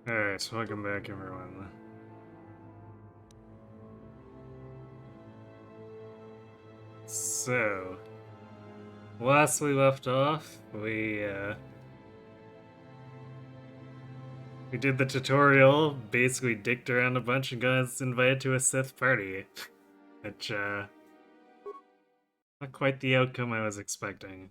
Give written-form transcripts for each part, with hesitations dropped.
Alright, welcome back everyone. So, last we left off, we did the tutorial, basically dicked around a bunch and got us invited to a Sith party. Which, not quite the outcome I was expecting.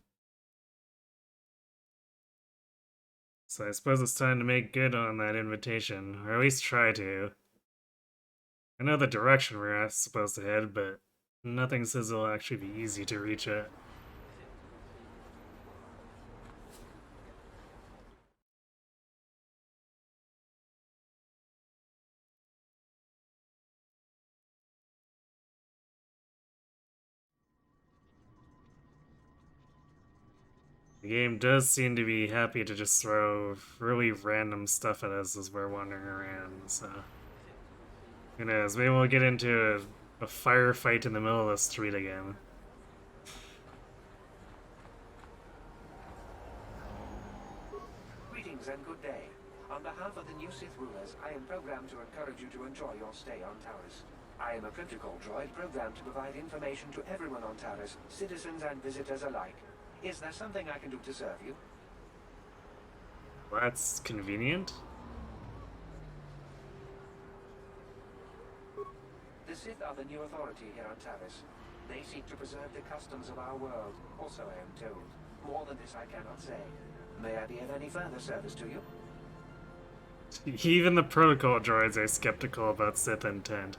So I suppose it's time to make good on that invitation, or at least try to. I know the direction we're supposed to head, but nothing says it'll actually be easy to reach it. The game does seem to be happy to just throw really random stuff at us as we're wandering around, so... Who knows, maybe we'll get into a firefight in the middle of the street again. Greetings and good day. On behalf of the new Sith rulers, I am programmed to encourage you to enjoy your stay on Taris. I am a protocol droid programmed to provide information to everyone on Taris, citizens and visitors alike. Is there something I can do to serve you? Well, that's convenient. The Sith are the new authority here on Taris. They seek to preserve the customs of our world, also I am told. More than this I cannot say. May I be of any further service to you? Even the protocol droids are skeptical about Sith intent.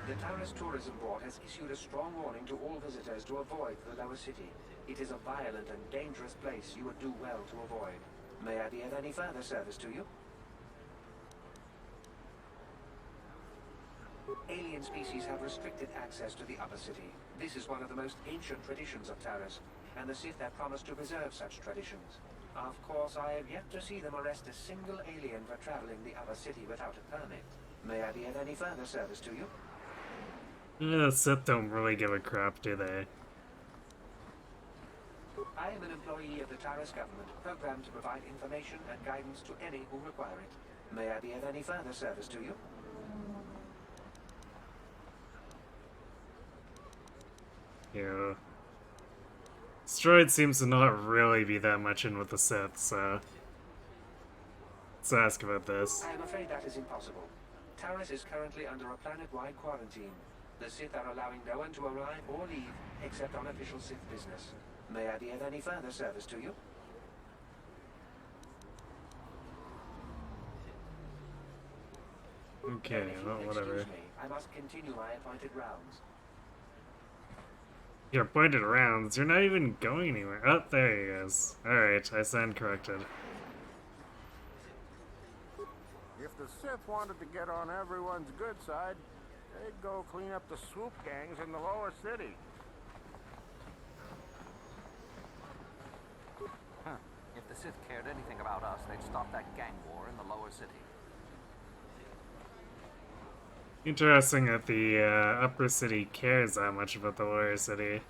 The Taris Tourism Board has issued a strong warning to all visitors to avoid the lower city. It is a violent and dangerous place you would do well to avoid. May I be of any further service to you? Alien species have restricted access to the upper city. This is one of the most ancient traditions of Taris, and the Sith have promised to preserve such traditions. Of course, I have yet to see them arrest a single alien for traveling the upper city without a permit. May I be of any further service to you? The Sith don't really give a crap, do they? I am an employee of the Taris government, programmed to provide information and guidance to any who require it. May I be of any further service to you? Yeah. Droid seems to not really be that much in with the Sith, so... Let's ask about this. I am afraid that is impossible. Taris is currently under a planet-wide quarantine. The Sith are allowing no one to arrive or leave, except on official Sith business. May I be of any further service to you? Okay, well, whatever. Excuse me, I must continue my appointed rounds. You're pointed around. You're not even going anywhere. Oh, there he is. Alright, I stand corrected. If the Sith wanted to get on everyone's good side, they'd go clean up the swoop gangs in the lower city. Huh. If the Sith cared anything about us, they'd stop that gang war in the lower city. Interesting that the upper city cares that much about the lower city.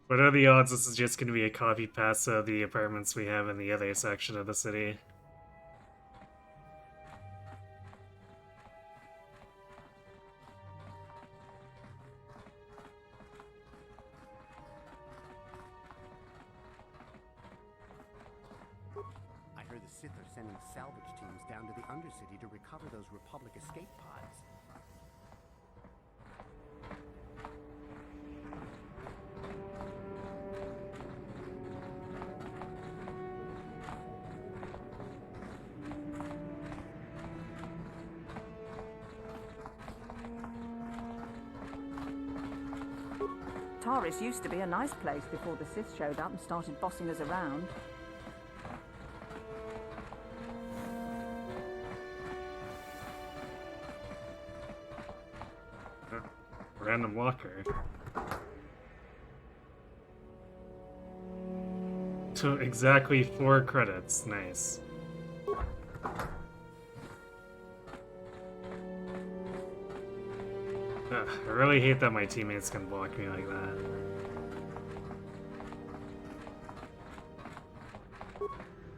What are the odds this is just going to be a copy paste of the apartments we have in the other section of the city? I heard the Sith are sending salvage teams down to the Undercity to recover those Republic escape pods. Taris used to be a nice place before the Sith showed up and started bossing us around. Random walker. To exactly 4 credits. Nice. Ugh, I really hate that my teammates can block me like that.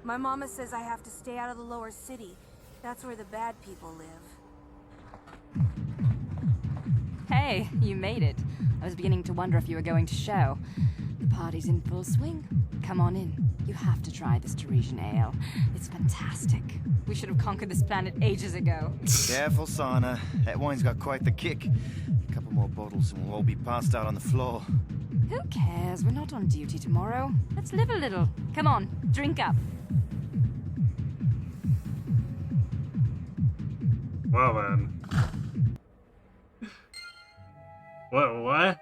My mama says I have to stay out of the lower city. That's where the bad people live. Hey, you made it. I was beginning to wonder if you were going to show. The party's in full swing. Come on in. You have to try this Parisian ale. It's fantastic. We should have conquered this planet ages ago. Careful, Sana. That wine's got quite the kick. A couple more bottles and we'll all be passed out on the floor. Who cares? We're not on duty tomorrow. Let's live a little. Come on, drink up. Well then. What?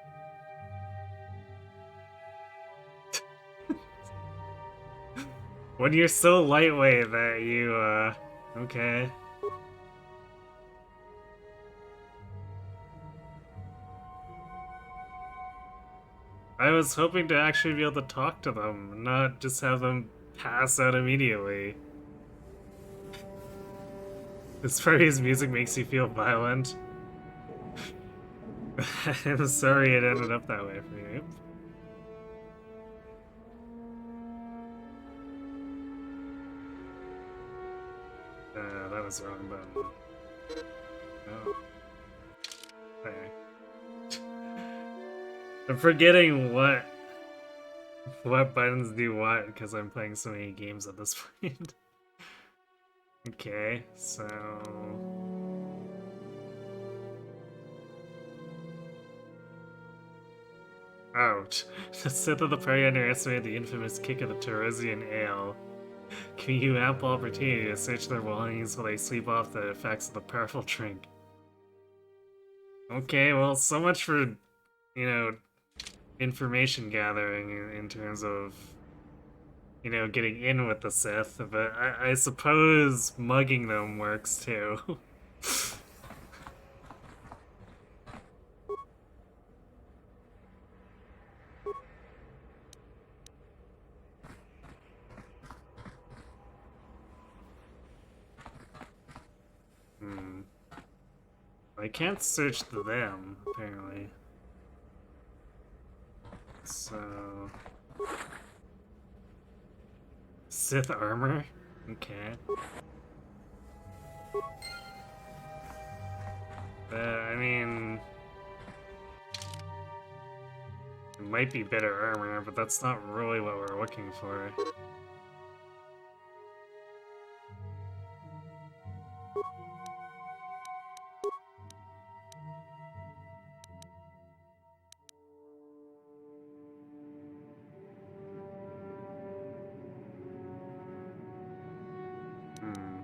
When you're so lightweight that you, okay. I was hoping to actually be able to talk to them, not just have them pass out immediately. This party's music makes you feel violent. I'm sorry it ended up that way for you. That was the wrong button. Oh. Okay. I'm forgetting what buttons do what because I'm playing so many games at this point. Okay, so ouch. The Sith of the party underestimated the infamous kick of the Teresian ale. Giving you ample opportunity to search their belongings while they sleep off the effects of the powerful drink. Okay, well, so much for, you know, information gathering in terms of, you know, getting in with the Sith, but I suppose mugging them works too. I can't search them, apparently. So... Sith armor? Okay. I mean... It might be better armor, but that's not really what we're looking for.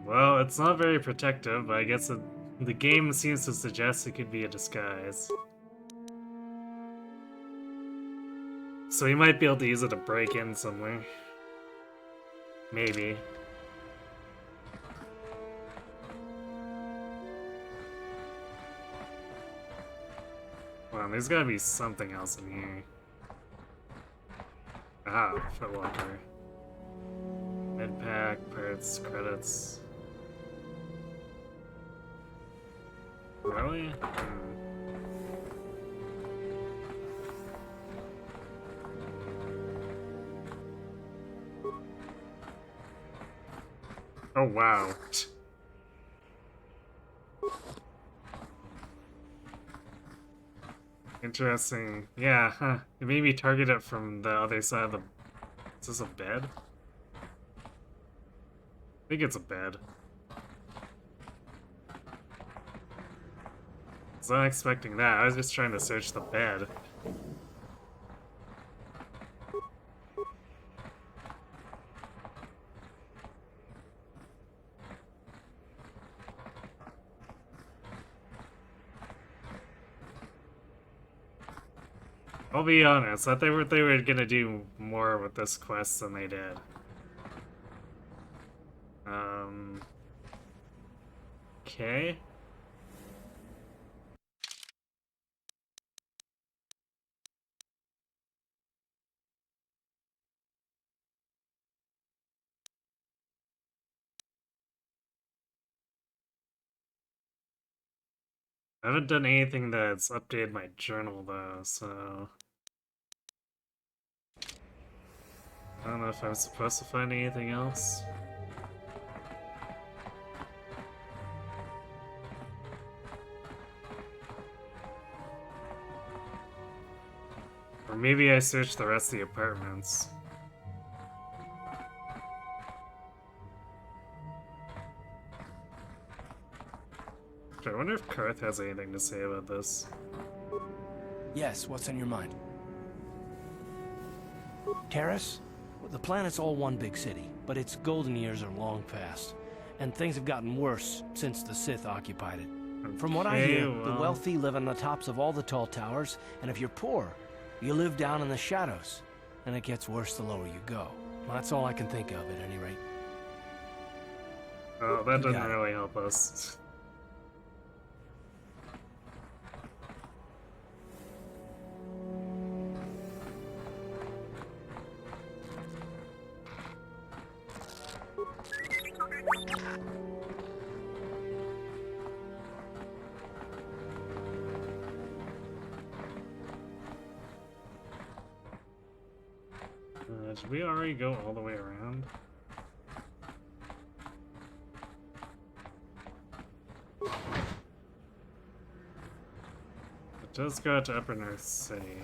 Well, it's not very protective, but I guess the game seems to suggest it could be a disguise. So we might be able to use it to break in somewhere. Maybe. Well, there's gotta be something else in here. Ah, footlocker. Medpack, parts, credits. Really? Oh, wow. Interesting. Yeah, huh. It made me target it from the other side of the... Is this a bed? I think it's a bed. I was not expecting that. I was just trying to search the bed. I'll be honest, I thought they were gonna do more with this quest than they did. Okay. I haven't done anything that's updated my journal though, so I don't know if I'm supposed to find anything else. Or maybe I searched the rest of the apartments. I wonder if Karth has anything to say about this. Yes, what's on your mind? Terrace? Well, the planet's all one big city, but its golden years are long past, and things have gotten worse since the Sith occupied it. From what I hear, the wealthy live on the tops of all the tall towers, and if you're poor, you live down in the shadows, and it gets worse the lower you go. Well, that's all I can think of, at any rate. Oh, that doesn't really help us. Did we already go all the way around? It does go to Upper North City.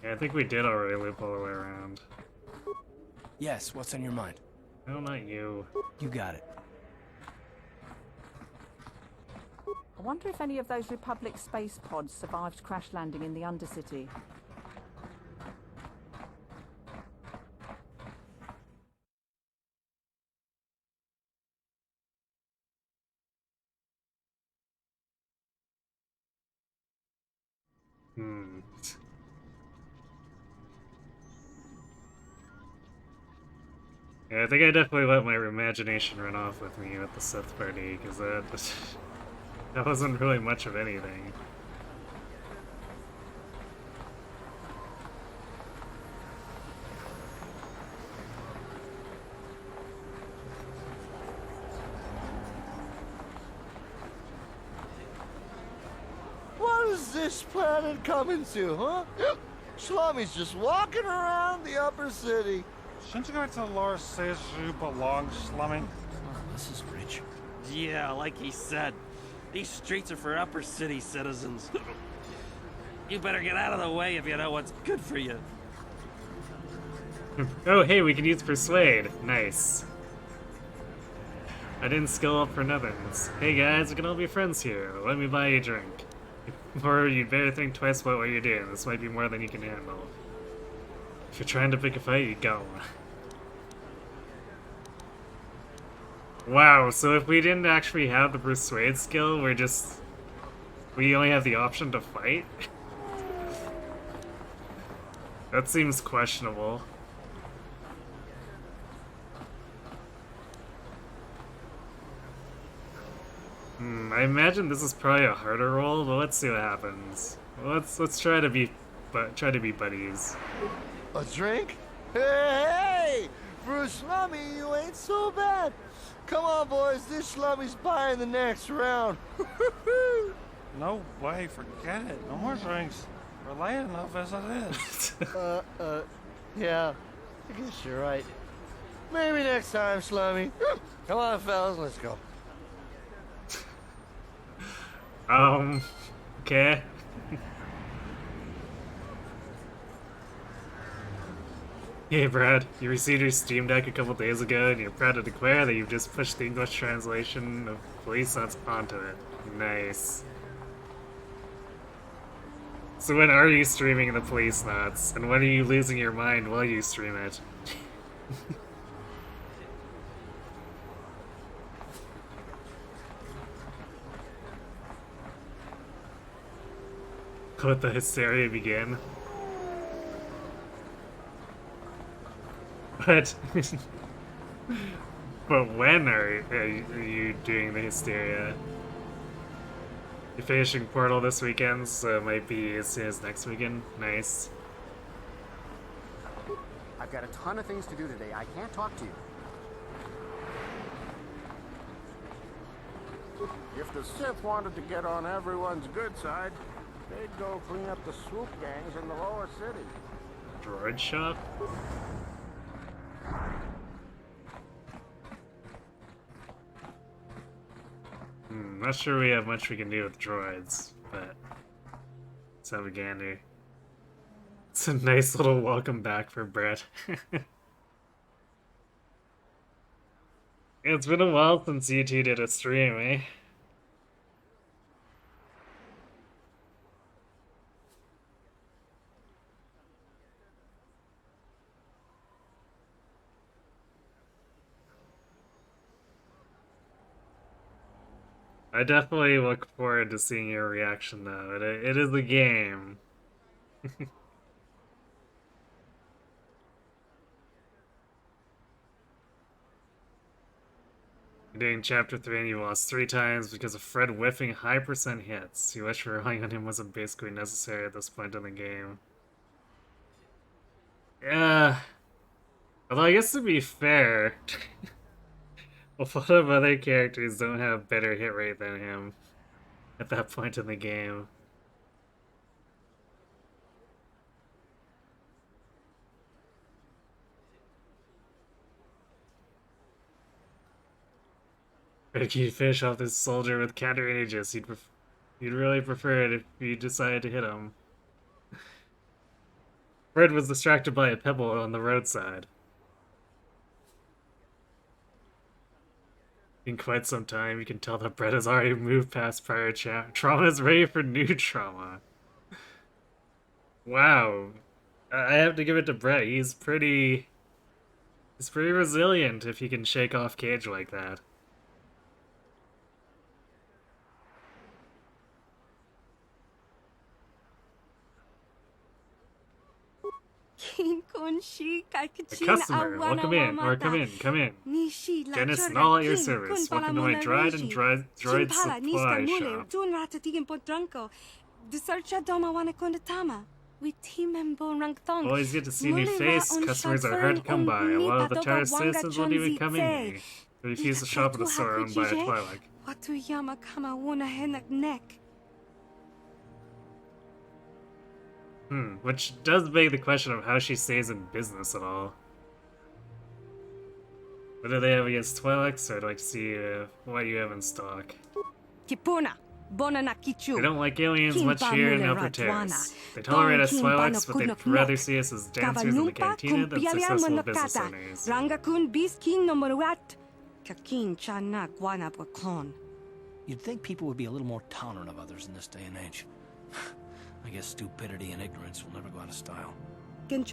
Yeah, I think we did already loop all the way around. Yes, what's on your mind? No, not you. You got it. I wonder if any of those Republic space pods survived crash landing in the Undercity. Yeah, I think I definitely let my imagination run off with me with the Sith party, because that wasn't really much of anything. What is this planet coming to, huh? Slummy's just walking around the upper city. Shouldn't you go to Laura says you belong, Slummy? Oh, this is rich. Yeah, like he said. These streets are for upper city citizens. You better get out of the way if you know what's good for you. Oh, hey, we can use Persuade. Nice. I didn't skill up for nothings. Hey guys, we can all be friends here. Let me buy you a drink. Or you'd better think twice about what you're doing. This might be more than you can handle. If you're trying to pick a fight, you go. Wow, so if we didn't actually have the Persuade skill, we only have the option to fight? That seems questionable. I imagine this is probably a harder roll, but let's see what happens. Let's try to be buddies. A drink? Hey! For a slummy, you ain't so bad. Come on, boys. This slummy's buying the next round. No way, forget it. No more drinks. We're late enough as it is. Yeah. I guess you're right. Maybe next time, slummy. Come on, fellas, let's go. Okay. Hey Brad, you received your Steam Deck a couple days ago and you're proud to declare that you've just pushed the English translation of Police Knots onto it. Nice. So when are you streaming the Police Knots? And when are you losing your mind while you stream it? Let the hysteria begin. But when are you doing the hysteria? You're finishing Portal this weekend, so it might be as soon as next weekend. Nice. I've got a ton of things to do today. I can't talk to you. If the Sith wanted to get on everyone's good side, they'd go clean up the swoop gangs in the lower city. Droid shop? Not sure we have much we can do with droids, but let's have a gander. It's a nice little welcome back for Brett. It's been a while since you two did a stream, eh? I definitely look forward to seeing your reaction, though. It is a game. You're doing chapter 3 and you lost 3 times because of Fred whiffing high % hits. You wish relying on him wasn't basically necessary at this point in the game. Yeah. Although I guess to be fair, a lot of other characters don't have better hit rate than him at that point in the game. If you finish off this soldier with counter Aegis, you'd really prefer it if you decided to hit him. Fred was distracted by a pebble on the roadside. In quite some time, you can tell that Brett has already moved past prior trauma, is ready for new trauma. Wow. I have to give it to Brett. He's pretty resilient if he can shake off Cage like that. A customer, welcome in, come in. Dennis Null at your service. Welcome to my droid and droid supply shop. Always get to see a new face. Customers are hard to come by. A lot of the TARDIS citizens won't even come in here. They refuse to shop at the store owned by a Twi'lek. Which does beg the question of how she stays in business at all. What do they have against Twi'leks? I'd like to see what you have in stock. They don't like aliens much here in Upper Terrace. They tolerate us Twi'leks, but they'd rather see us as dancers in the cantina than successful business owners. You'd think people would be a little more tolerant of others in this day and age. I guess stupidity and ignorance will never go out of style. You'll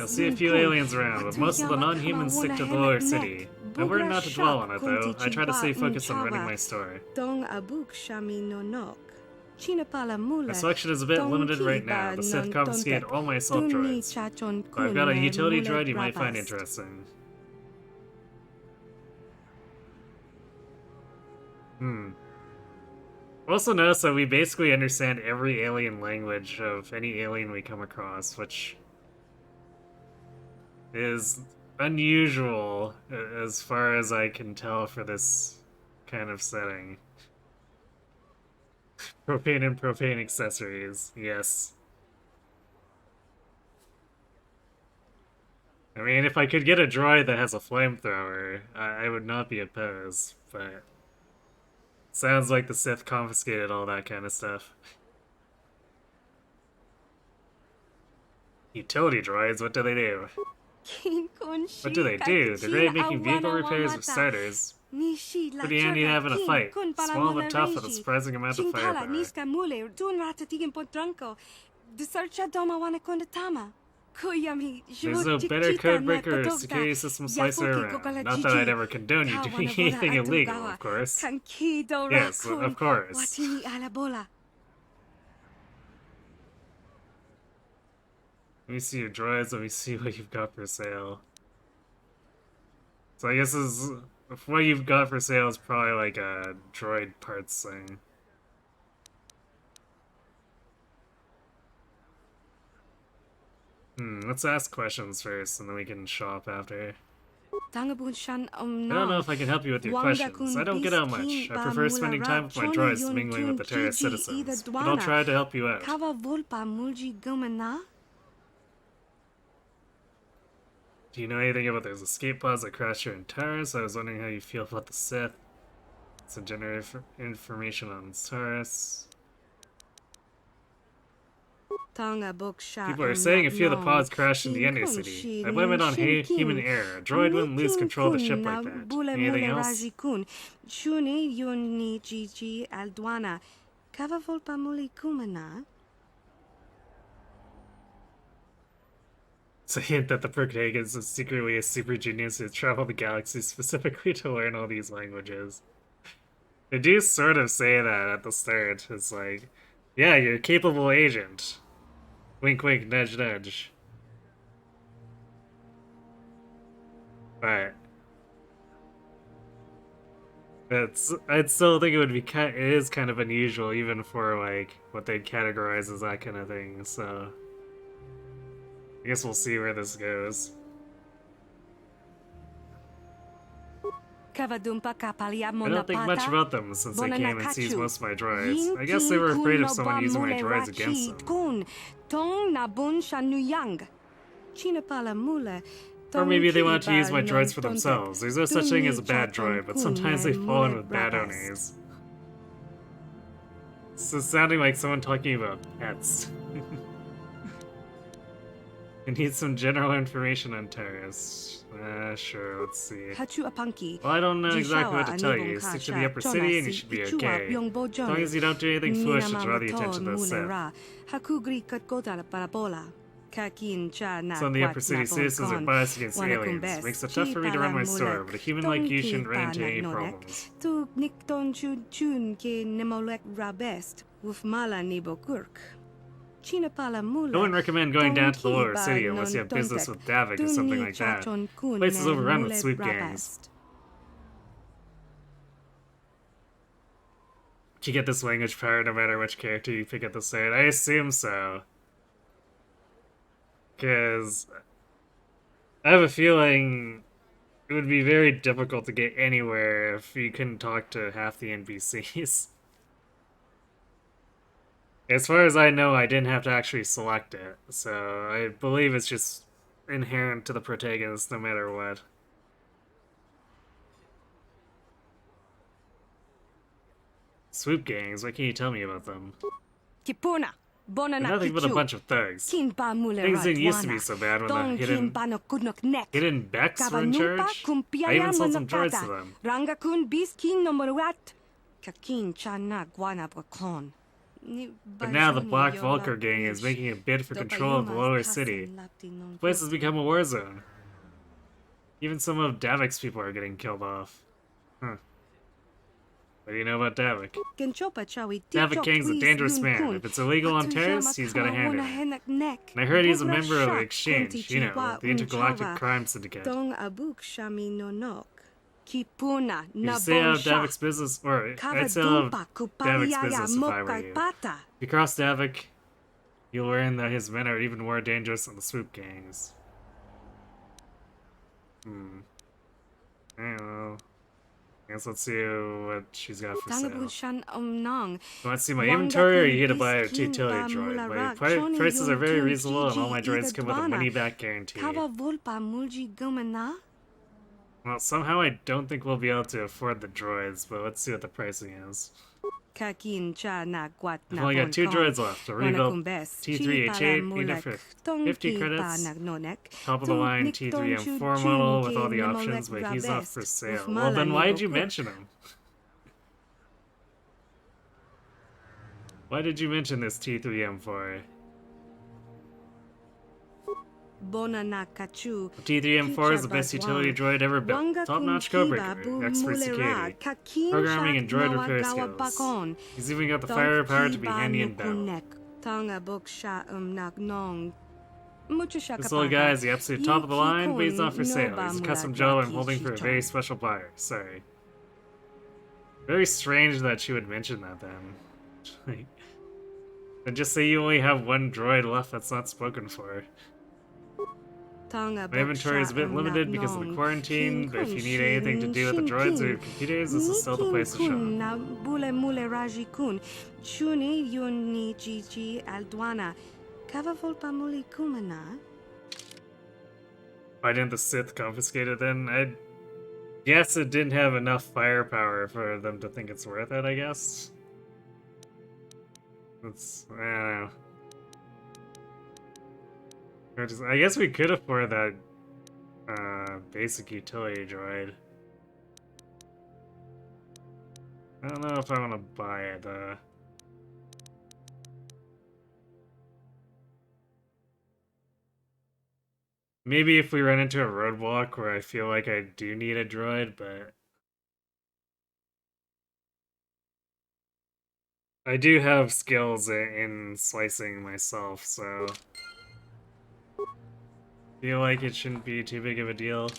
see a few aliens around, but most of the non-humans stick to the lower city. I worry not to dwell on it, though. I try to stay focused on running my store. My selection is a bit limited right now. The Sith confiscated all my assault droids. But I've got a utility droid you might find interesting. Also notice that we basically understand every alien language of any alien we come across, which is unusual as far as I can tell for this kind of setting. Propane and propane accessories, yes. I mean, if I could get a droid that has a flamethrower, I would not be opposed, but sounds like the Sith confiscated all that kind of stuff. Utility droids, what do they do? What do they do? They're great at making vehicle repairs for starters. Pretty handy to have in a fight. Small but tough with a surprising amount of firepower. There's no better code breaker or security system slicer around. Not that I'd ever condone you doing anything illegal, of course. Yes, of course. Let me see your droids, let me see what you've got for sale. So I guess what you've got for sale is probably like a droid parts thing. Let's ask questions first, and then we can shop after. I don't know if I can help you with your questions. I don't get out much. I prefer spending time with my droids mingling with the terrorist citizens. But I'll try to help you out. Do you know anything about those escape pods that crashed here in Taurus? I was wondering how you feel about the Sith. Some general information on Taurus. People are saying a few of the pods crashed in the Undercity. I blame it on human error. A droid wouldn't lose control of the ship like that. Anything else? It's a hint that the protagonist is secretly a super genius who traveled the galaxy specifically to learn all these languages. They do sort of say that at the start. It's like, yeah, you're a capable agent. Wink, wink, nudge, nudge. But I'd still think it would be it is kind of unusual, even for like what they'd categorize as that kind of thing. So I guess we'll see where this goes. I don't think much about them since they came and seized most of my droids. I guess they were afraid of someone using my droids against them. Or maybe they wanted to use my droids for themselves. There's no such thing as a bad droid, but sometimes they fall in with bad owners. So sounding like someone talking about pets. I need some general information on Taurus. Sure, let's see. Well, I don't know exactly what to tell you. Stick to the upper city and you should be okay. As long as you don't do anything foolish to draw the attention of the Sith. Some of the upper city citizens are biased against aliens. Makes it tough for me to run my store, but a human like you shouldn't run into any problems. I wouldn't recommend going down to the lower city unless you have business with Davik or something like that. The place is overrun with swoop gangs. Do you get this language power no matter which character you pick at the start? I assume so. Because I have a feeling it would be very difficult to get anywhere if you couldn't talk to half the NPCs. As far as I know, I didn't have to actually select it, so I believe it's just inherent to the protagonist no matter what. Swoop gangs, what can you tell me about them? They're nothing but a bunch of thugs. Things didn't used to be so bad when the hidden Becks were in charge. I even sold some droids to them. But now the Black Vulcar gang is making a bid for control of the lower city. The place has become a war zone. Even some of Davik's people are getting killed off. Huh. What do you know about Davik? Davik Kang's a dangerous man. If it's illegal on Taurus, he's got a hand in it. And I heard he's a member of the Exchange, you know, the Intergalactic Crime Syndicate. You stay out of Davik's business, or I'd stay out of Davik's business if I were you. If you cross Davik, you'll learn that his men are even more dangerous than the swoop gangs. I don't know. I guess let's see what she's got for sale. You want to see my inventory, or are you here to buy a utility droid? My prices are very reasonable, and all my droids come with a money-back guarantee. Well, somehow I don't think we'll be able to afford the droids, but let's see what the pricing is. I've only got 2 droids left. A rebuilt T3H8, unit for 50 credits. Top of the line T3M4 model with all the options, but he's not for sale. Well, then why did you mention him? Why did you mention this T3M4? T3M4 is the best utility droid ever built. Top-notch codebreaker, expert security, programming and droid repair skills. He's even got the firepower to be handy in battle. This little guy is the absolute top of the line, but he's not for sale. He's a custom Joe I'm holding for a very special buyer. Sorry. Very strange that she would mention that then. And just say you only have 1 droid left that's not spoken for. My inventory is a bit limited because of the quarantine, but if you need anything to do with the droids or your computers, this is still the place to shop. Why didn't the Sith confiscate it then? I guess it didn't have enough firepower for them to think it's worth it, I guess. I don't know. I guess we could afford that basic utility droid. I don't know if I want to buy it. Maybe if we run into a roadblock where I feel like I do need a droid, but I do have skills in slicing myself, so feel like it shouldn't be too big of a deal.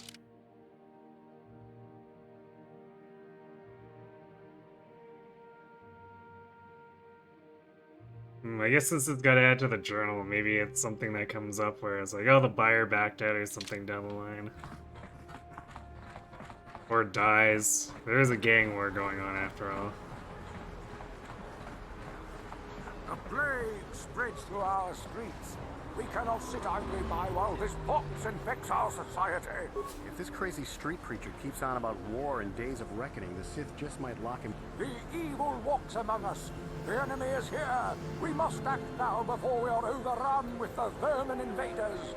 I guess since it's got to add to the journal, maybe it's something that comes up where it's like, oh, the buyer backed out or something down the line. Or dies. There is a gang war going on after all. A plague spreads through our streets. We cannot sit idly by while this pox infects our society. If this crazy street preacher keeps on about war and days of reckoning, the Sith just might lock him. The evil walks among us. The enemy is here. We must act now before we are overrun with the vermin invaders.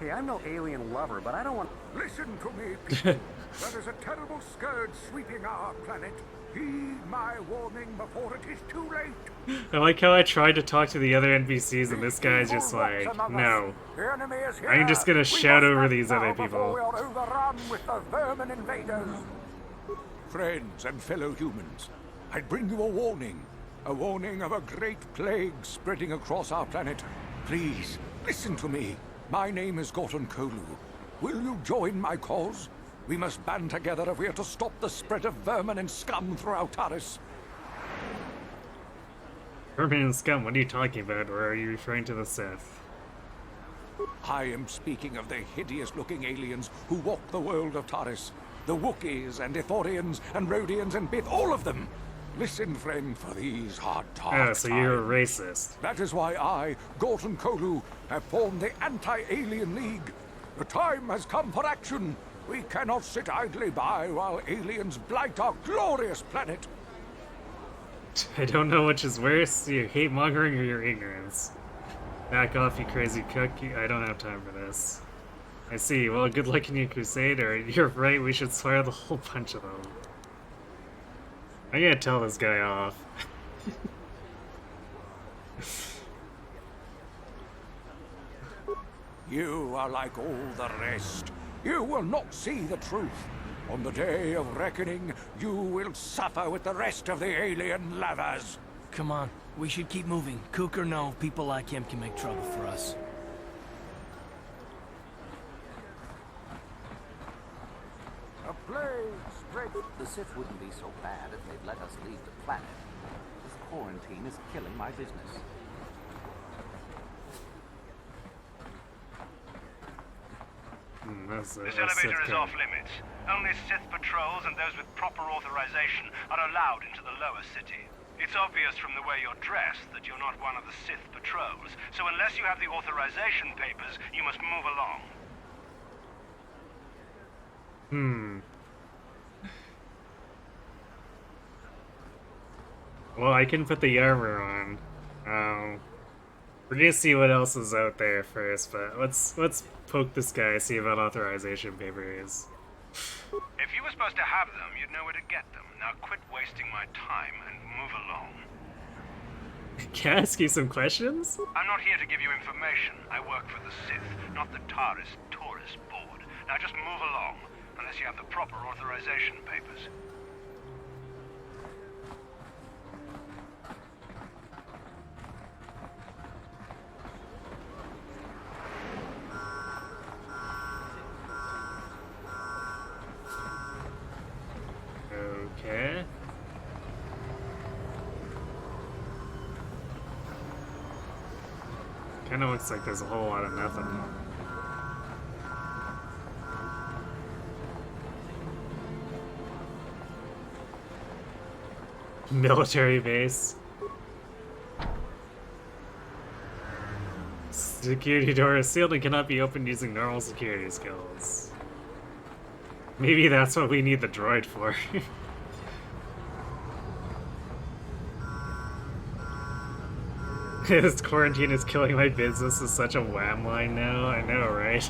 Hey, I'm no alien lover, but I don't want... Listen to me, people. There is a terrible scourge sweeping our planet. Heed my warning before it is too late. I like how I tried to talk to the other NPCs and this guy's just like, no. I'm just gonna shout over these other people. We are overrun with the vermin invaders. Friends and fellow humans, I bring you a warning of a great plague spreading across our planet. Please, listen to me. My name is KotOR. Will you join my cause? We must band together if we are to stop the spread of vermin and scum throughout Taris. Vermin and scum, what are you talking about? Or are you referring to the Sith? I am speaking of the hideous-looking aliens who walk the world of Taris. The Wookiees and Ithorians and Rhodians and Bith, all of them. Listen, friend, for these hard times. Oh, so you're a racist. That is why I, KotOR, have formed the Anti-Alien League. The time has come for action. We cannot sit idly by while aliens blight our glorious planet. I don't know which is worse, your hate-mongering or your ignorance. Back off, you crazy cook. I don't have time for this. I see. Well, good luck in your crusade, or you're right, we should slaughter the whole bunch of them. I'm gonna tell this guy off. You are like all the rest. You will not see the truth. On the day of reckoning, you will suffer with the rest of the alien lovers. Come on, we should keep moving. Kook or no, people like him can make trouble for us. A plague spread. The Sith wouldn't be so bad if they'd let us leave the planet. This quarantine is killing my business. This elevator is off limits. Only Sith patrols and those with proper authorization are allowed into the lower city. It's obvious from the way you're dressed that you're not one of the Sith patrols, so unless you have the authorization papers, you must move along. Well, I can put the armor on. We're gonna see what else is out there first, but let's poke this guy, see about authorization papers. If you were supposed to have them, you'd know where to get them. Now quit wasting my time and move along. Can I ask you some questions? I'm not here to give you information. I work for the Sith, not the Taris Tourist Board. Now just move along, unless you have the proper authorization papers. Okay. Kinda looks like there's a whole lot of nothing. Military base. Security door is sealed and cannot be opened using normal security skills. Maybe that's what we need the droid for. This quarantine is killing my business is such a wham line now. I know, right?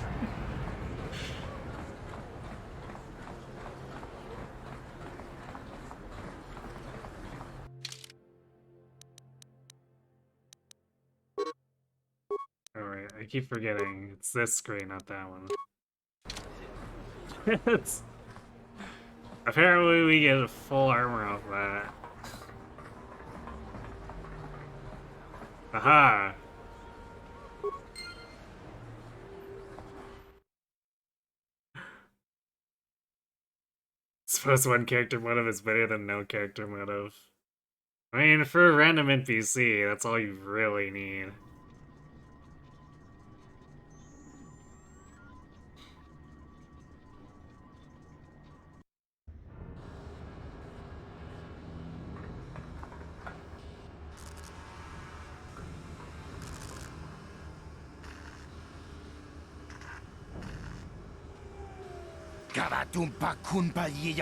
Alright, I keep forgetting. It's this screen, not that one. Apparently we get a full armor off that. Aha! Suppose one character motive is better than no character motive. I mean, for a random NPC, that's all you really need.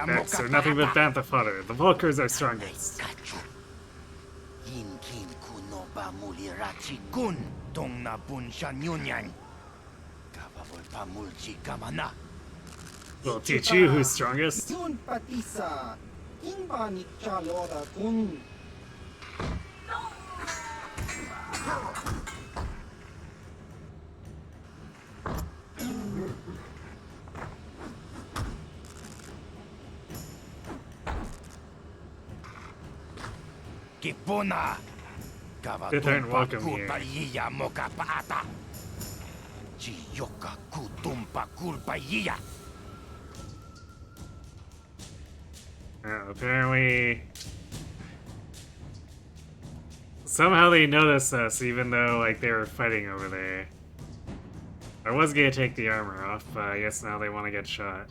Next are nothing but bantha fodder. The Vulkars are strongest. We'll teach you who's strongest. Fifth aren't welcome here. Apparently... Somehow they noticed us, even though, like, they were fighting over there. I was gonna take the armor off, but I guess now they want to get shot.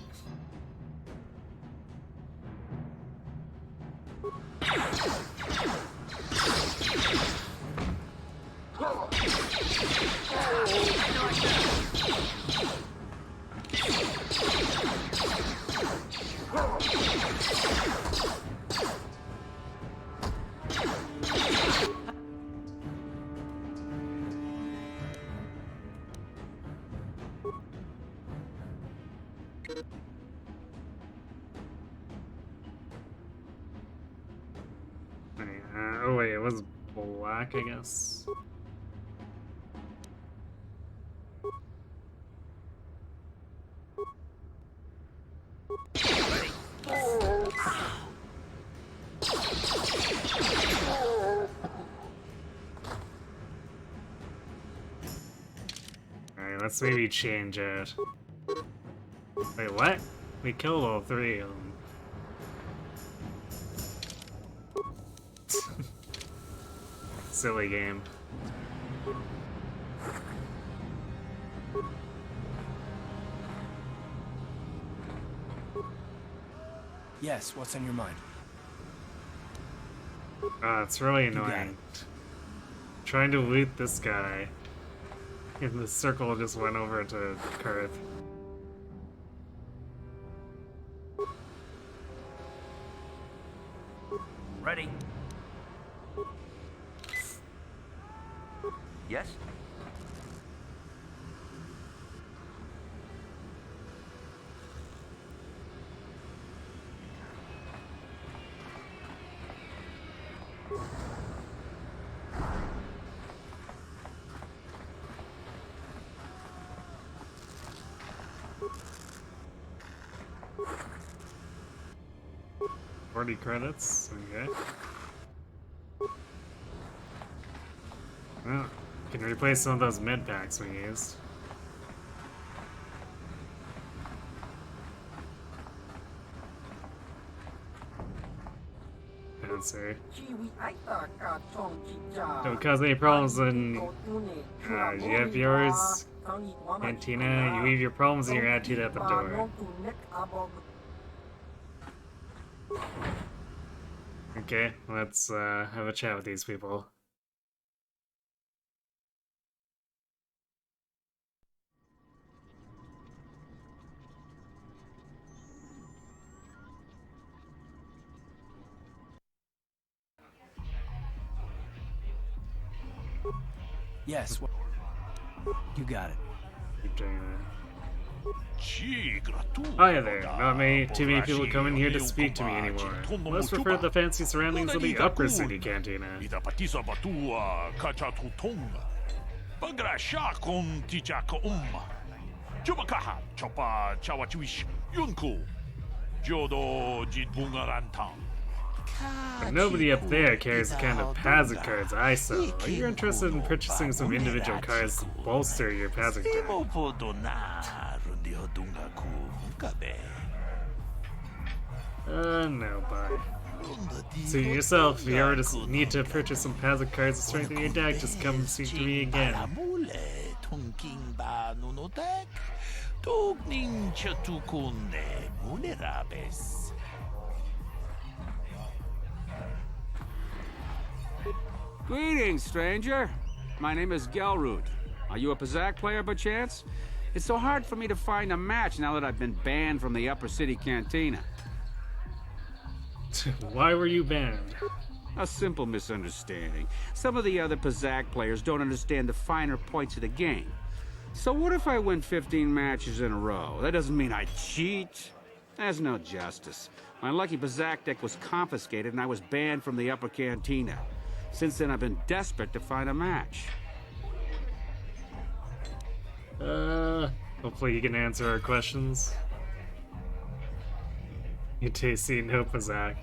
Oh wait, it was black, I guess. Alright, let's maybe change it. Wait, what? We killed all three of them. Silly game. Yes, what's on your mind? It's really annoying. Trying to loot this guy. And the circle just went over to Karth. Ready. Yes? Credits, okay. Well, can replace some of those med packs we used. answer. Don't cause any problems when you have yours. Cantina, you leave your problems and your attitude at the door. Okay, let's have a chat with these people. Yes, you got it. Keep doing that. Hi there, not too many people come in here to speak to me anymore. Most prefer the fancy surroundings of the upper city cantina. But nobody up there carries the kind of Pazza cards I sell. Are you interested in purchasing some individual cards to bolster your Pazza deck? No, bye. So yourself, if you ever need to purchase some Pazza cards to strengthen your deck, just come and speak to me again. Greetings, stranger. My name is Gelrud. Are you a Pazak player by chance? It's so hard for me to find a match now that I've been banned from the Upper City Cantina. Why were you banned? A simple misunderstanding. Some of the other Pazak players don't understand the finer points of the game. So what if I win 15 matches in a row? That doesn't mean I cheat. There's no justice. My lucky Pazak deck was confiscated and I was banned from the Upper Cantina. Since then, I've been desperate to find a match. Hopefully you can answer our questions. You tasty no Pazak.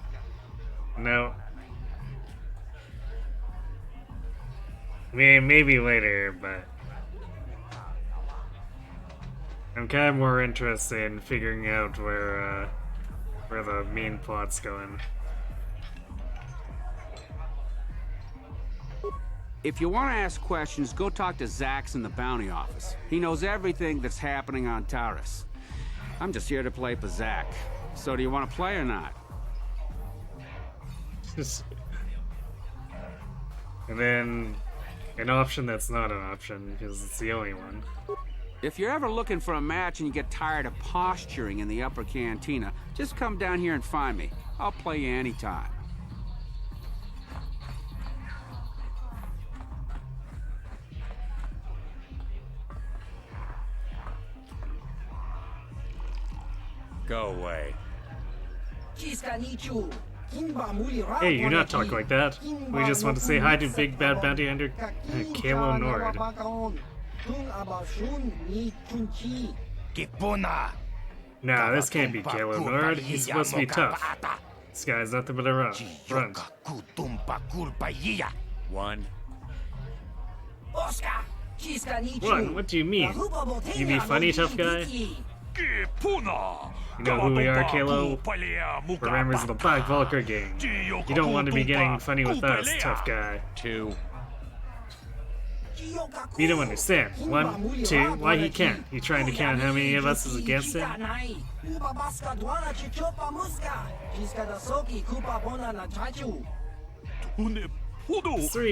No. I mean, maybe later, but I'm kind of more interested in figuring out where the main plot's going. If you want to ask questions, go talk to Zax in the bounty office. He knows everything that's happening on Taurus. I'm just here to play Pazak. So do you want to play or not? And then an option that's not an option, because it's the only one. If you're ever looking for a match and you get tired of posturing in the Upper Cantina, just come down here and find me. I'll play you anytime. Go away. Hey, you're not talking like that. We just want to say hi to Big Bad Bounty Hunter KotOR. Nah, this can't be KotOR. He's supposed to be tough. This guy's nothing but a runt. One. One? What do you mean? You be funny, tough guy? You know who we are, Kalo? We're members of the Black Vulcar gang. You don't want to be getting funny with us, tough guy. Two. You don't understand. One, two, why he can't? You trying to count how many of us is against him? 3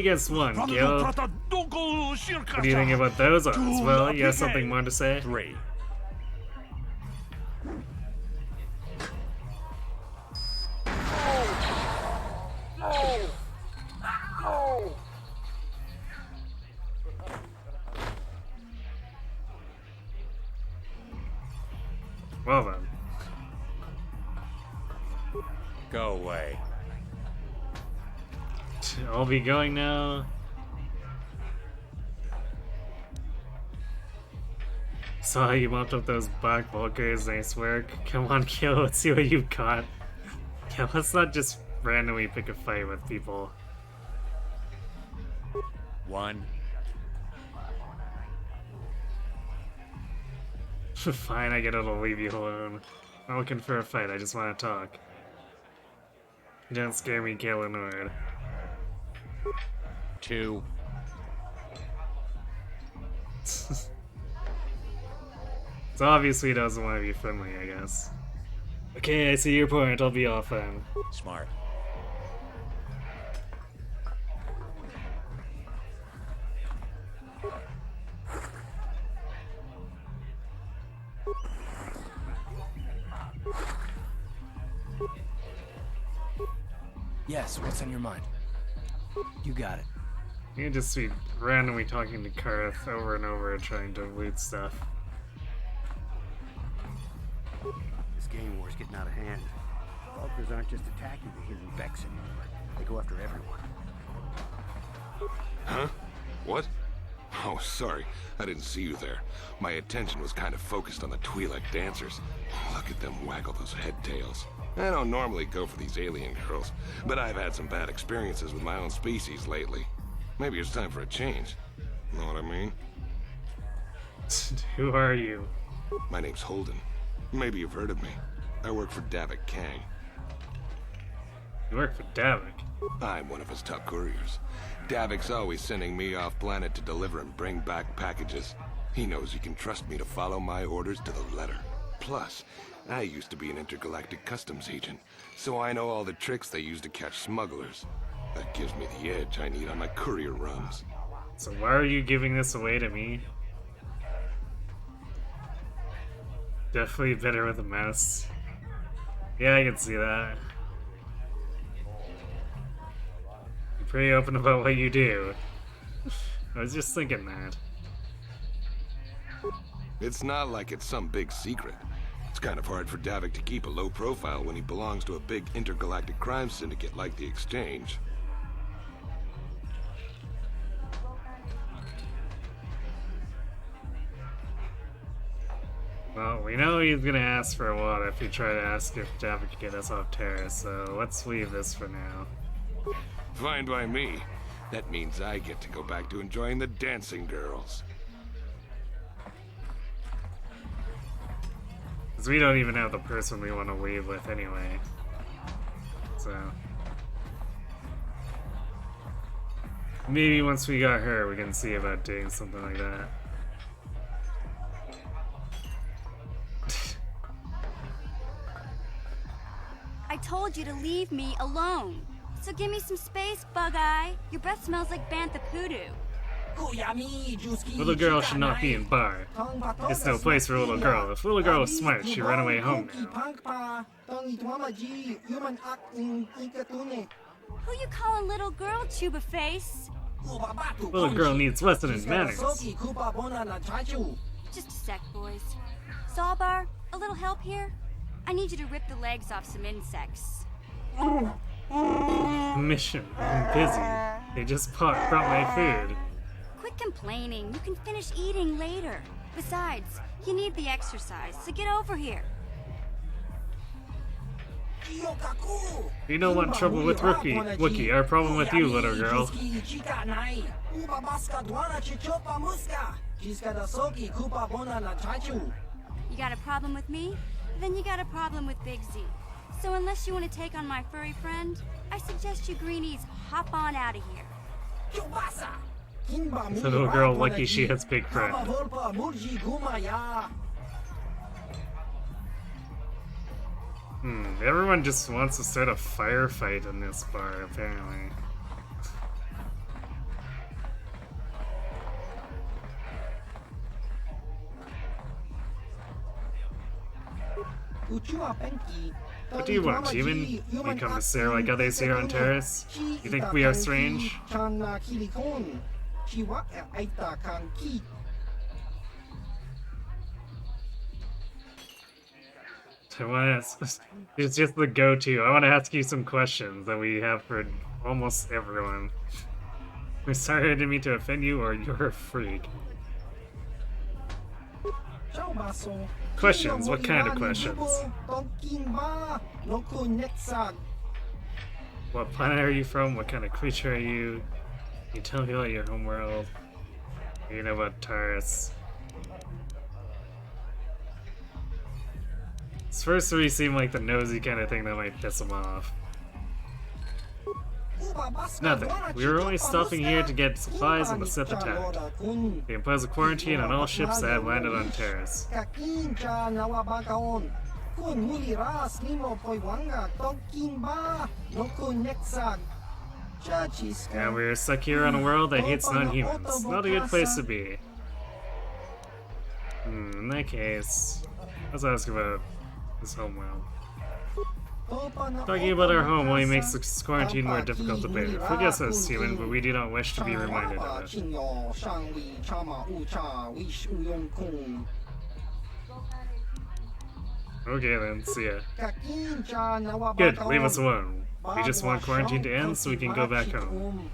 against 1, Gil. What do you think about those odds? Well, you have something more to say? 3. Well then. Go away. I'll be going now. Saw you mopped up those Black Vulcars, nice work. Come on, Kill, let's see what you've got. Yeah, let's not just randomly pick a fight with people. 1. Fine, I get it'll leave you alone. I'm not looking for a fight, I just want to talk. Don't scare me, KotOR. 2. So obviously he doesn't want to be friendly, I guess. Okay, I see your point. I'll be off then. Smart. Yes, what's on your mind? You got it. You can just be randomly talking to Karth over and over trying to loot stuff. This gang war's getting out of hand. Vultures aren't just attacking the hidden Becks anymore. They go after everyone. Huh? What? Oh, sorry. I didn't see you there. My attention was kind of focused on the Twi'lek dancers. Look at them waggle those head tails. I don't normally go for these alien girls, but I've had some bad experiences with my own species lately. Maybe it's time for a change. Know what I mean? Who are you? My name's Holden. Maybe you've heard of me. I work for Davik Kang. You work for Davik? I'm one of his top couriers. Davik's always sending me off planet to deliver and bring back packages. He knows he can trust me to follow my orders to the letter. Plus, I used to be an intergalactic customs agent, so I know all the tricks they use to catch smugglers. That gives me the edge I need on my courier runs. So why are you giving this away to me? Definitely better with a mouse. Yeah, I can see that. You're pretty open about what you do. I was just thinking that. It's not like it's some big secret. It's kind of hard for Davik to keep a low profile when he belongs to a big intergalactic crime syndicate like the Exchange. Well, we know he's gonna ask for a lot if we try to ask if Davik can get us off Terra, so let's leave this for now. Fine by me. That means I get to go back to enjoying the dancing girls. Because we don't even have the person we want to leave with anyway. So... maybe once we got her, we can see about doing something like that. I told you to leave me alone. So give me some space, Bug-Eye. Your breath smells like bantha poodoo. Little girl should not be in bar. It's no place for a little girl. If little girl was smart, she'd run away home now. Who you calling little girl, Chuba Face? Little girl needs lesson in manners. Just a sec, boys. Sawbar, a little help here? I need you to rip the legs off some insects. Mission. I'm busy. They just brought my food. Quit complaining. You can finish eating later. Besides, you need the exercise, so get over here. We don't want trouble with Wookie. Our problem with you, little girl. You got a problem with me? Then you got a problem with Big Z. So unless you want to take on my furry friend, I suggest you greenies hop on out of here. The little girl lucky she has big friend. Everyone just wants to start a firefight in this bar, apparently. What do you want, human? You come to stare like others here on Terrace? You think we are strange? It's just the go-to. I want to ask you some questions that we have for almost everyone. We're sorry I didn't mean to offend you, or you're a freak. Questions? What kind of questions? What planet are you from? What kind of creature are you? Can you tell me about your homeworld? What do you know about Taurus? This first three seem like the nosy kind of thing that might piss him off. Nothing. We were only stopping here to get supplies when the Sith attacked. They imposed a quarantine on all ships that had landed on Terrace. And we're stuck here on a world that hates non-humans. Not a good place to be. In that case, let's ask about this homeworld. Talking about our home only makes this quarantine more difficult to bear. Forgive us, human, but we do not wish to be reminded of it. Okay then, see ya. Good, leave us alone. We just want quarantine to end so we can go back home.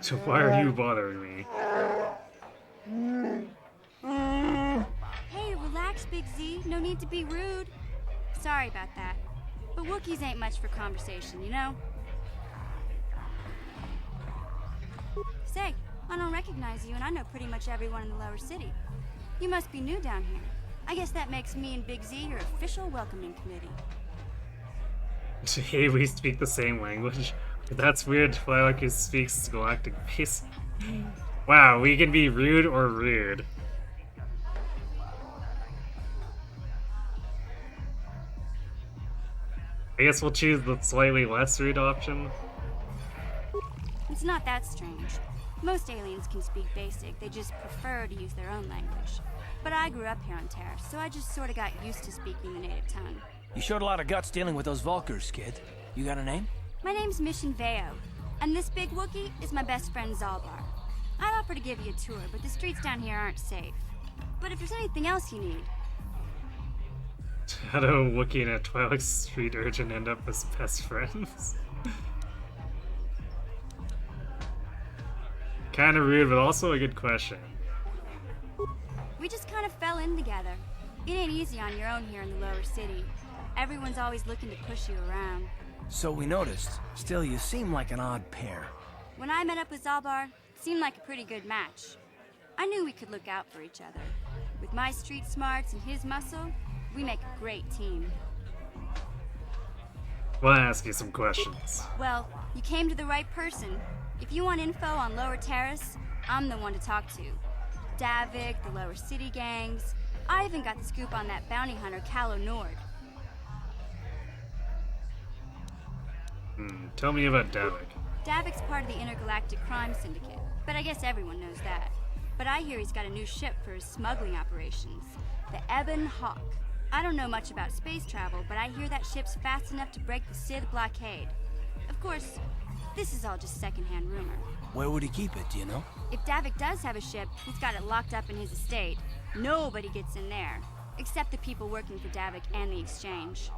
So why are you bothering me? Hey, relax, Big Z. No need to be rude. Sorry about that. But Wookiees ain't much for conversation, you know? Say, I don't recognize you, and I know pretty much everyone in the lower city. You must be new down here. I guess that makes me and Big Z your official welcoming committee. Hey, we speak the same language. That's weird. Flylucky speaks galactic base. Wow, we can be rude or rude. I guess we'll choose the slightly less rude option. It's not that strange. Most aliens can speak basic, they just prefer to use their own language. But I grew up here on Terrace, so I just sort of got used to speaking the native tongue. You showed a lot of guts dealing with those Vulkars, kid. You got a name? My name's Mission Veo, and this big Wookiee is my best friend Zalbar. I'd offer to give you a tour, but the streets down here aren't safe. But if there's anything else you need... How do a Wookiee and a Twilight Street urchin end up as best friends? Kinda rude, but also a good question. We just kind of fell in together. It ain't easy on your own here in the lower city. Everyone's always looking to push you around. So we noticed. Still, you seem like an odd pair. When I met up with Zalbar, it seemed like a pretty good match. I knew we could look out for each other. With my street smarts and his muscle, we make a great team. We'll ask you some questions. Well, you came to the right person. If you want info on Lower Terrace, I'm the one to talk to. Davik, the Lower City gangs. I even got the scoop on that bounty hunter, KotOR. Tell me about Davik. Davik's part of the Intergalactic Crime Syndicate, but I guess everyone knows that. But I hear he's got a new ship for his smuggling operations, the Ebon Hawk. I don't know much about space travel, but I hear that ship's fast enough to break the Sith blockade. Of course, this is all just secondhand rumor. Where would he keep it, do you know? If Davik does have a ship, he's got it locked up in his estate. Nobody gets in there, except the people working for Davik and the Exchange.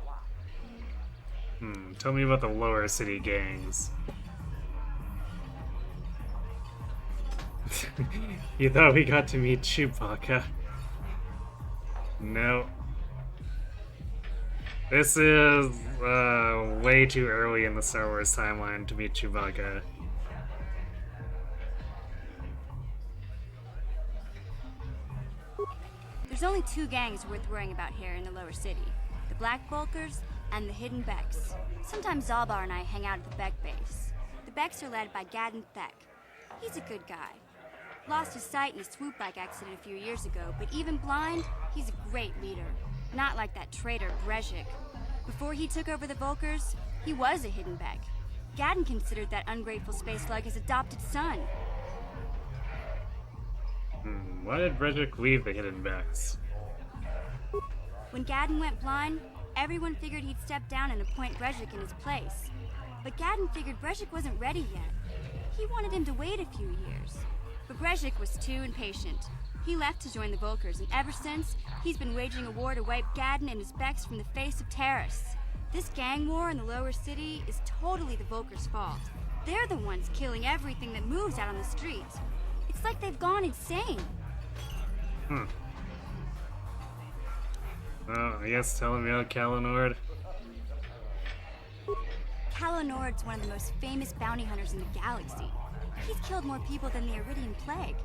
Tell me about the lower city gangs. You thought we got to meet Chewbacca? No. This is way too early in the Star Wars timeline to meet Chewbacca. There's only two gangs worth worrying about here in the lower city. The Black Vulkars and the Hidden Becks. Sometimes Zalbar and I hang out at the Beck base. The Becks are led by Gadden Thek. He's a good guy. Lost his sight in a swoop bike accident a few years ago, but even blind, he's a great leader. Not like that traitor Brezhik. Before he took over the Vulkars, he was a Hidden Beck. Gadden considered that ungrateful space slug his adopted son. Why did Brezhik leave the Hidden Becks? When Gadden went blind, everyone figured he'd step down and appoint Brezhik in his place. But Gadden figured Brezhik wasn't ready yet. He wanted him to wait a few years. But Brezhik was too impatient. He left to join the Vulkars, and ever since, he's been waging a war to wipe Gadden and his Becks from the face of Terrace. This gang war in the lower city is totally the Vulkars' fault. They're the ones killing everything that moves out on the streets. It's like they've gone insane. Well, I guess telling me about KotOR. KotOR's one of the most famous bounty hunters in the galaxy. He's killed more people than the Iridian Plague.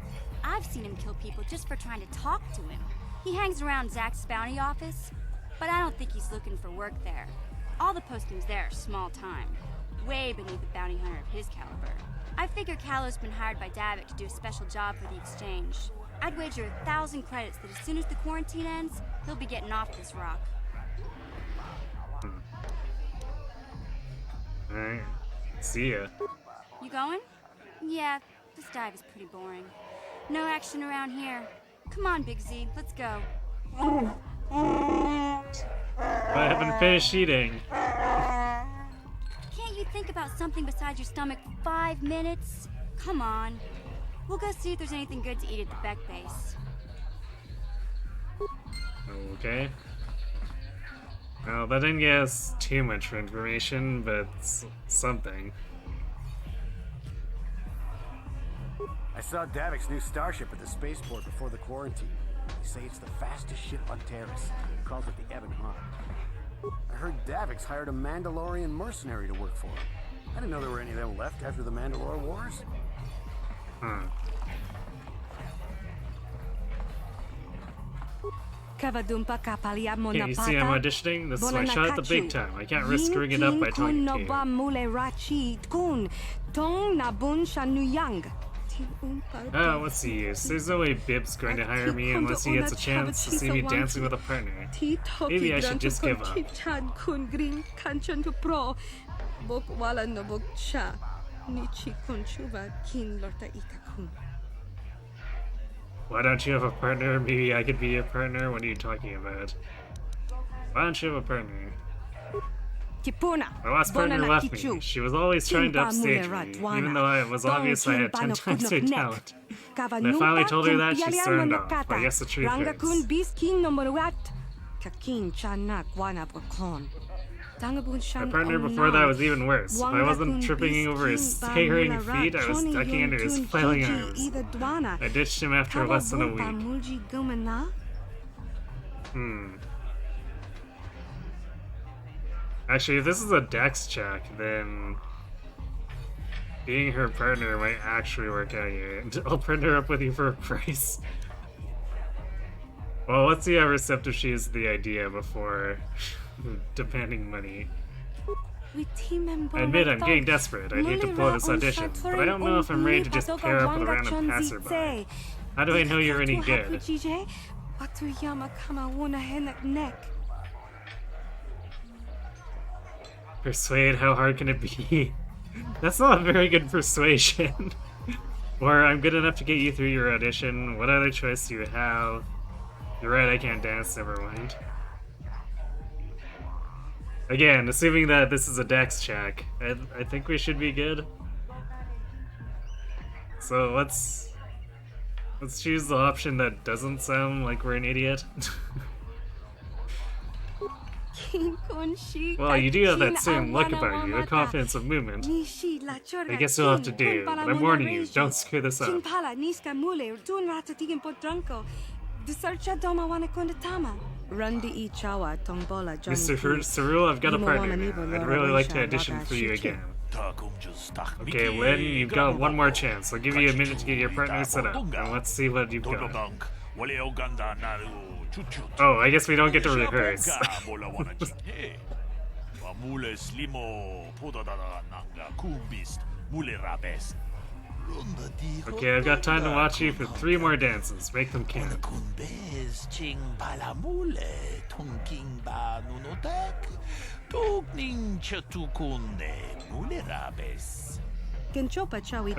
I've seen him kill people just for trying to talk to him. He hangs around Zach's bounty office, but I don't think he's looking for work there. All the postings there are small time, way beneath a bounty hunter of his caliber. I figure Callow's been hired by Davik to do a special job for the exchange. I'd wager 1,000 credits that as soon as the quarantine ends, he'll be getting off this rock. Alright. See ya. You going? Yeah, this dive is pretty boring. No action around here. Come on, Big Z, let's go. I haven't finished eating. Can't you think about something besides your stomach for 5 minutes? Come on. We'll go see if there's anything good to eat at the Beck base. Okay. Well, that didn't give us too much information, but something. I saw Davik's new starship at the spaceport before the quarantine. They say it's the fastest ship on Terrace. Calls it the Ebon Hawk. I heard Davik's hired a Mandalorian mercenary to work for him. I didn't know there were any of them left after the Mandalore Wars. Okay, you see I'm auditioning? This is my shot at the big time. I can't risk screwing it up by talking to you. Oh, what's the use? There's no way Bib's going to hire me unless he gets a chance to see me dancing with a partner. Maybe I should just give up. Why don't you have a partner? Maybe I could be your partner? What are you talking about? Why don't you have a partner? My last partner left me. She was always trying to upstage me, even though it was obvious I had 10 times her talent. When I finally told her that, she stormed off. I guess the truth is. My partner before that was even worse. If I wasn't tripping over his staggering feet, I was ducking under his flailing arms. I ditched him after less than a week. Actually, if this is a dex check, then being her partner might actually work out here. I'll partner up with you for a price. Well, let's see how receptive she is to the idea before demanding money. I admit I'm getting desperate. I need to pull this audition, but I don't know if I'm ready to just pair up with a random passerby. How do I know you're any good? Persuade, how hard can it be? That's not a very good persuasion. Or I'm good enough to get you through your audition. What other choice do you have? You're right, I can't dance, never mind. Again, assuming that this is a dex check, I think we should be good. So let's choose the option that doesn't sound like we're an idiot. Well, you do have that same look about you, the confidence of movement. I guess you'll have to do, but I'm warning you, don't screw this up. Mr. Cerule, I've got a partner now. I'd really like to audition for you again. Okay, Lynn, you've got one more chance. I'll give you a minute to get your partner set up, and let's see what you've got. Oh, I guess we don't get to rehearse. Okay, I've got time to watch you for 3 more dances. Make them count.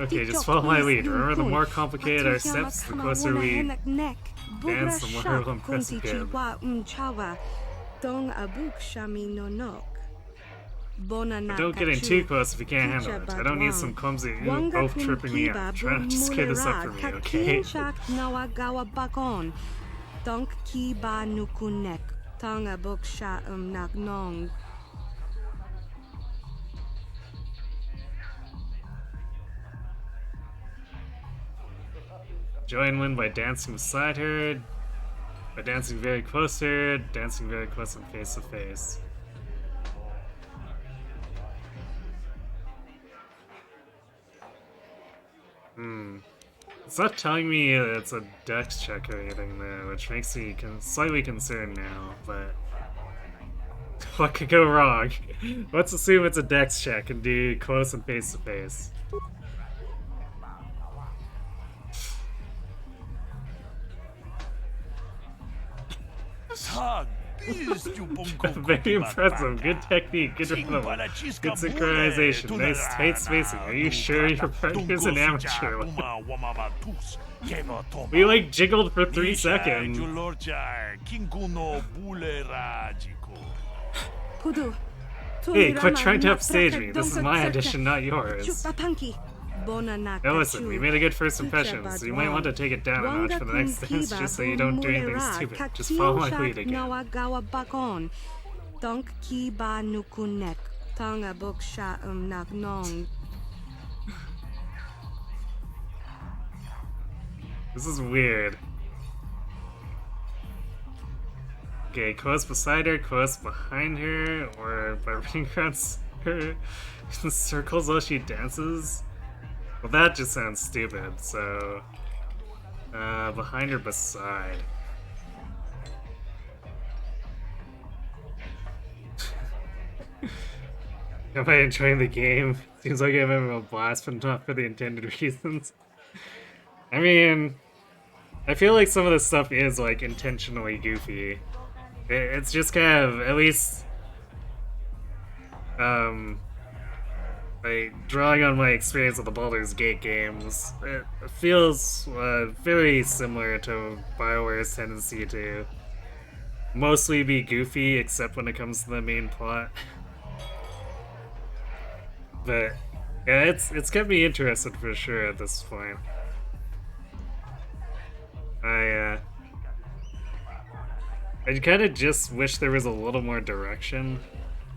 Okay, just follow my lead. Remember, the more complicated our steps, the closer we dance, the more we'll impress him. But don't get in too close if you can't handle it. I don't need some clumsy both tripping me up. Try not to scare this up for me, okay? Join Lynn by dancing beside her, by dancing very close to her, dancing very close and face to face. It's not telling me it's a dex check or anything though, which makes me slightly concerned now, but what could go wrong? Let's assume it's a dex check and do close and face to face. Very impressive. Good technique. Good rhythm. Good synchronization. Nice tight spacing. Are you sure your partner's an amateur? We like jiggled for 3 seconds. Hey, quit trying to upstage me. This is my audition, not yours. Now listen, we made a good first impression, so you might want to take it down a notch for the next dance, just so you don't do anything stupid. Just follow my lead again. This is weird. Okay, close beside her, close behind her, or by running around her in circles while she dances? Well, that just sounds stupid, so... behind or beside? Am I enjoying the game? Seems like I'm having a blast, but not for the intended reasons. I mean... I feel like some of this stuff is, like, intentionally goofy. It's just kind of, at least... like, drawing on my experience with the Baldur's Gate games, it feels very similar to BioWare's tendency to mostly be goofy, except when it comes to the main plot. But yeah, it's kept me interested for sure at this point. I kind of just wish there was a little more direction,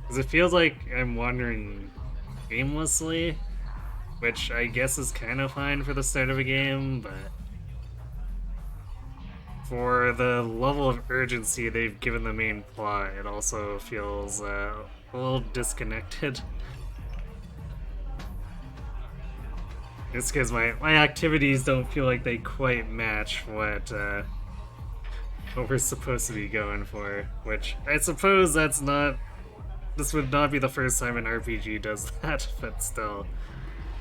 because it feels like I'm wandering aimlessly, which I guess is kind of fine for the start of a game, but for the level of urgency they've given the main plot, it also feels a little disconnected. It's because my activities don't feel like they quite match what we're supposed to be going for, which I suppose that's not... This would not be the first time an RPG does that, but still.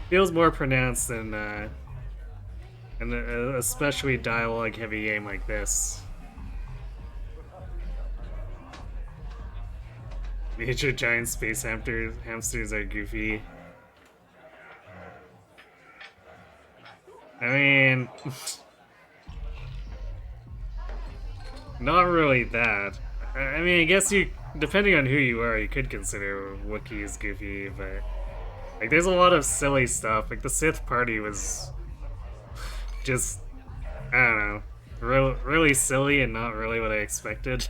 Feels more pronounced in an especially dialogue-heavy game like this. Major giant space hamsters are goofy. I mean... not really that. I mean, I guess you... Depending on who you are, you could consider Wookiees goofy, but... Like, there's a lot of silly stuff. Like, the Sith party was... just... I don't know. Really silly and not really what I expected.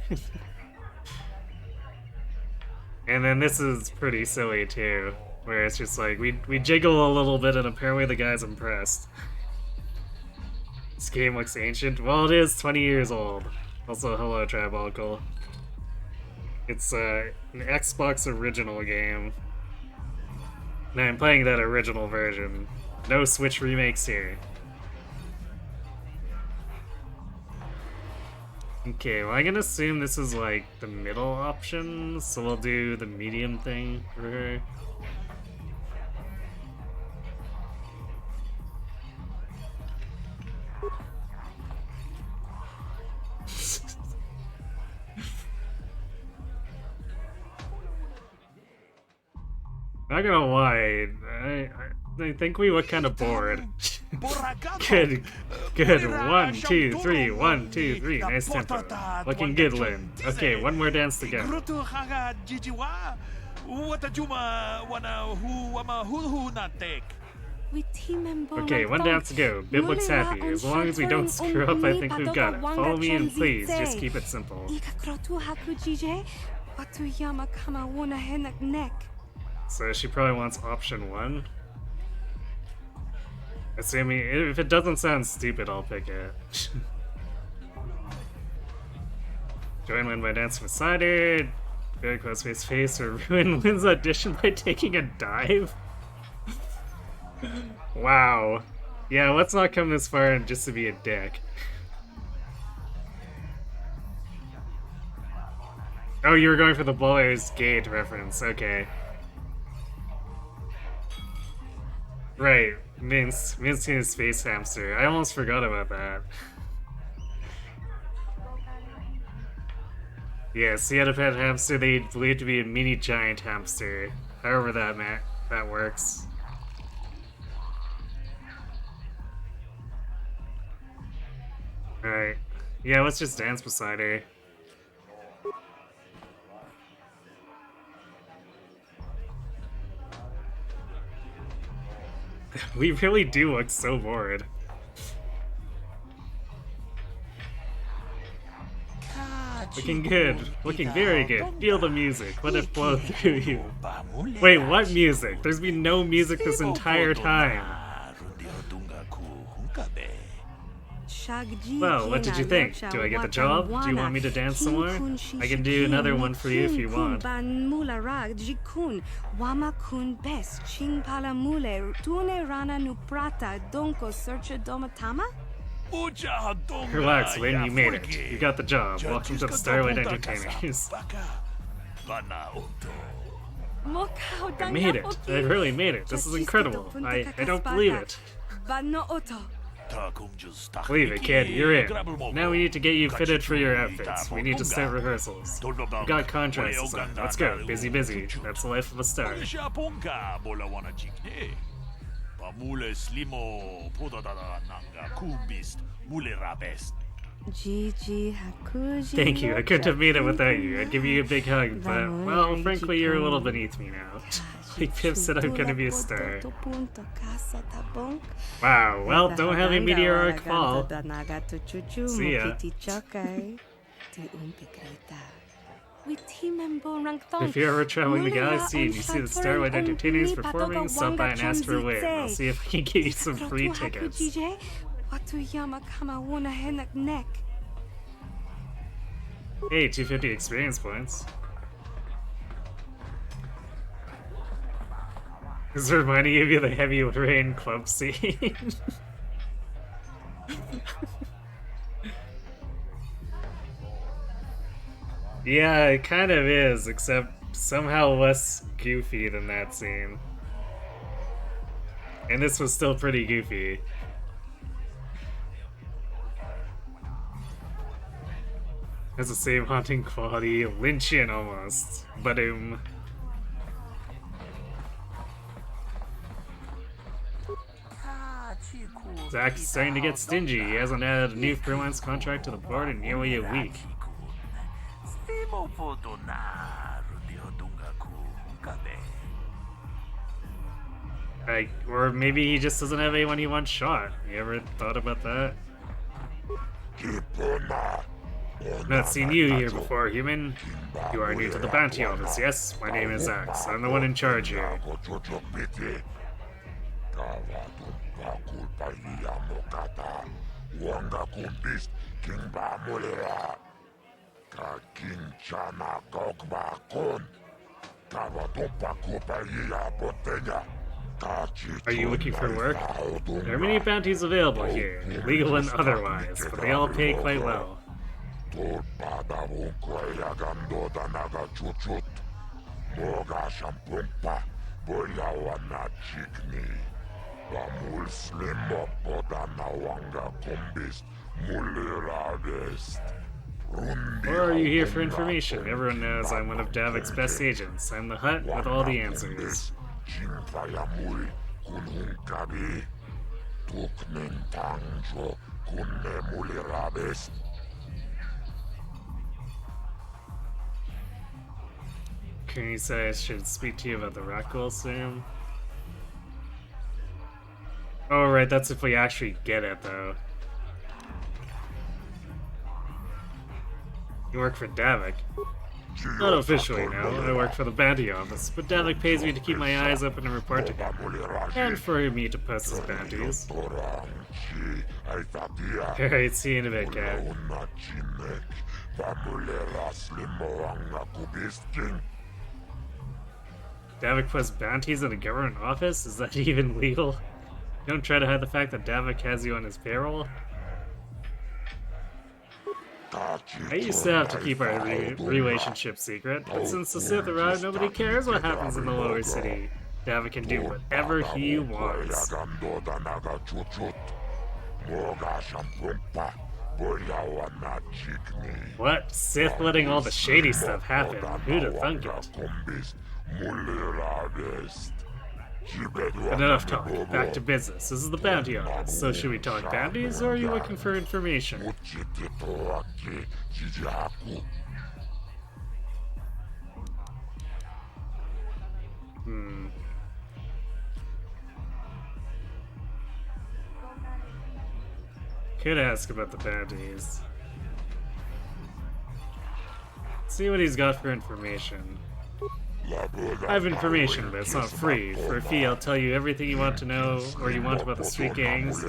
And then this is pretty silly, too. Where it's just like, we jiggle a little bit and apparently the guy's impressed. This game looks ancient. Well, it is 20 years old. Also, hello, Tribuncle. It's an Xbox original game. Now I'm playing that original version. No Switch remakes here. Okay, well I'm gonna assume this is like the middle option, so we'll do the medium thing for her. Not gonna lie, I think we look kind of bored. Good. 1, 2, 3, 1, 2, 3. Nice tempo. Looking good, Lynn. Okay, one more dance to go. Okay, one dance to go. Bit looks happy. As long as we don't screw up, I think we've got it. Follow me and please, just keep it simple. So she probably wants option 1. Assuming, if it doesn't sound stupid, I'll pick it. Join Lynn by dancing beside her. Very close face to face, or ruin Lynn's audition by taking a dive. Wow. Yeah, let's not come this far and just to be a dick. Oh, you were going for the Baldur's Gate reference, okay. Right, Mince in his space hamster. I almost forgot about that. Yes, he had a pet hamster they believed to be a mini giant hamster. However that works. Alright. Yeah, let's just dance beside her. We really do look so bored. Looking good. Looking very good. Feel the music. Let it flow through you. Wait, what music? There's been no music this entire time. Well, what did you think? Do I get the job? Do you want me to dance some more? I can do another one for you if you want. Relax, Lynn, you made it. You got the job. Welcome to the Starlight Entertainers. I made it. I really made it. This is incredible. I don't believe it. Believe it, kid. You're in. Now we need to get you fitted for your outfits. We need to start rehearsals. We got contracts to sign. Let's go. Busy, busy. That's the life of a star. Thank you. I couldn't have made it without you. I'd give you a big hug, but, well, frankly, you're a little beneath me now. Like Pip said, I'm gonna be a star. Wow, well, don't have a meteoric fall. See ya. If you're ever traveling the galaxy and you see the Starlight Entertainers performing, stop by and ask for a win. I'll see if I can get you some free tickets. Hey, 250 experience points. This is reminding you of the Heavy Rain club scene. Yeah, it kind of is, except somehow less goofy than that scene. And this was still pretty goofy. Has the same haunting quality, Lynchian almost. Ba-doom. Zach's starting to get stingy. He hasn't added a new freelance contract to the board in nearly a week. Or maybe he just doesn't have anyone he wants shot. You ever thought about that? Not seen you here before, human. You are new to the bounty office, yes? My name is Axe. I'm the one in charge here. Are you looking for work? There are many bounties available here, legal and otherwise, but they all pay quite well. Or are you here for information? Everyone knows I'm one of Davik's best agents. I'm the Hut with all the answers. Can you say I should speak to you about the Rackwell Sam? Oh right, that's if we actually get it though. You work for Davik? Not officially, no. I work for the bounty office, but Davik pays me to keep my eyes open and report to him. And for me to post his bounties. Alright, see you in a bit, cat. Davik posts bounties in a government office? Is that even legal? Don't try to hide the fact that Davik has you on his payroll. I used to have to keep our relationship secret, but since the Sith arrived, nobody cares what happens in the lower city. Davik can do whatever he wants. What? Sith letting all the shady stuff happen? Who'd have thunk it? Enough talk. Back to business. This is the bounty office. So should we talk bounties, or are you looking for information? Could ask about the bounties. See what he's got for information. I have information, but it's not free. For a fee, I'll tell you everything you want to know, or you want about the street gangs.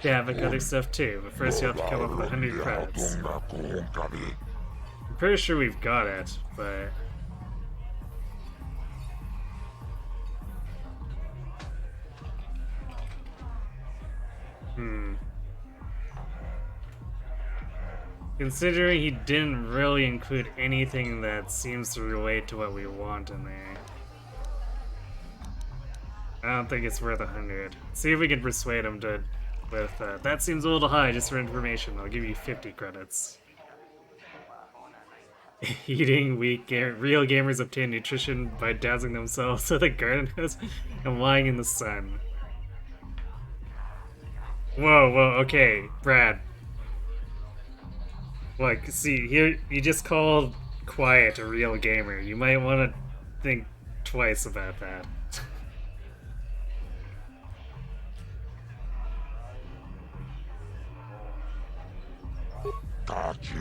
They have other stuff too, but first you have to come up with 100 credits. I'm pretty sure we've got it, but... Considering he didn't really include anything that seems to relate to what we want in there, I don't think it's worth 100. See if we can persuade him to with that seems a little high just for information. I'll give you 50 credits. Eating weak real gamers obtain nutrition by dazzling themselves with a garden hose and lying in the sun. Whoa, okay, Brad. Like, see, here, you just called Quiet a real gamer. You might want to think twice about that.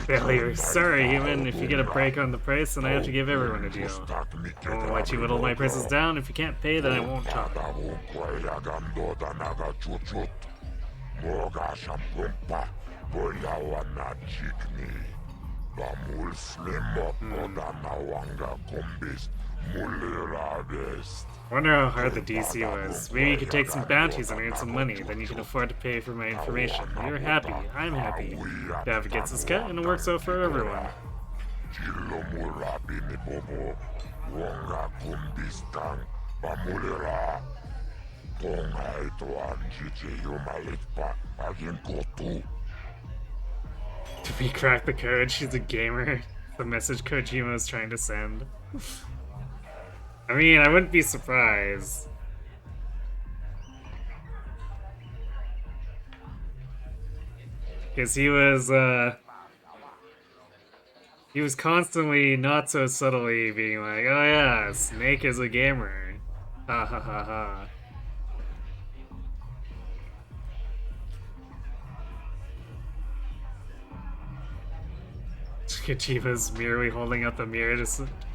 Failure. Sorry, human. If you get a break on the price, then I have to give everyone a deal. I won't let you whittle my prices down. If you can't pay, then I won't talk. Wonder how hard the DC was. Maybe you could take some bounties and earn some money, then you can afford to pay for my information. You're happy, I'm happy. David gets his cut, and it works out for everyone. Did we crack the code? She's a gamer. The message Kojima is trying to send. I mean, I wouldn't be surprised. Because he was constantly, not so subtly, being like, oh yeah, Snake is a gamer. Ha ha ha ha. Kojima's merely holding up a mirror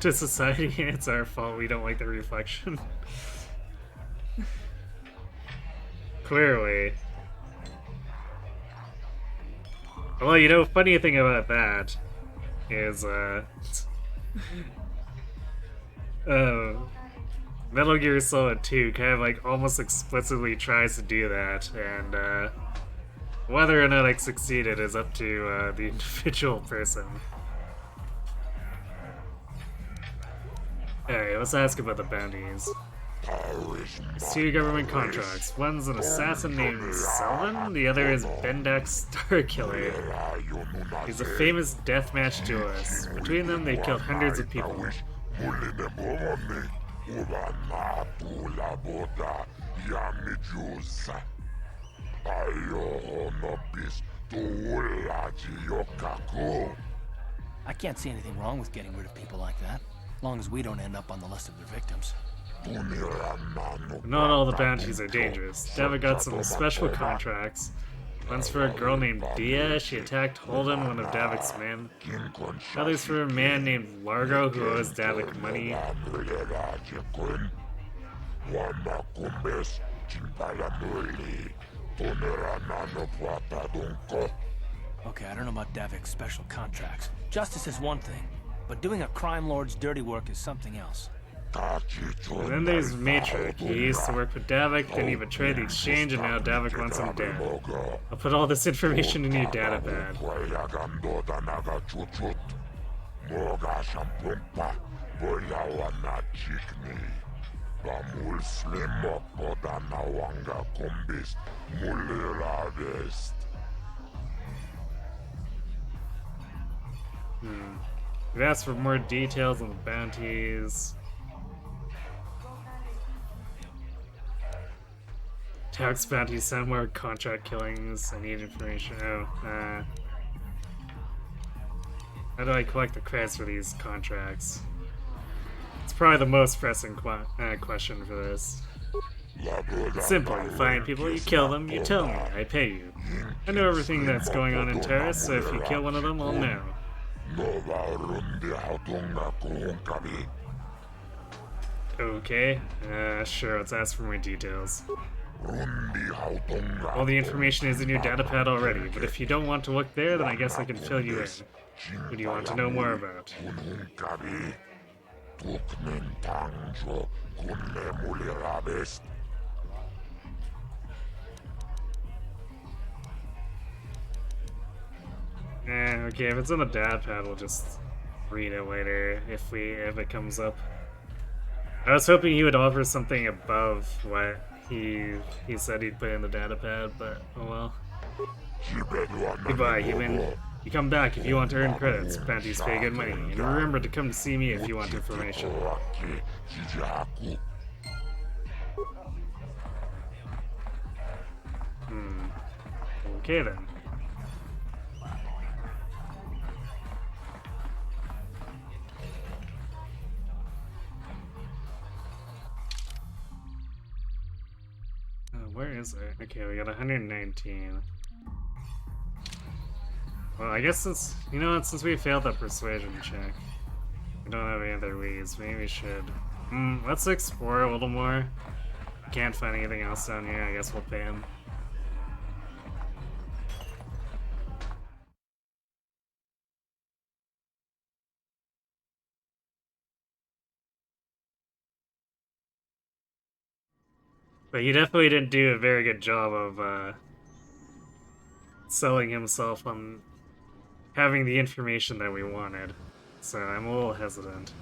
to society. It's our fault we don't like the reflection. Clearly. Well, you know, funny thing about that is, Metal Gear Solid 2 kind of like almost explicitly tries to do that, and whether or not I succeeded is up to the individual person. Alright, let's ask about the bounties. There's two government contracts. One's an assassin named Selvan, the other is Bendak Starkiller. He's a famous deathmatch duelist. Between them, they've killed hundreds of people. I can't see anything wrong with getting rid of people like that, as long as we don't end up on the list of their victims. Not all the bounties are dangerous. David got some special contracts. One's for a girl named Dia. She attacked Holden, one of Davik's men. Others for a man named Largo, who owes Davik money. Okay, I don't know about Davik's special contracts. Justice is one thing, but doing a crime lord's dirty work is something else. And then there's Matrick. He used to work with Davik, then he betrayed the exchange, and now Davik wants him dead. I'll put all this information in your datapad. We've asked for more details on the bounties. Tax bounties, sound more contract killings. I need information. How do I collect the credits for these contracts? It's probably the most pressing question for this. It's simple. You find people, you kill them, you tell me, I pay you. I know everything that's going on in Terrace, so if you kill one of them, I'll know. Okay, sure, let's ask for more details. All the information is in your datapad already, but if you don't want to look there, then I guess I can fill you in. Who do you want to know more about? Okay, if it's on the datapad, we'll just read it later if it comes up. I was hoping he would offer something above what he said he'd put in the datapad, but oh well. Goodbye, human. You come back if you want to earn credits. Bounties pay good money, and remember to come to see me if you want information. Okay then. Where is it? Okay, we got 119. Well, I guess since we failed that persuasion check, we don't have any other leads. Maybe we should. Let's explore a little more. Can't find anything else down here. I guess we'll pay him. But he definitely didn't do a very good job of selling himself on having the information that we wanted. So I'm a little hesitant.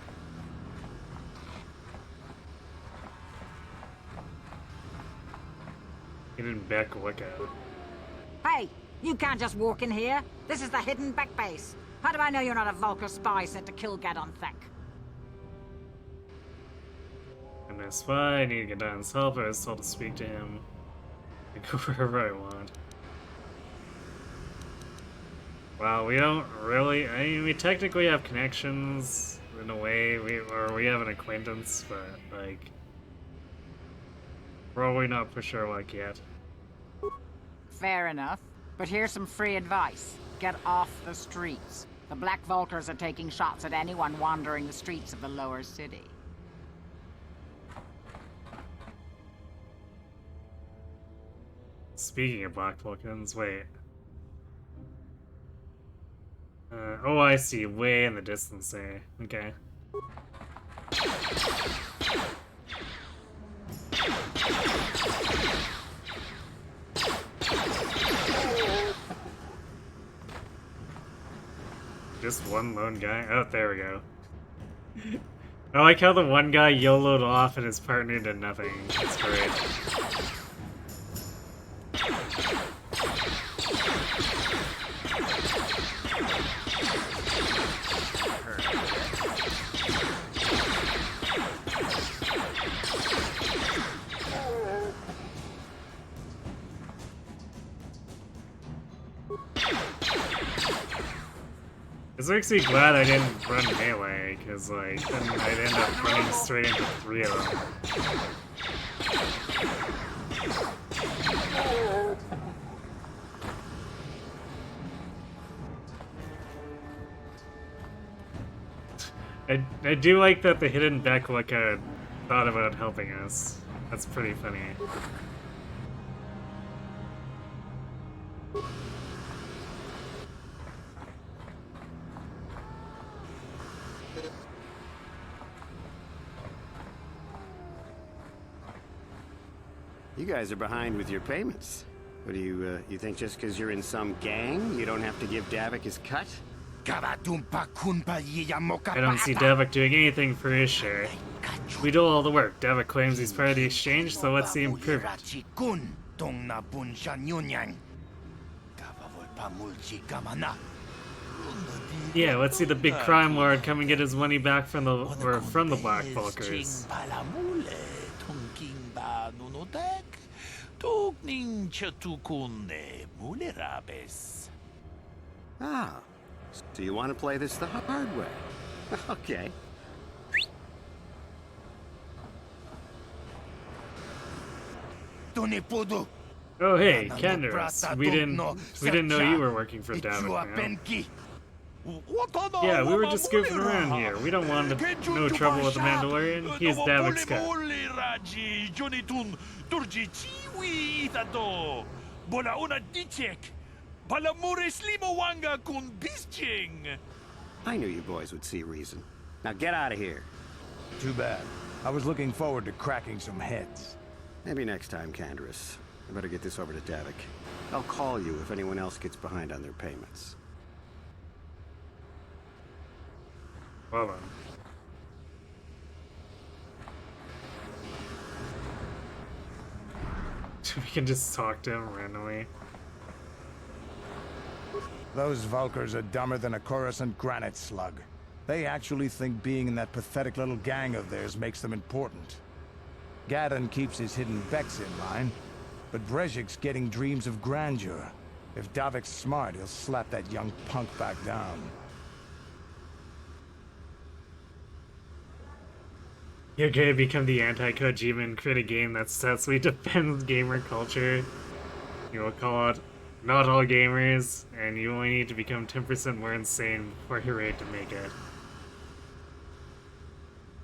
He didn't back look at it. Hey, you can't just walk in here. This is the hidden back base. How do I know you're not a Vulcar spy sent to kill Gadon Thek? I'm a spy, I need to get Don's help. I was told to speak to him. I go wherever I want. Wow, we don't really... I mean, we technically have connections, in a way, we have an acquaintance, but, like... Probably not push our luck yet. Fair enough. But here's some free advice. Get off the streets. The Black Vulcars are taking shots at anyone wandering the streets of the lower city. Speaking of Black Vulcans, wait. Oh, I see. Way in the distance there. Okay. Just one lone guy? Oh, there we go. I like how the one guy YOLO'd off and his partner did nothing. That's great. I was actually glad I didn't run melee, because, like, then I'd end up running straight into 3 of them. I do like that the hidden Beckwicka thought about helping us. That's pretty funny. You guys are behind with your payments. What do you think just because you're in some gang, you don't have to give Davik his cut? I don't see Davik doing anything for his share. We do all the work. Davik claims he's part of the exchange, so let's see him prove it. Yeah, let's see the big crime lord come and get his money back from the Black Vulkars. Ah, so you want to play this the hard way? Okay. Oh hey, Candace. We didn't know you were working for Davik. Yeah, we were just goofing around here. We don't want no trouble with the Mandalorian. He's Davik's cut. I knew you boys would see reason. Now get out of here. Too bad. I was looking forward to cracking some heads. Maybe next time, Candace. I better get this over to Davik. I'll call you if anyone else gets behind on their payments. Well then. We can just talk to him randomly. Those Vulkars are dumber than a Coruscant granite slug. They actually think being in that pathetic little gang of theirs makes them important. Gadon keeps his hidden Vex in line, but Brezhik's getting dreams of grandeur. If Davik's smart, he'll slap that young punk back down. You're gonna become the anti-Kojima and create a game that successfully defends gamer culture. You will call it Not All Gamers, and you only need to become 10% more insane before you're ready to make it.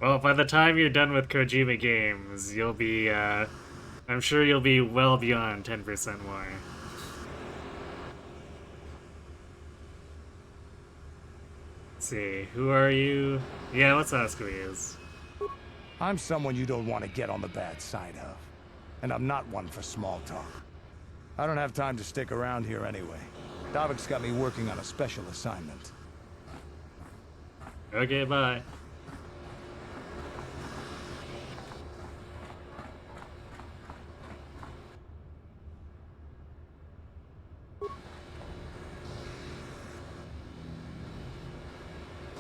Well, by the time you're done with Kojima games, you'll be, I'm sure you'll be well beyond 10% more. Let's see, who are you? Yeah, let's ask who he is. I'm someone you don't want to get on the bad side of. And I'm not one for small talk. I don't have time to stick around here anyway. Davik's got me working on a special assignment. Okay, bye.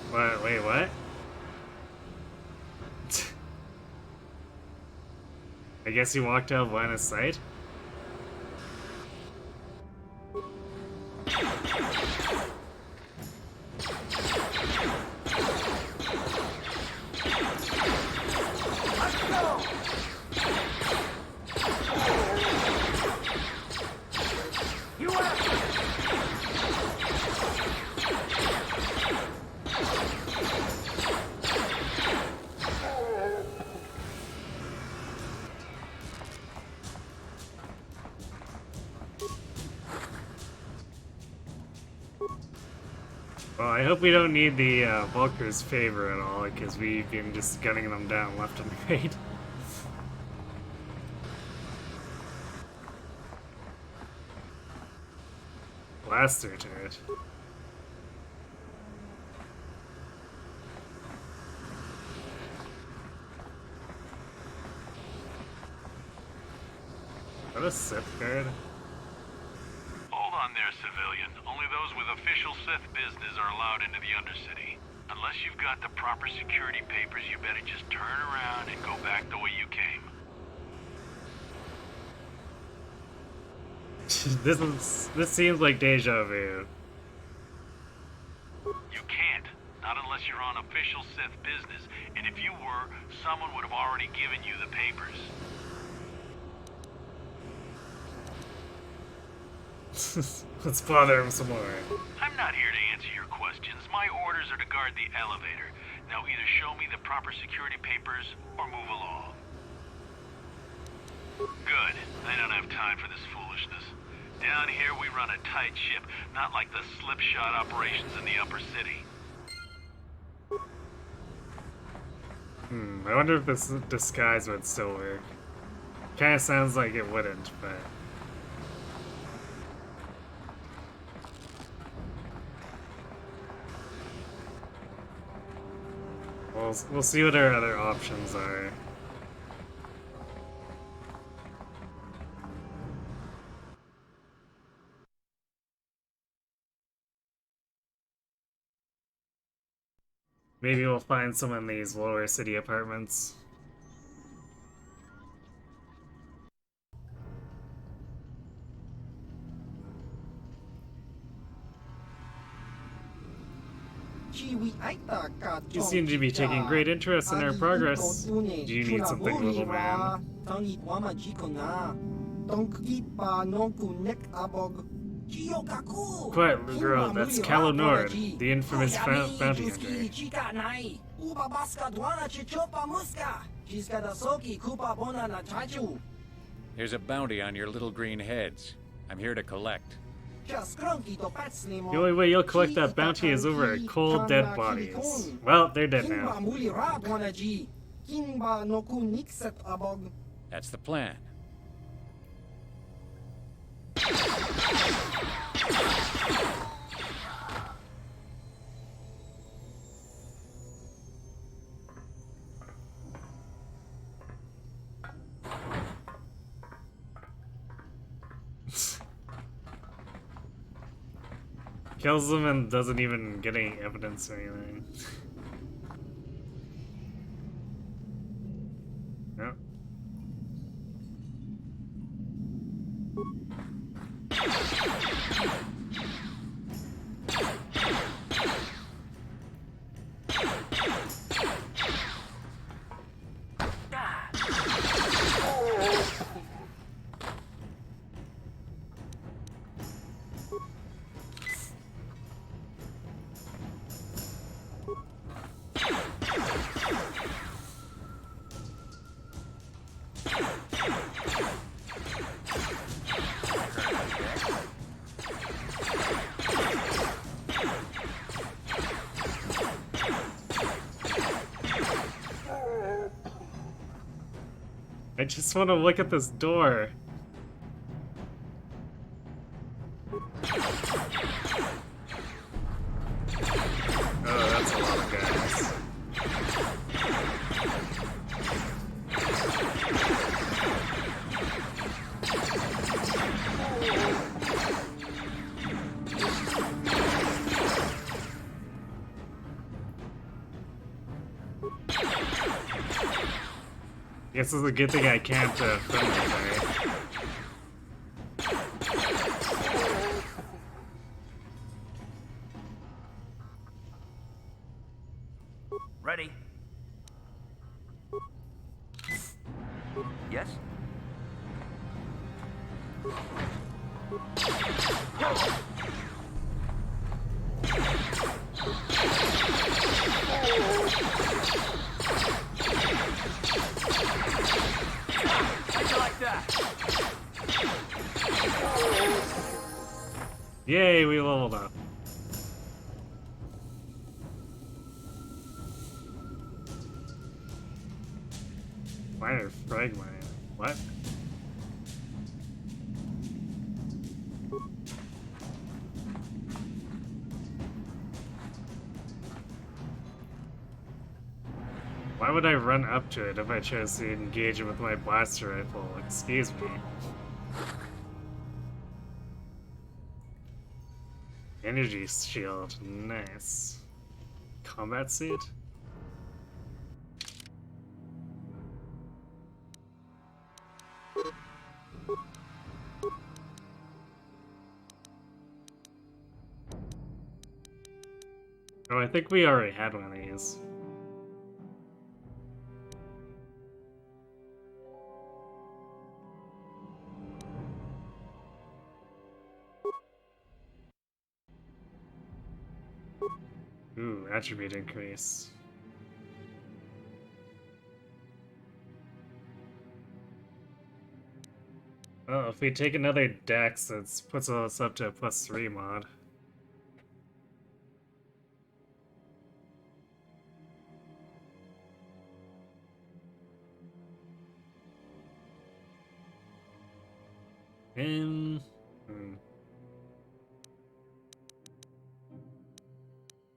What? Wait, what? I guess you walked out of line of sight? Well, I hope we don't need the Vulkar's favor at all, because we've been just gunning them down left and right. Blaster turret. Is that a Sith guard? Hold on there, civilian. Only those with official Sith business are allowed into the Undercity. Unless you've got the proper security papers, you better just turn around and go back the way you came. This seems like deja vu. You can't. Not unless you're on official Sith business. And if you were, someone would have already given you the papers. Let's bother him some more. I'm not here to answer your questions. My orders are to guard the elevator. Now either show me the proper security papers or move along. Good. I don't have time for this foolishness. Down here we run a tight ship, not like the slipshod operations in the upper city. I wonder if this disguise would still work. kind of sounds like it wouldn't, but... We'll see what our other options are. Maybe we'll find some in these lower city apartments. You seem to be taking great interest in our progress. Do you need something, little man? Quiet, little girl, that's KotOR, the infamous bounty hunter. Here's a bounty on your little green heads. I'm here to collect. The only way you'll collect that bounty is over cold, dead bodies. Well, they're dead now. That's the plan. Kills them and doesn't even get any evidence or anything. Yep. I just want to look at this door. Oh, that's a lot of guys. I guess it's a good thing I can't film it, right? Ready? Yes? Yay, we leveled up. Minor fragment. What? Why would I run up to it if I chose to engage it with my blaster rifle? Excuse me. Energy shield, nice. Combat suit? Oh, I think we already had one of these. Ooh, attribute increase. Oh, if we take another dex, that puts us up to a +3 mod.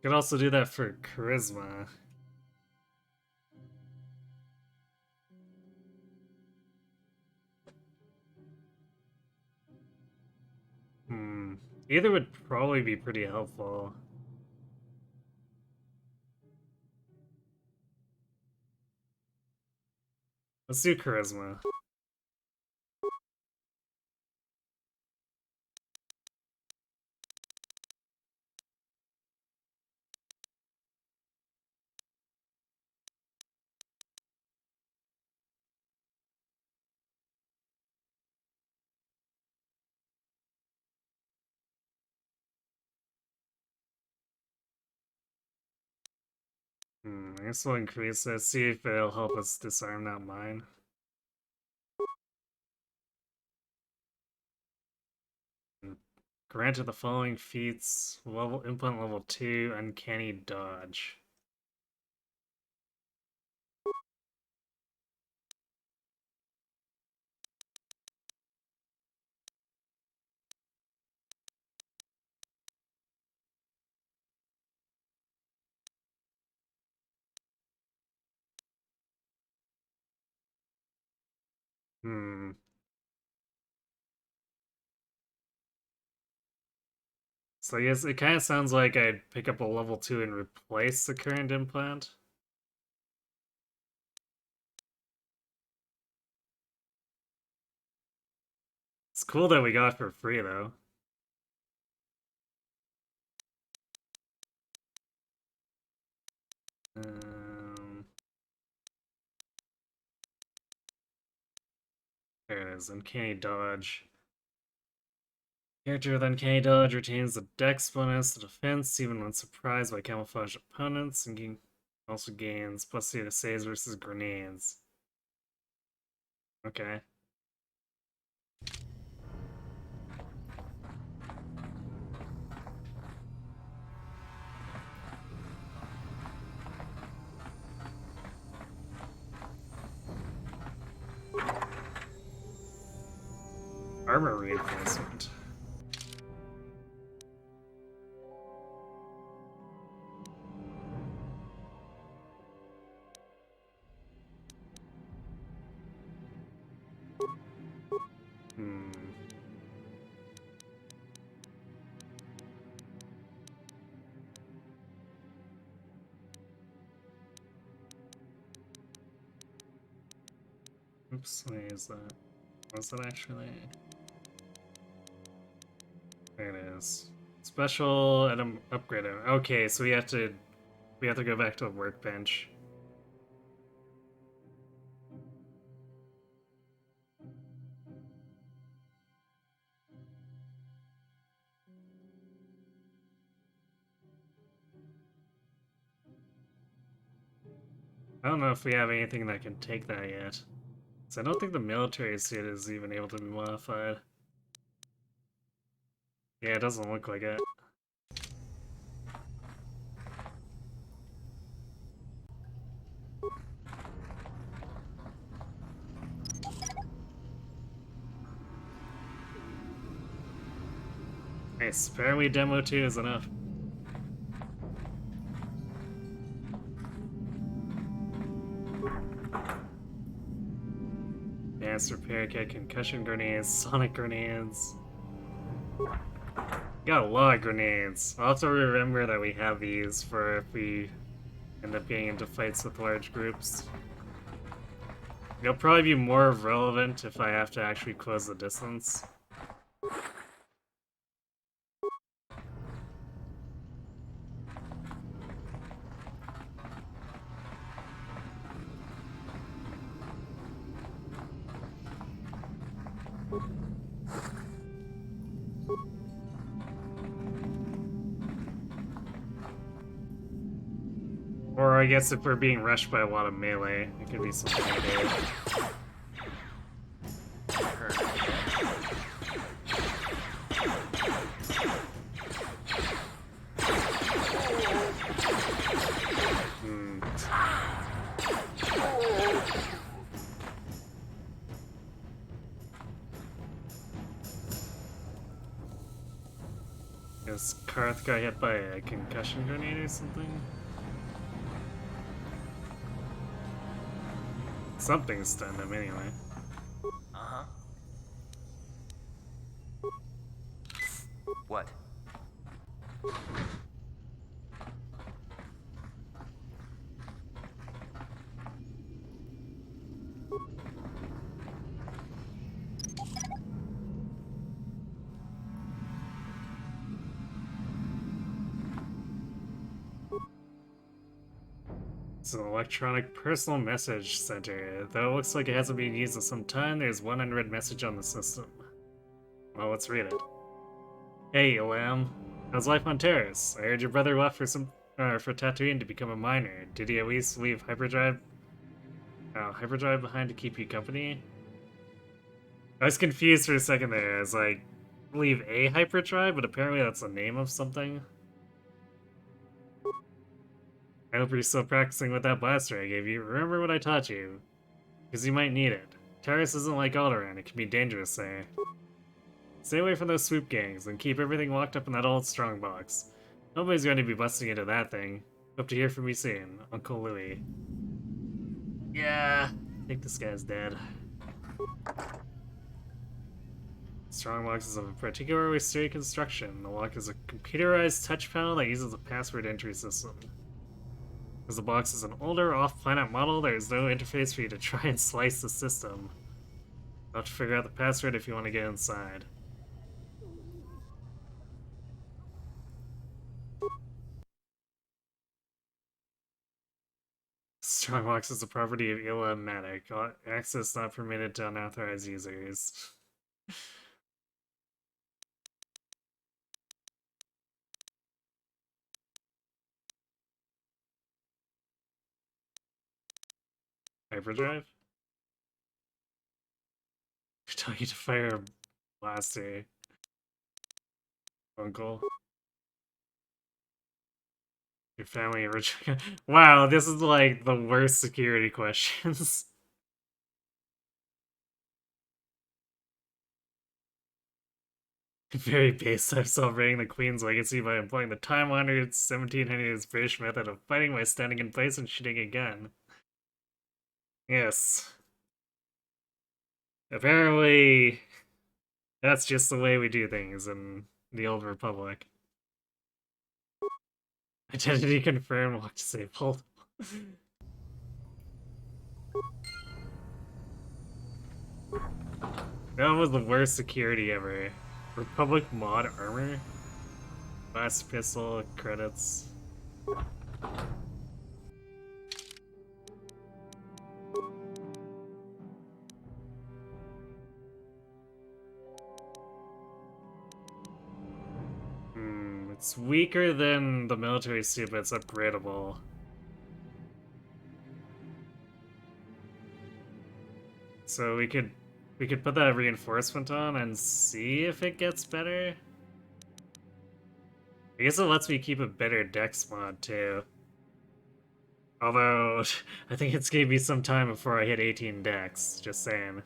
Could also do that for charisma. Either would probably be pretty helpful. Let's do charisma. I guess we'll increase it, see if it'll help us disarm that mine. Granted the following feats, implement level 2, uncanny dodge. So I guess it kind of sounds like I'd pick up a level 2 and replace the current implant. It's cool that we got it for free, though. There it is, uncanny dodge. Character with uncanny dodge retains the dex bonus to defense even when surprised by camouflaged opponents, and also gains plus 2 to saves versus grenades. Okay. Armor reinforcement. Oops, wait, is that... Was that actually... There it is. Special item upgrade. Okay, so we have to go back to the workbench. I don't know if we have anything that can take that yet. So I don't think the military suit is even able to be modified. Yeah, it doesn't look like it. Nice, apparently demo 2 is enough. Advanced repair kit, concussion grenades, sonic grenades. Got a lot of grenades. I'll have to remember that we have these for if we end up getting into fights with large groups. It'll probably be more relevant if I have to actually close the distance. Or I guess if we're being rushed by a lot of melee, it could be something to do. This Karth got hit by a concussion grenade or something? Something stunned him anyway. Uh-huh. What? It's an electronic personal message center. Though it looks like it hasn't been used in some time, there's one unread message on the system. Well, let's read it. Hey, Lamb. How's life on Terrace? I heard your brother left for Tatooine to become a miner. Did he at least leave hyperdrive behind to keep you company? I was confused for a second there. I was like, leave a hyperdrive, but apparently that's the name of something. I hope you're still practicing with that blaster I gave you. Remember what I taught you, because you might need it. Terrace isn't like Alderaan, it can be dangerous there. Stay away from those swoop gangs, and keep everything locked up in that old strongbox. Nobody's going to be busting into that thing. Hope to hear from you soon, Uncle Louie. Yeah, I think this guy's dead. Strongbox is of a particularly sturdy construction. The lock is a computerized touch panel that uses a password entry system. As the box is an older, off-planet model, there is no interface for you to try and slice the system. You'll have to figure out the password if you want to get inside. Strongbox is the property of Ila Matic. Access not permitted to unauthorized users. Hyperdrive? Tell you to fire a blaster. Uncle. Your family originally. Wow, this is like the worst security questions. Very base. I'm celebrating the Queen's legacy by employing the time-honored 1700s British method of fighting by standing in place and shooting a gun. Yes. Apparently, that's just the way we do things in the Old Republic. Identity confirmed, lock disabled. That was the worst security ever. Republic mod armor? Blast pistol, credits. It's weaker than the military suit, but it's upgradable. So we could put that reinforcement on and see if it gets better. I guess it lets me keep a better dex mod too. Although I think it's gonna be some time before I hit 18 dex, just saying.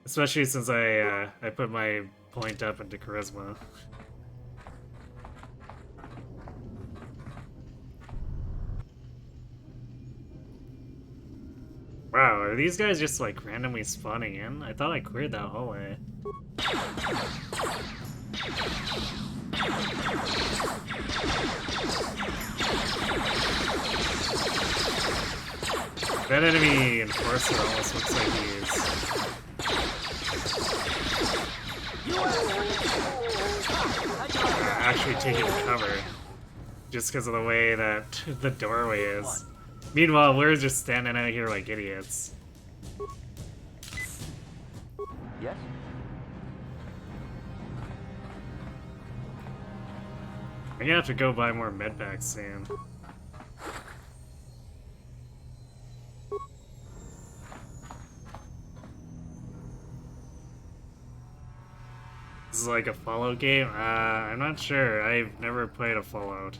Especially since I put my point up into charisma. Wow, are these guys just like randomly spawning in? I thought I cleared that hallway. That enemy enforcer almost looks like he's actually taking cover. Just because of the way that the doorway is. Meanwhile, we're just standing out here like idiots. Yes? I'm gonna have to go buy more medpacks soon. This is like a Fallout game? I'm not sure. I've never played a Fallout.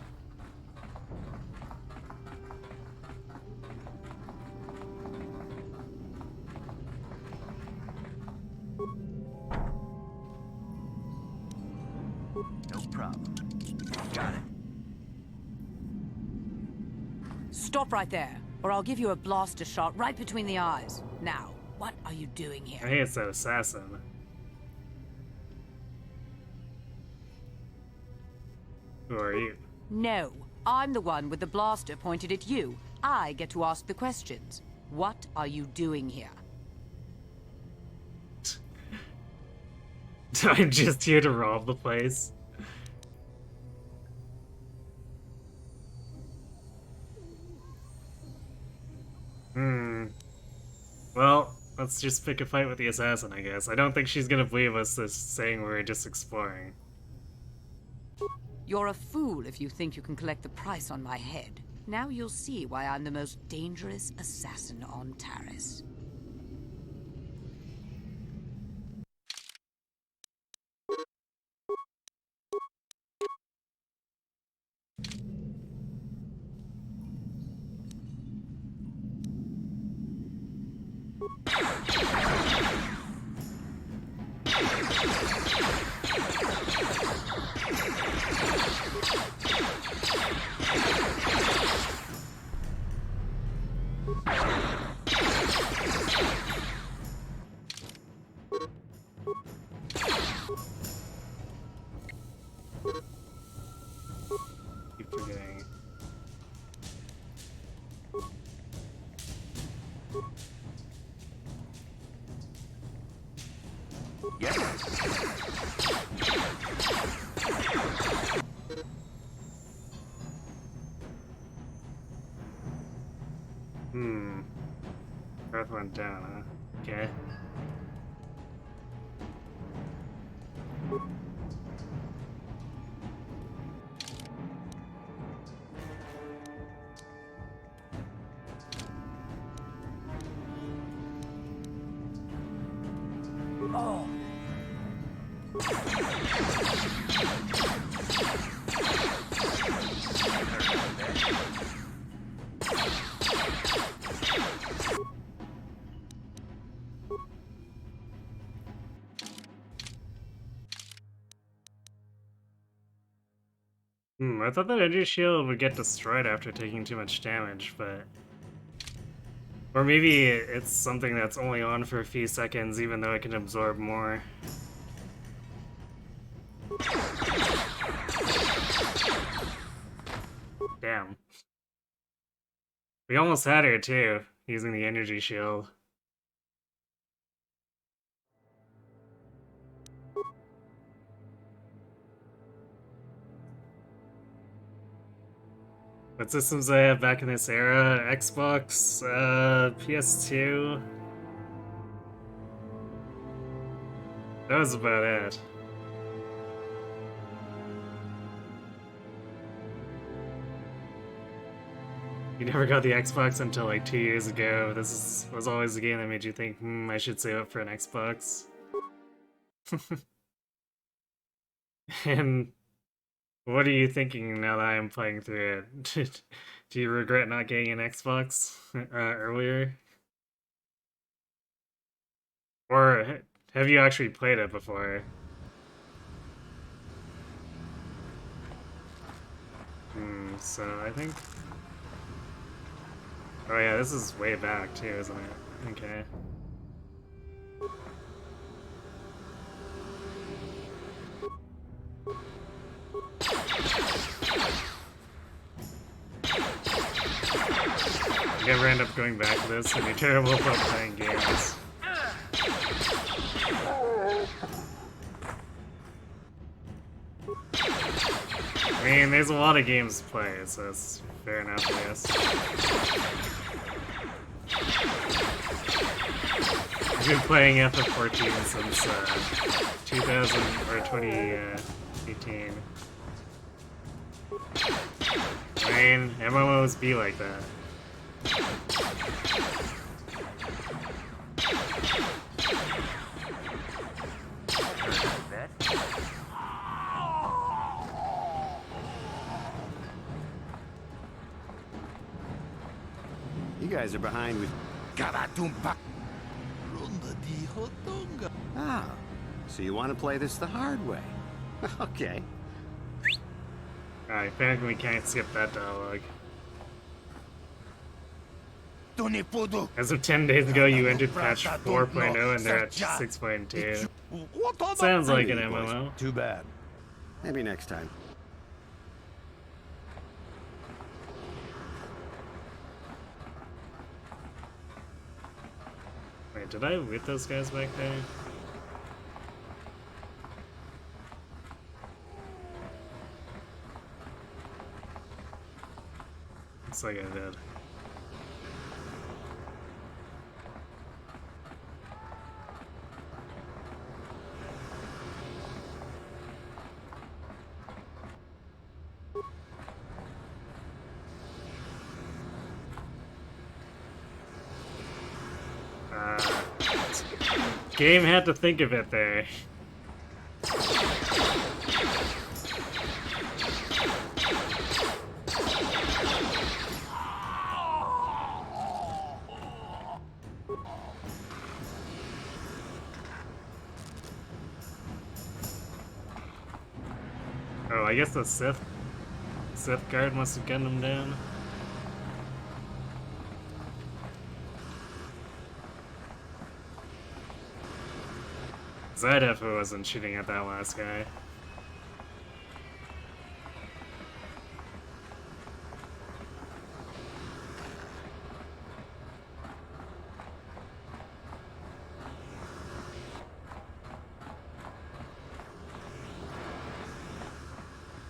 Stop right there, or I'll give you a blaster shot right between the eyes. Now, what are you doing here? I think it's that assassin. Who are you? No, I'm the one with the blaster pointed at you. I get to ask the questions. What are you doing here? I'm just here to rob the place. Well, let's just pick a fight with the assassin, I guess. I don't think she's gonna believe us this saying we're just exploring. You're a fool if you think you can collect the price on my head. Now you'll see why I'm the most dangerous assassin on Taris. Keep forgetting. Breath went down, huh? Okay. Oh. I thought that energy shield would get destroyed after taking too much damage, but... Or maybe it's something that's only on for a few seconds, even though it can absorb more. Damn. We almost had her, too, using the energy shield. What systems I have back in this era? Xbox, PS2. That was about it. You never got the Xbox until like 2 years ago. Was always the game that made you think, I should save up for an Xbox. And what are you thinking now that I'm playing through it? Do you regret not getting an Xbox earlier? Or have you actually played it before? So I think... Oh yeah, this is way back too, isn't it? Okay. You ever end up going back to this and you're terrible about playing games. I mean, there's a lot of games to play, so it's fair enough, I guess. I've been playing FF14 since 2000 or 2018. I mean, MMOs be like that. You guys are behind with... Ah, so you want to play this the hard way? Okay. Alright, apparently we can't skip that dialogue. As of 10 days ago, you entered patch 4.0 and they're at 6.2. Sounds like an MMO. Too bad. Maybe next time. Wait, did I loot those guys back there? Looks like I did. Game had to think of it there. Oh, I guess the Sith guard must have gunned him down. I definitely wasn't shooting at that last guy.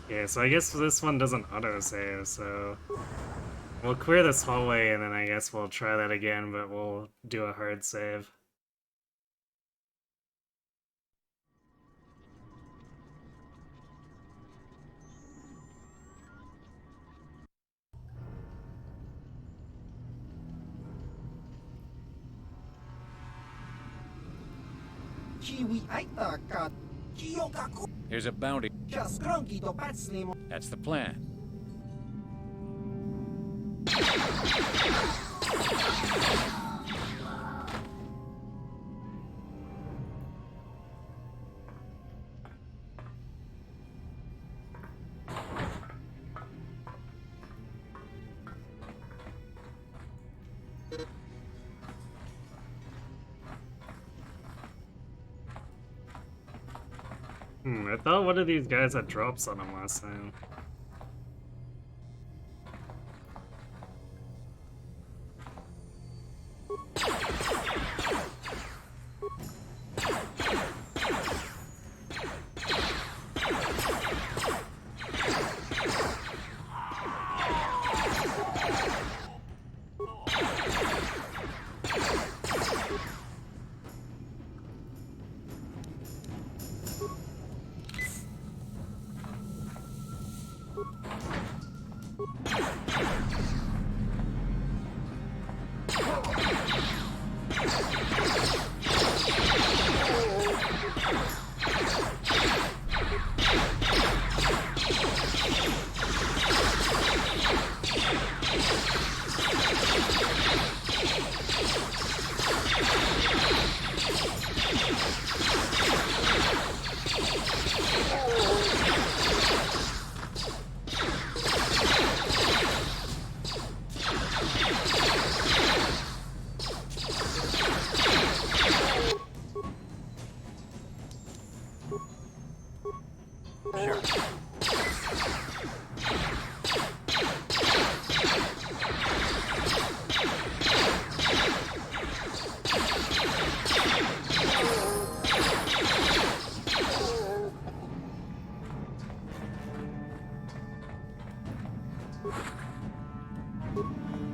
Yeah, so I guess this one doesn't autosave, so we'll clear this hallway and then I guess we'll try that again, but we'll do a hard save. Here's a bounty. That's the plan. I thought one of these guys had drops on him last time.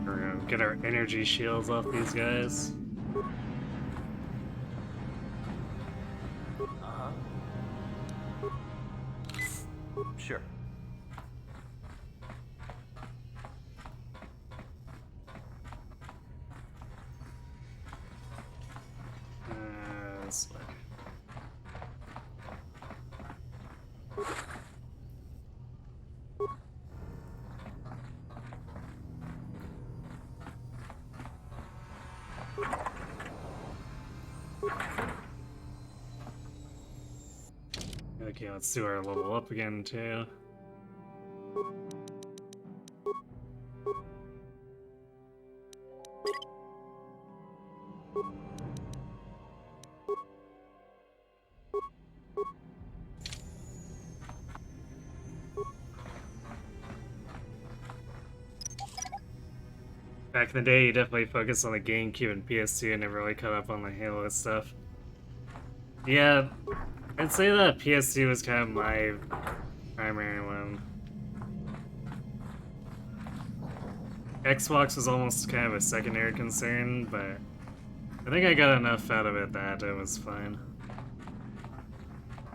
We're gonna get our energy shields off these guys. Sure. This way. Okay, let's do our level up again too. Back in the day, you definitely focused on the GameCube and PS2 and never really caught up on the Halo stuff. Yeah, I'd say that PS2 was kind of my primary one. Xbox was almost kind of a secondary concern, but I think I got enough out of it that it was fine.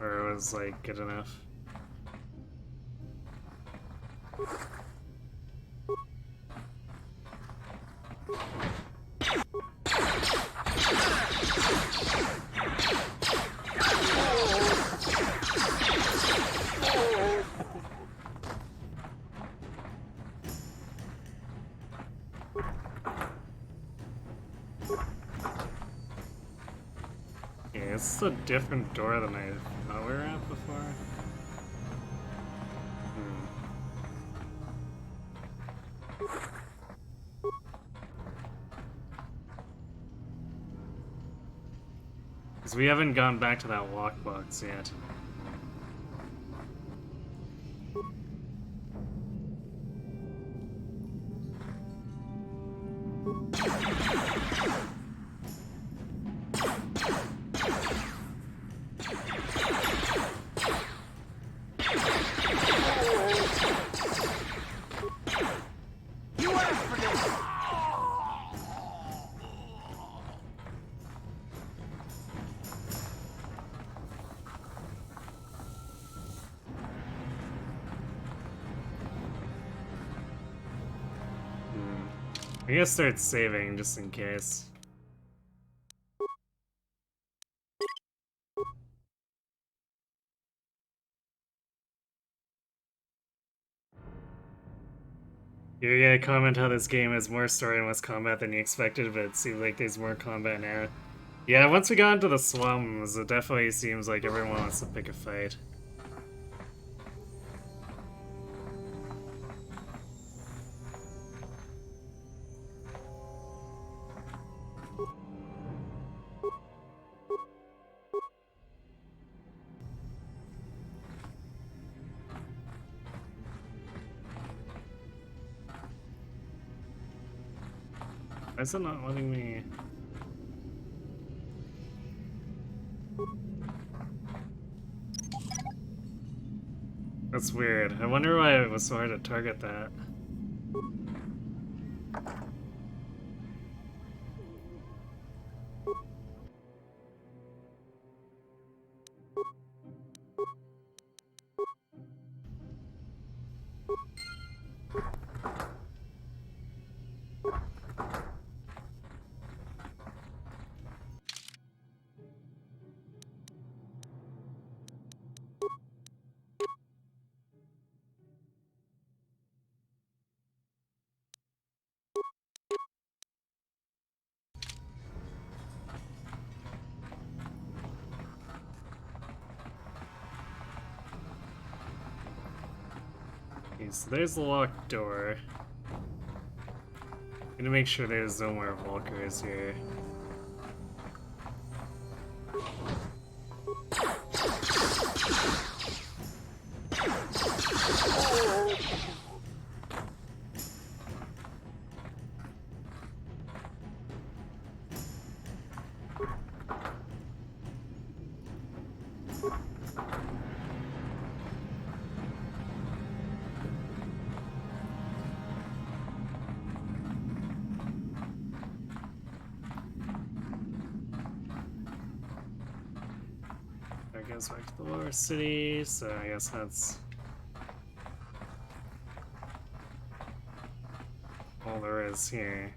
Or it was, like, good enough. Yeah, it's a different door than I thought we were at before. Because we haven't gone back to that lockbox yet. I guess start saving just in case. You're gonna comment how this game has more story and less combat than you expected, but it seems like there's more combat now. Yeah, once we got into the slums, it definitely seems like everyone wants to pick a fight. Why is it not letting me? That's weird. I wonder why it was so hard to target that. Okay, so there's the locked door. Gonna make sure there's no more Volkers here. That goes back to the lower city, so I guess that's all there is here.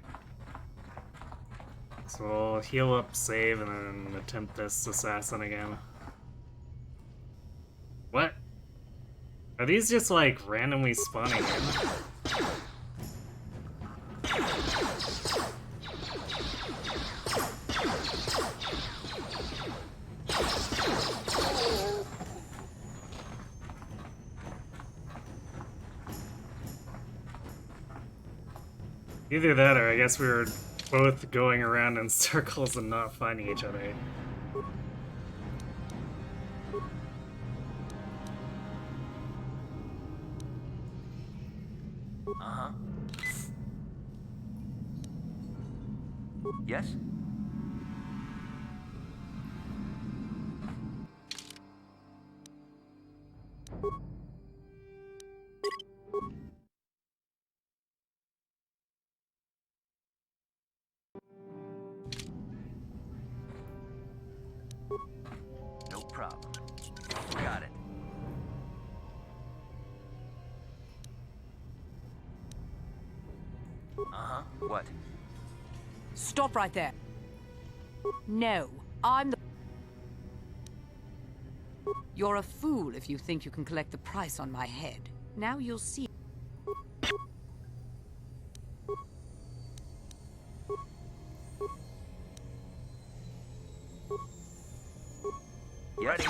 So we'll heal up, save, and then attempt this assassin again. What? Are these just like randomly spawning in? Either that, or I guess we were both going around in circles and not finding each other. Yes? No problem. Got it. Uh-huh. What? Stop right there. No, I'm the... You're a fool if you think you can collect the price on my head. Now you'll see. Yes?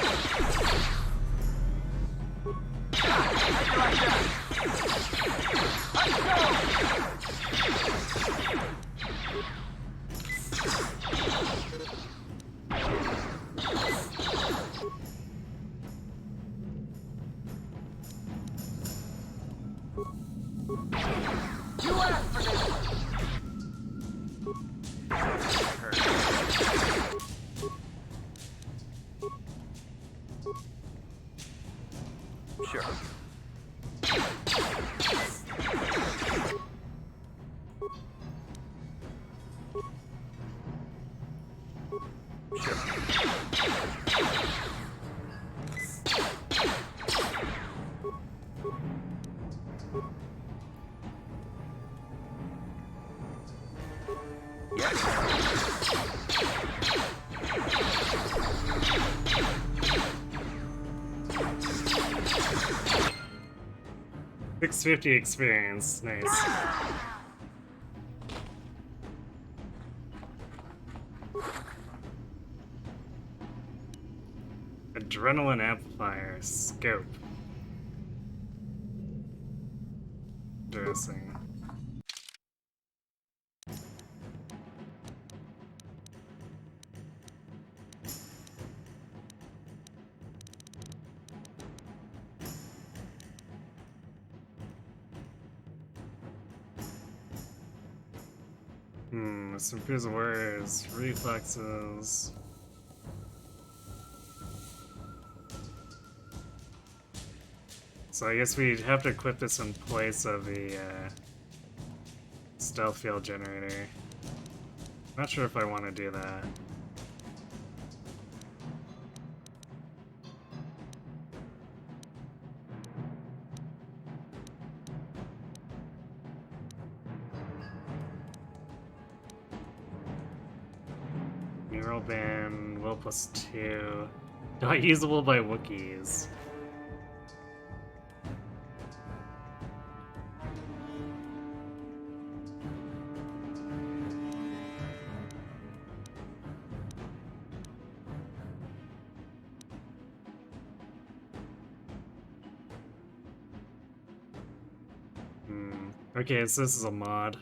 You asked for this! Sure. $650 experience, nice. Adrenaline amplifier scope. Interesting. Some improves words, reflexes. So I guess we'd have to equip this in place of the stealth field generator. Not sure if I want to do that. Neural band, will +2. Not usable by Wookiees. Okay, so this is a mod.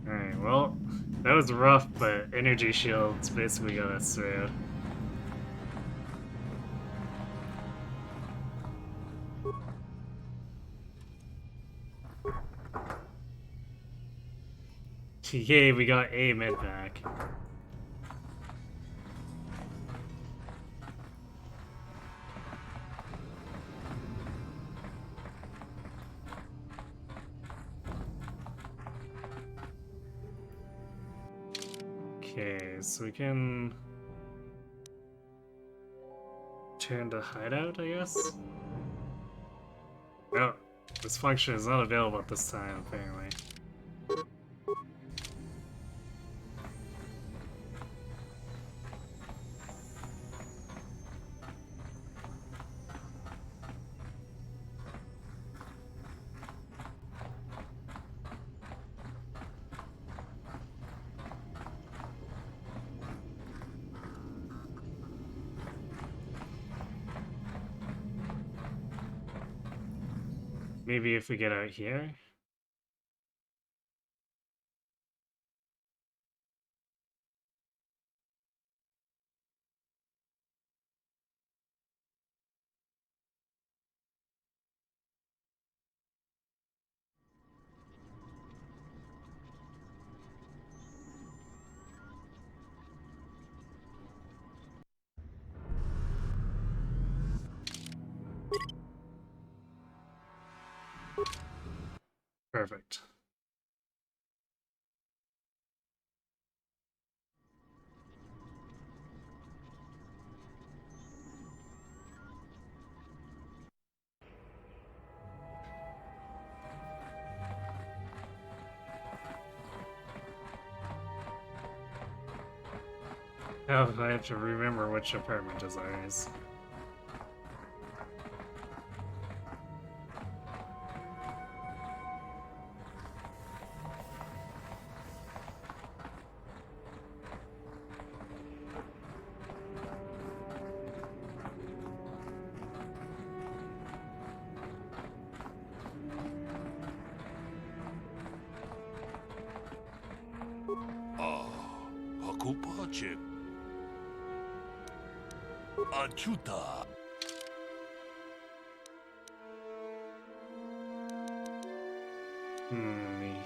Alright, well, that was rough, but energy shields basically got us through. Yay, we got a med pack. Okay, so we can turn to hideout, I guess? Oh, this function is not available at this time, apparently. Maybe if we get out here? Perfect. Oh, I have to remember which apartment is ours. Pakupache. Achuta.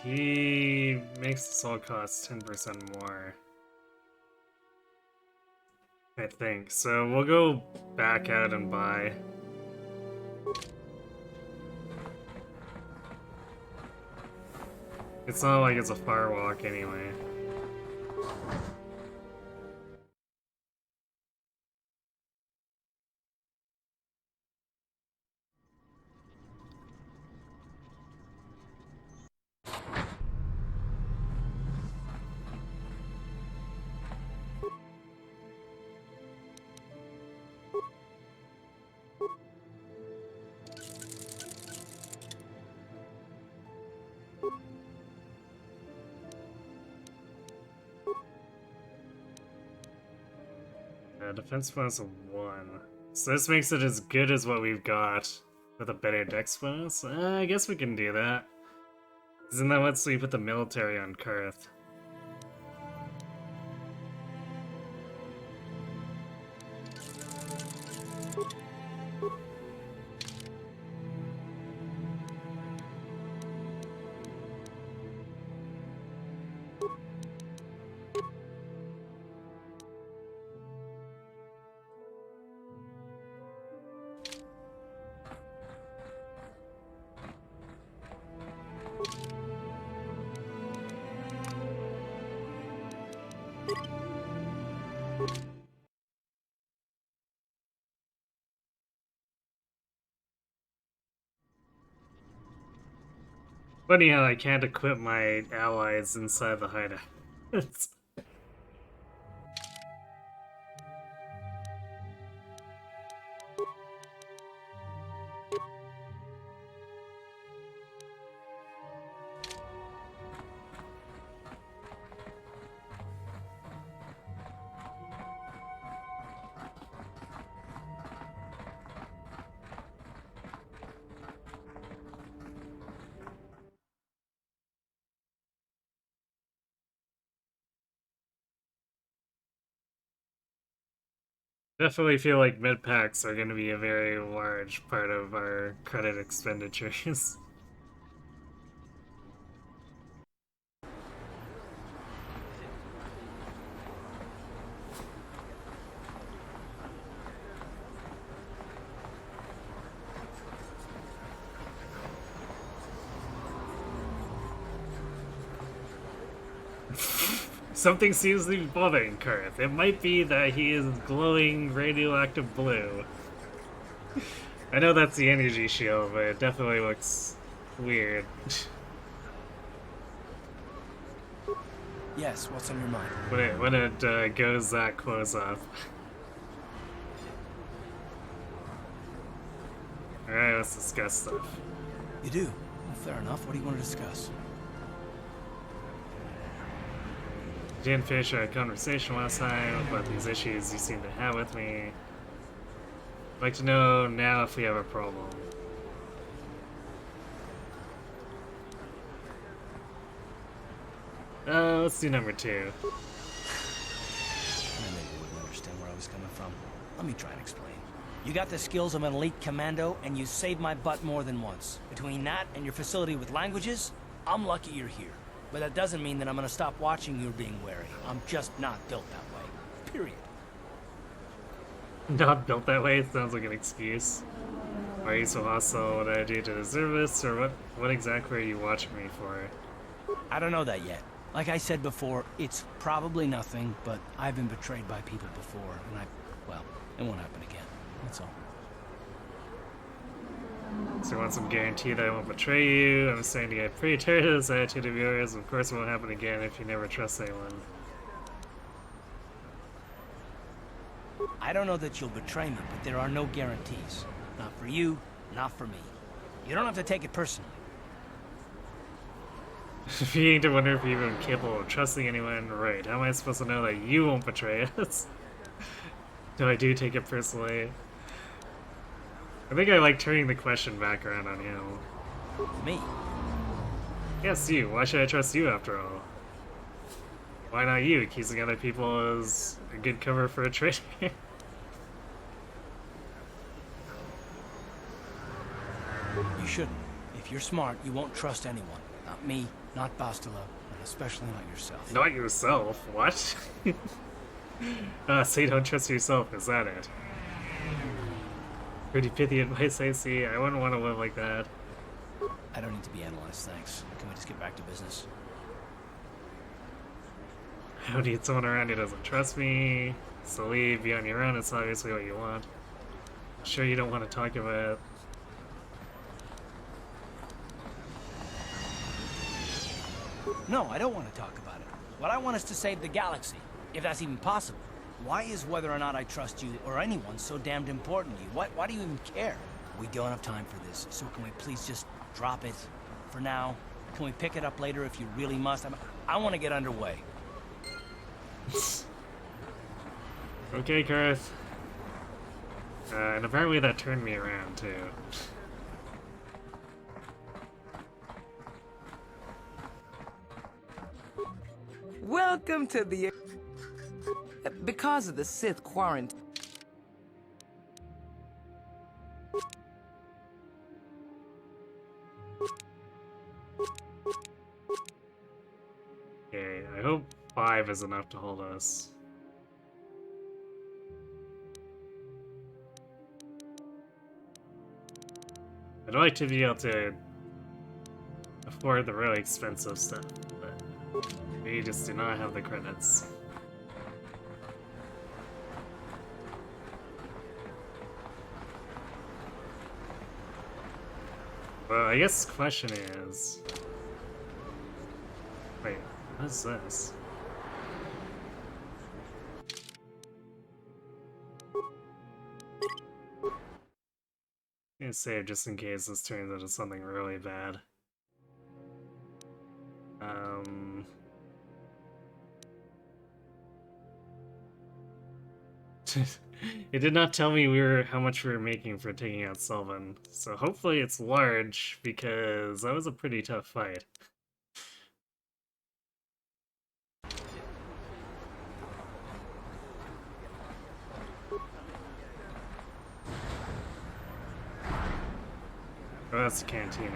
He makes this all cost 10% more. I think. So we'll go back out and buy. It's not like it's a far walk anyway. Defense bonus of 1. So this makes it as good as what we've got with a better dex bonus? I guess we can do that. Isn't that what we put the military on Karth? Funny how I can't equip my allies inside the hideout. Definitely feel like med packs are going to be a very large part of our credit expenditures. Something seems to be bothering Karth. It might be that he is glowing radioactive blue. I know that's the energy shield, but it definitely looks weird. Yes, what's on your mind? When it goes that close up. Alright, let's discuss stuff. You do? Well, fair enough. What do you want to discuss? Didn't finish our conversation last time about these issues you seem to have with me. I'd like to know now if we have a problem. Let's do number 2. I knew you wouldn't understand where I was coming from. Let me try and explain. You got the skills of an elite commando, and you saved my butt more than once. Between that and your facility with languages, I'm lucky you're here. But that doesn't mean that I'm gonna stop watching you being wary. I'm just not built that way. Period. Not built that way? It sounds like an excuse. Why are you so hostile? What did I do to deserve this? Or what exactly are you watching me for? I don't know that yet. Like I said before, it's probably nothing, but I've been betrayed by people before, and well, it won't happen again. That's all. So you want some guarantee that I won't betray you? I'm starting to get pretty tired of this attitude of yours. Of course it won't happen again if you never trust anyone. I don't know that you'll betray me, but there are no guarantees. Not for you, not for me. You don't have to take it personally. Beginning to wonder if you're even capable of trusting anyone. Right, how am I supposed to know that you won't betray us? No, I do take it personally. I think I like turning the question back around on you. Me? Yes, you. Why should I trust you after all? Why not you? Accusing other people is a good cover for a traitor. You shouldn't. If you're smart, you won't trust anyone. Not me, not Bastila, and especially not yourself. Not yourself? What? So you don't trust yourself, is that it? Pretty pithy advice, I see. I wouldn't want to live like that. I don't need to be analyzed, thanks. Can we just get back to business? I don't need someone around who doesn't trust me. So leave, be on your own, it's obviously what you want. Sure you don't want to talk about it. No, I don't want to talk about it. What I want is to save the galaxy, if that's even possible. Why is whether or not I trust you or anyone so damned important to you? Why do you even care? We don't have time for this, so can we please just drop it for now? Can we pick it up later if you really must? I want to get underway. Okay, Karth. And apparently that turned me around, too. Welcome to the... Because of the Sith quarantine... Okay, I hope 5 is enough to hold us. I'd like to be able to afford the really expensive stuff, but we just do not have the credits. Well, I guess the question is... Wait, what is this? I'm gonna save just in case this turns into something really bad. It did not tell me how much we were making for taking out Sylvan, so hopefully it's large, because that was a pretty tough fight. Oh, that's the cantina.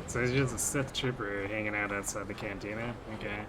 So there's just a Sith trooper hanging out outside the cantina? Okay.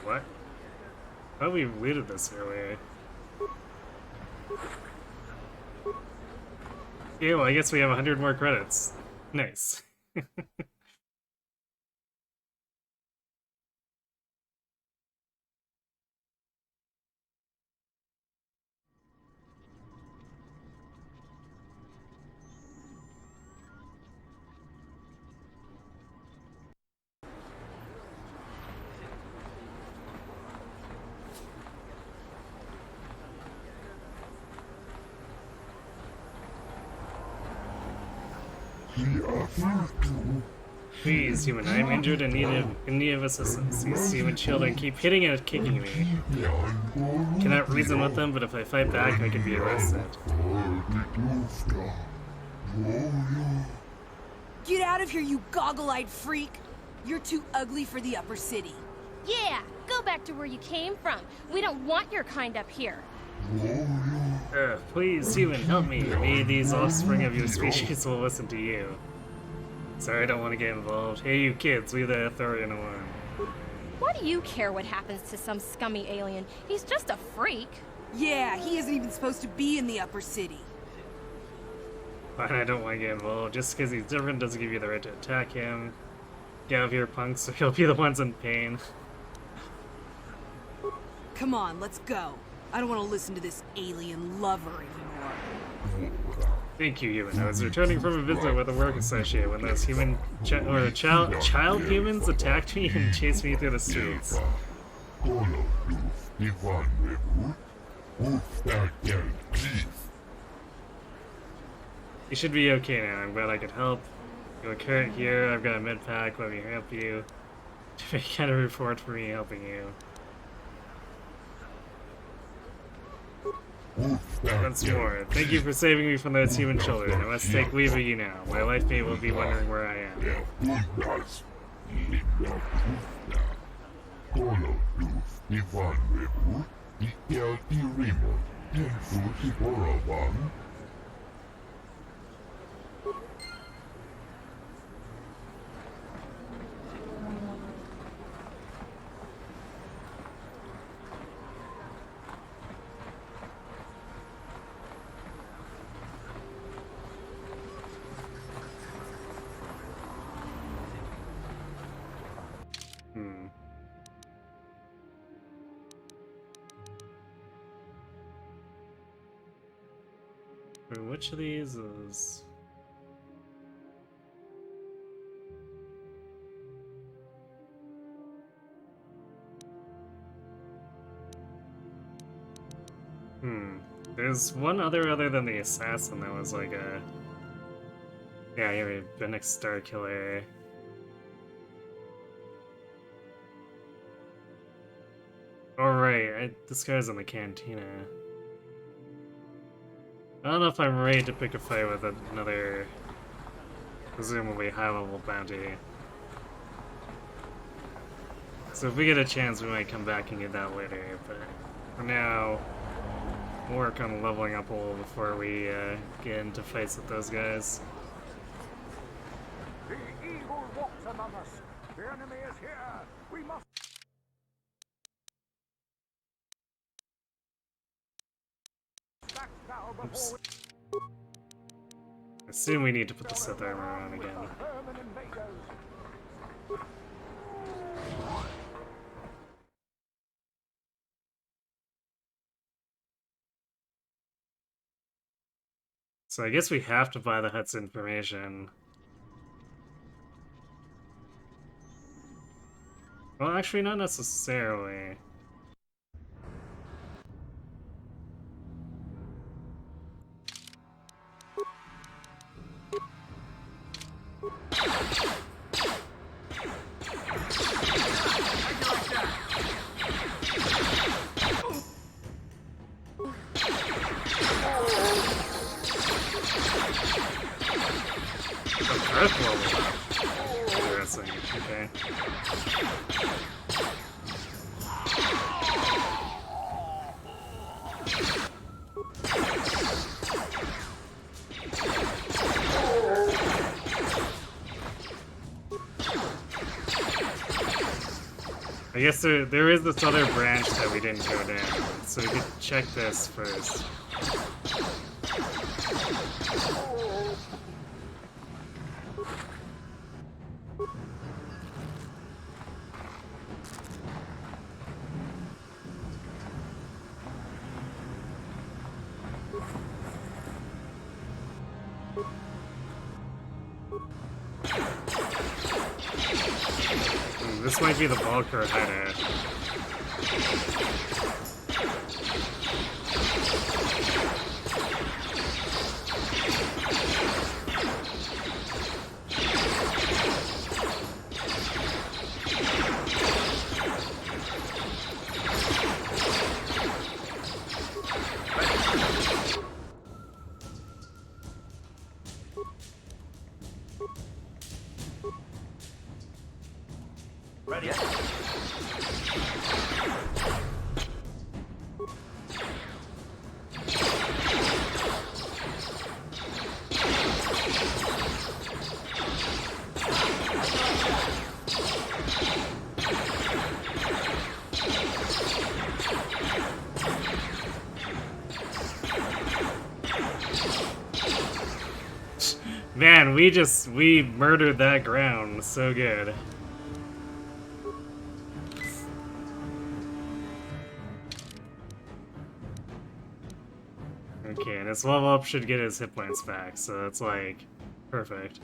What? I thought we looted this earlier. Yeah, well, I guess we have 100 more credits. Nice. Please, human, I am injured and in need of assistance. These human children keep hitting and kicking me. Cannot reason with them, but if I fight back, I could be arrested. Get out of here, you goggle-eyed freak! You're too ugly for the upper city. Yeah, go back to where you came from. We don't want your kind up here. Please, human, help me. Maybe these offspring of your species will listen to you. Sorry, I don't want to get involved. Hey, you kids, leave the authority alone. What do you care what happens to some scummy alien? He's just a freak. Yeah, he isn't even supposed to be in the upper city. Fine, I don't want to get involved. Just because he's different doesn't give you the right to attack him. Get out of here, punks, or you'll be the ones in pain. Come on, let's go. I don't want to listen to this alien lover anymore. Thank you, human. I was returning from a visit with a work associate when those human child humans attacked me and chased me through the streets. You should be okay now. I'm glad I could help. You're current here. I've got a med pack. Let me help you. Make kind of report for me helping you. Once more, thank you for saving me from those human children. I must take leave of you now. My life mate will be wondering where I am. Which of these is... There's one other than the assassin that was like a... Yeah, you're a Benix Star Killer. Alright, this guy's in the cantina. I don't know if I'm ready to pick a fight with another, presumably high-level bounty. So if we get a chance, we might come back and get that later, but for now, we'll work on leveling up a little before we get into fights with those guys. The evil walks among us. The enemy is here. We must... Oops. I assume we need to put the Sith armor on again. So I guess we have to buy the Hutt's information. Well, actually, not necessarily. Interesting, okay. I guess there is this other branch that we didn't go down, so we could check this first. This might be the Valkyr hideout. Man, we murdered that ground so good. Okay, and his level up should get his hit points back, so that's like perfect.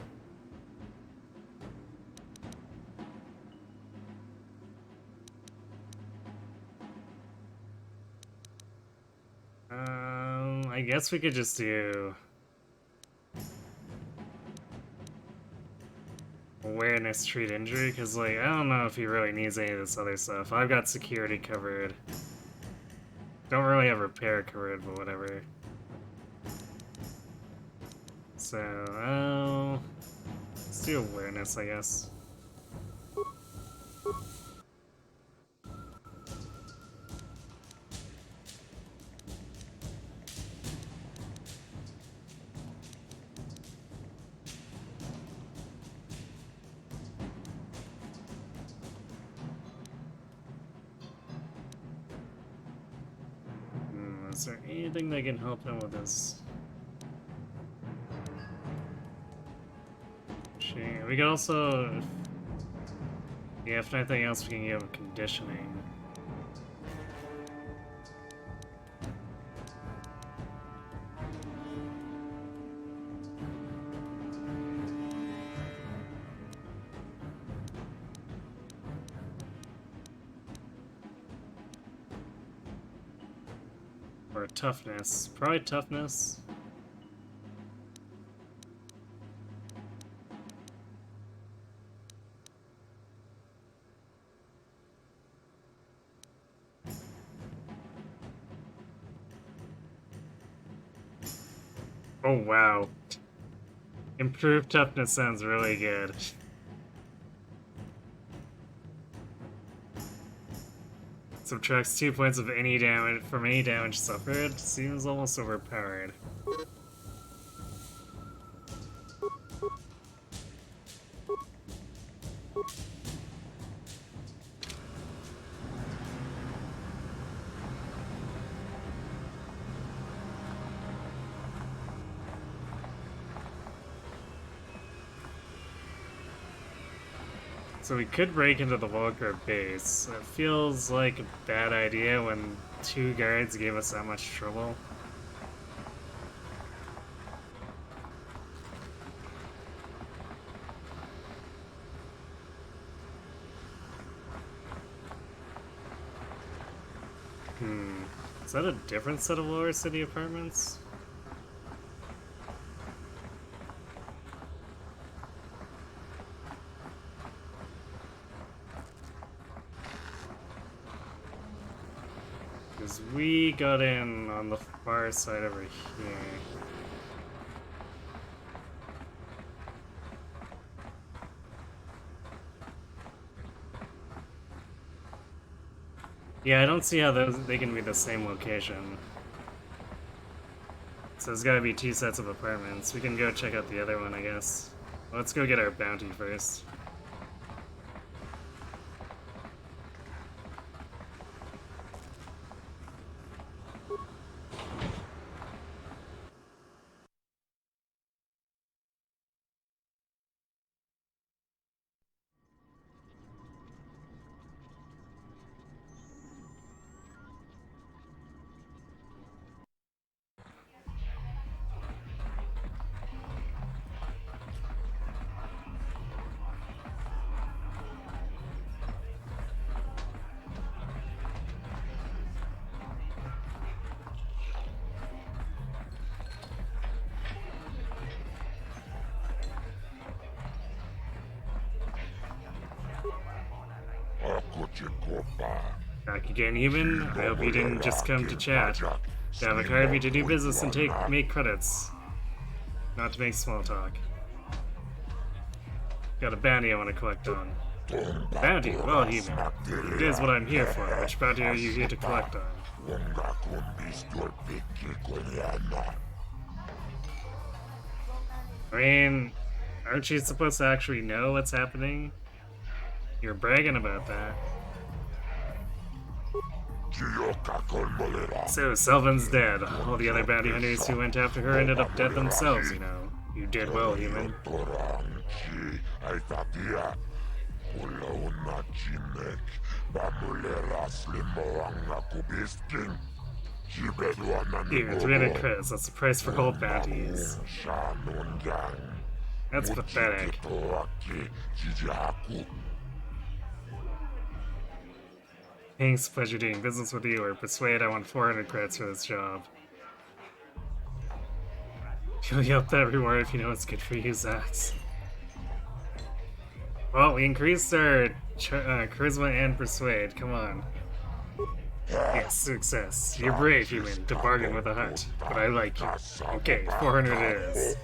I guess we could just do awareness, treat injury, because like I don't know if he really needs any of this other stuff. I've got security covered. Don't really have repair covered, but whatever. So, let's do awareness, I guess. Is there anything that can help him with this? We could also, yeah, if nothing else, we can give him conditioning. Or toughness. Probably toughness. Oh wow. Improved toughness sounds really good. Subtracts 2 points of any damage from any damage suffered. Seems almost overpowered. So we could break into the Volker base. It feels like a bad idea when 2 guards gave us that much trouble. Is that a different set of lower city apartments? Because we got in on the far side over here. Yeah, I don't see how they can be the same location. So there's gotta be 2 sets of apartments. We can go check out the other one, I guess. Let's go get our bounty first. Back again, human. I hope you didn't just come to chat. Davik hired me to do business and make credits. Not to make small talk. Got a bounty I want to collect on. Bounty? Well, human. It is what I'm here for. Which bounty are you here to collect on? I mean, aren't you supposed to actually know what's happening? You're bragging about that. So, Selvin's dead. All the other bounty hunters who went after her ended up dead themselves, you know. You did well, human. Here, 300 credits. That's the price for gold bounties. That's pathetic. Thanks, pleasure doing business with you, or persuade I want 400 credits for this job. You'll yelp that reward if you know it's good for you, Zax. Well, we increased our charisma and persuade. Come on. Yes, success. You're brave, human, to bargain with a heart. But I like you. Okay, 400 it is.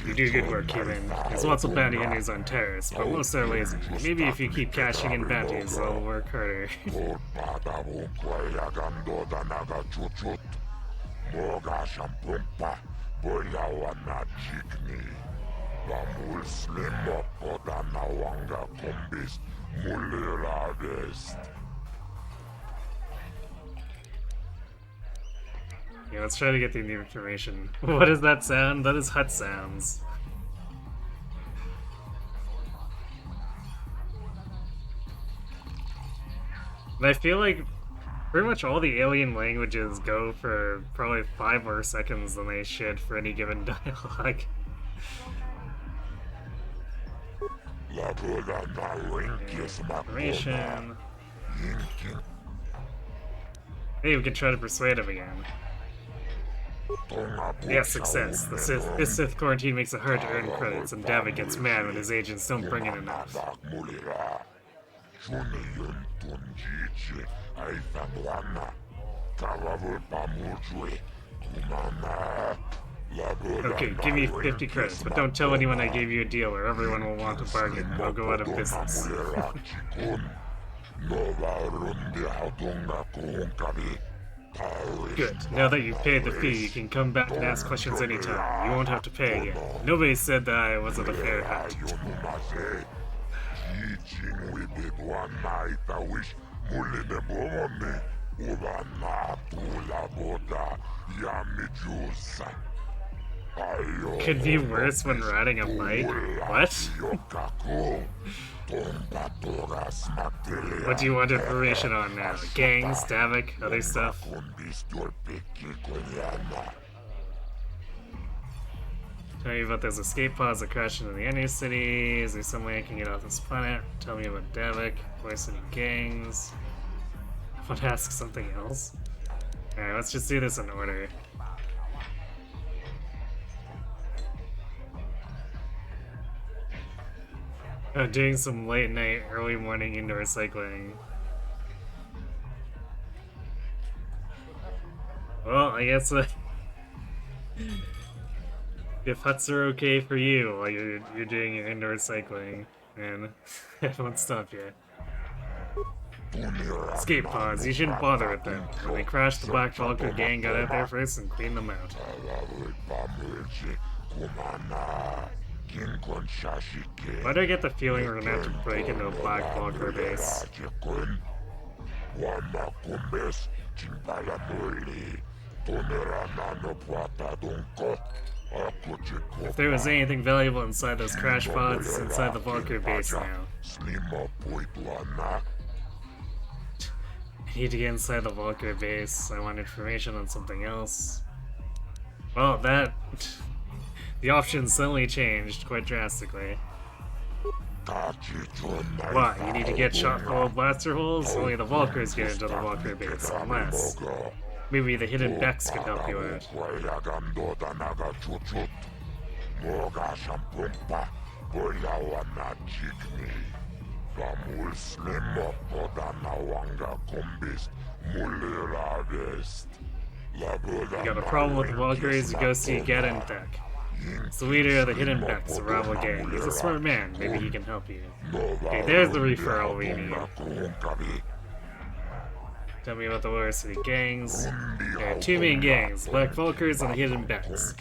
You do good work, human. There's lots of bounty hunters on Terrace, but most are lazy. Maybe if you keep cashing in bounties, they'll work harder. Yeah, let's try to get the new information. What is that sound? That is hut sounds. And I feel like pretty much all the alien languages go for probably 5 more seconds than they should for any given dialogue. Information. Hey, we can try to persuade him again. Yes, success. This Sith quarantine makes it hard to earn credits, and David gets mad when his agents don't bring in enough. Okay, give me 50 credits, but don't tell anyone I gave you a deal or everyone will want to bargain. I'll go out of business. Good. Now that you've paid the fee, you can come back and ask questions anytime. You won't have to pay again. Nobody said that I wasn't a fair hut. Could be worse when riding a bike? What? What do you want information on now? Gangs, Davik, other stuff? Tell me about those escape pods that crashed into the enemy city. Is there some way I can get off this planet? Tell me about Davik. Voice any gangs? I want to ask something else. Alright, let's just do this in order. Doing some late night, early morning indoor cycling. Well, I guess if huts are okay for you while you're doing your indoor cycling, and it won't stop you. Escape pods, you shouldn't bother with them. When they crashed, the Black Vulcan gang got out there first and cleaned them out. Why do I get the feeling we're gonna have to break into a Black Vulcan base? If there was anything valuable inside those crash pods, it's inside the Vulcan base now. I need to get inside the Vulcan base. I want information on something else. Well, the options suddenly changed quite drastically. Why? You need to get shot full of blaster holes? Only the Vulkars get into the Vulkar base, unless maybe the hidden Becks could help you out. You got a problem with the Vulkars, you go see Gadentech. It's the leader of the Hidden Becks, a rival gang. He's a smart man, maybe he can help you. Okay, there's the referral we need. Tell me about the Lower City gangs. There are 2 main gangs, Black Vulkars and the Hidden Becks.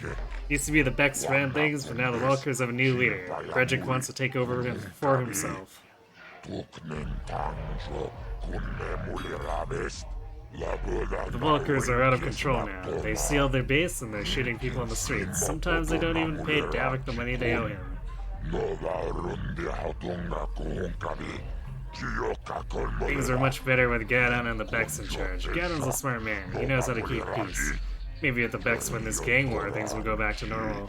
Used to be the Becks ran things, but now the Vulkars have a new leader. Bredzik wants to take over for himself. The Vulkars are out of control now. They've sealed their base and they're shooting people in the streets. Sometimes they don't even pay Davik the money they owe him. Things are much better with Gaddon and the Becks in charge. Gaddon's a smart man. He knows how to keep peace. Maybe if the Becks win this gang war, things will go back to normal.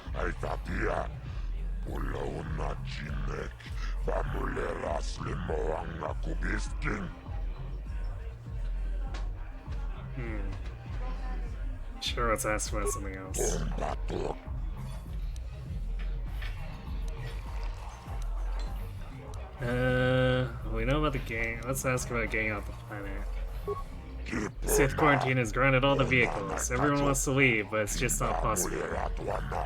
Sure, let's ask about something else. We know about the gang. Let's ask about getting out the planet. The Sith quarantine has grounded all the vehicles. Everyone wants to leave, but it's just not possible.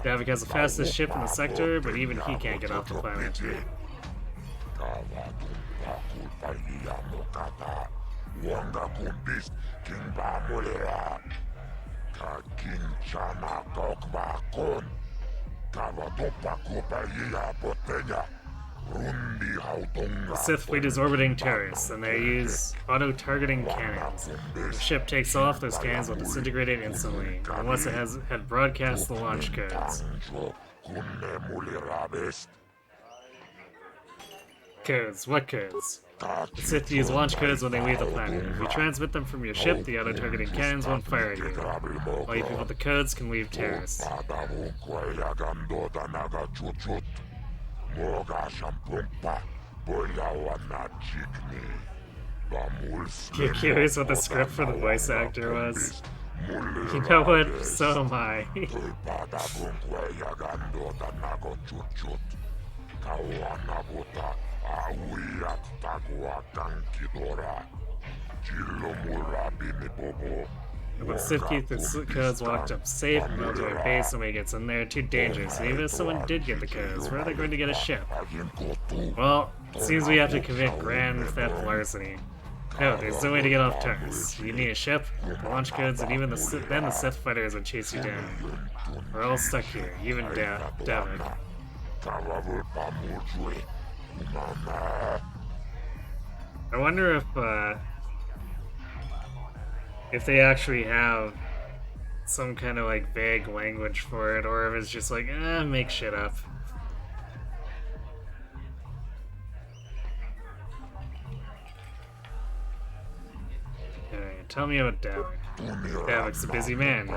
Davik has the fastest ship in the sector, but even he can't get off the planet. The Sith fleet is orbiting terrorists, and they use auto-targeting cannons. If the ship takes off, those cannons will disintegrate it instantly, unless it had broadcast the launch codes. Codes? What codes? The Sith use launch codes when they leave the planet. If you transmit them from your ship, the auto-targeting cannons won't fire at you. All you people with the codes can leave terrorists. You're curious what the script for the voice actor was? You know what? So am I. But Sith keep the codes locked up safe in military base, nobody gets in there, too dangerous. And even if someone did get the codes, where are they going to get a ship? Well, it seems we have to commit grand theft larceny. No, there's no way to get off Taris. You need a ship, the launch codes, and even then the Sith fighters would chase you down. We're all stuck here, even Davik. I wonder if they actually have some kind of like vague language for it, or if it's just like, make shit up. Alright, tell me about Davik. Davik's a busy man.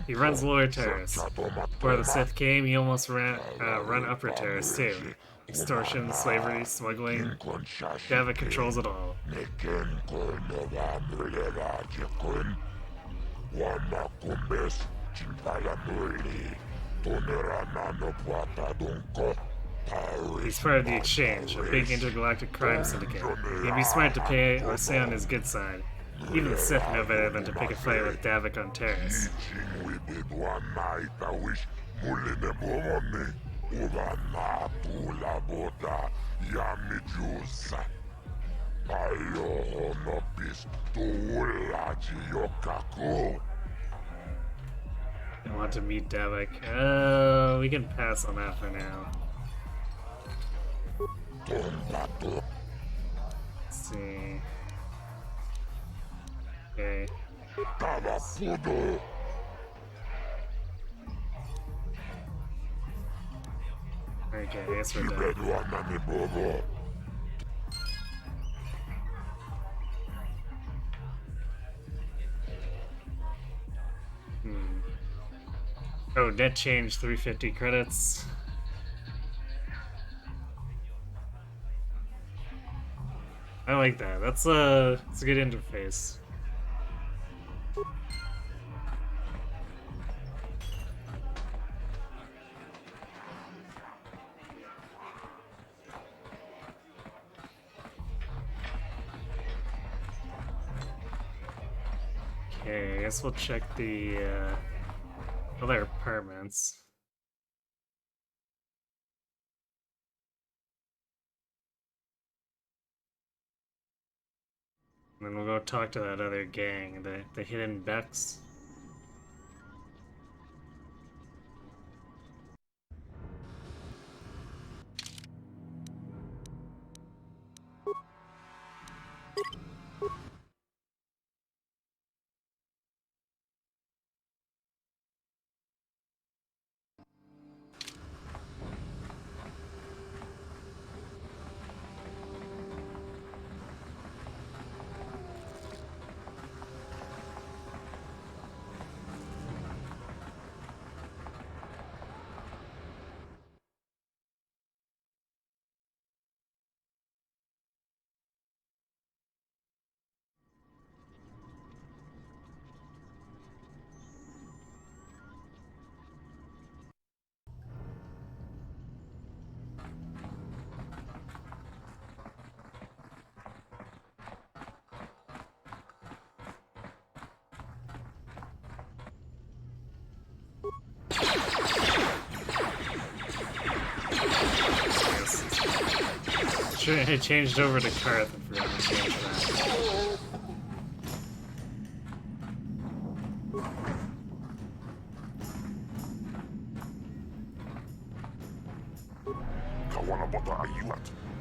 He runs Lower Terrace. Before the Sith came, he almost run Upper Terrace too. Extortion, slavery, smuggling. Davik controls it all. He's part of the Exchange, a big intergalactic crime syndicate. He'd be smart to pay or stay on his good side. Even the Sith know better than to pick a fight with Davik on Terrace. I want to meet Davik. We can pass on that for now. Let's see. Okay. Okay, I guess we're done. Oh, net change 350 credits. I like that. It's a good interface. Okay, I guess we'll check the other apartments. And then we'll go talk to that other gang, the Hidden Becks. I changed over to Karth and forgot to change that.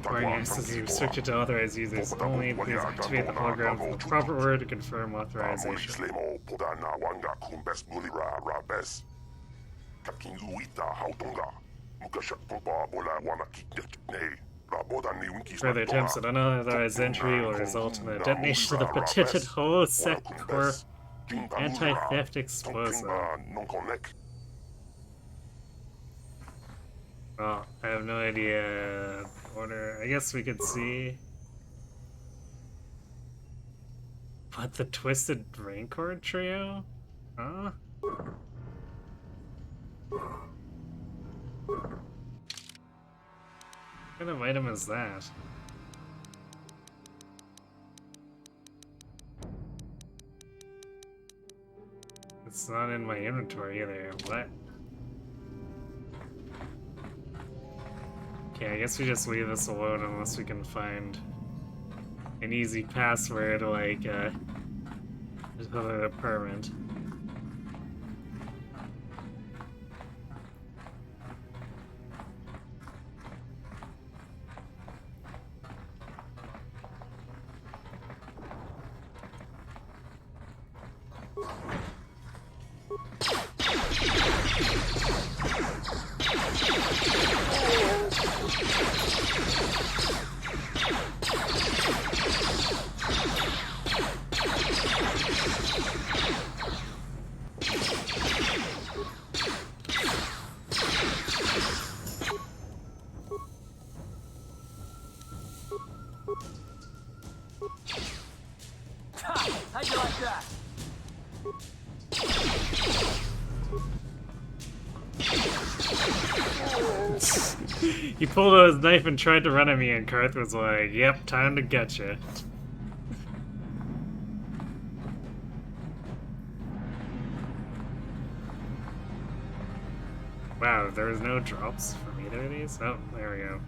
Pouring access is restricted to authorized users only. Please activate the hologram for the proper order to confirm authorization. Further attempts at unauthorized entry will result in the detonation of the patented holosec core anti-theft explosive. Well, I have no idea. Order. I guess we could see. What, the Twisted Raincord trio? Huh? What kind of item is that? It's not in my inventory either. What? Okay, I guess we just leave this alone unless we can find an easy password like another apartment. How'd you like that? He pulled out his knife and tried to run at me, and Karth was like, "Yep, time to get you." Wow, there was no drops from either of these? Oh, there we go.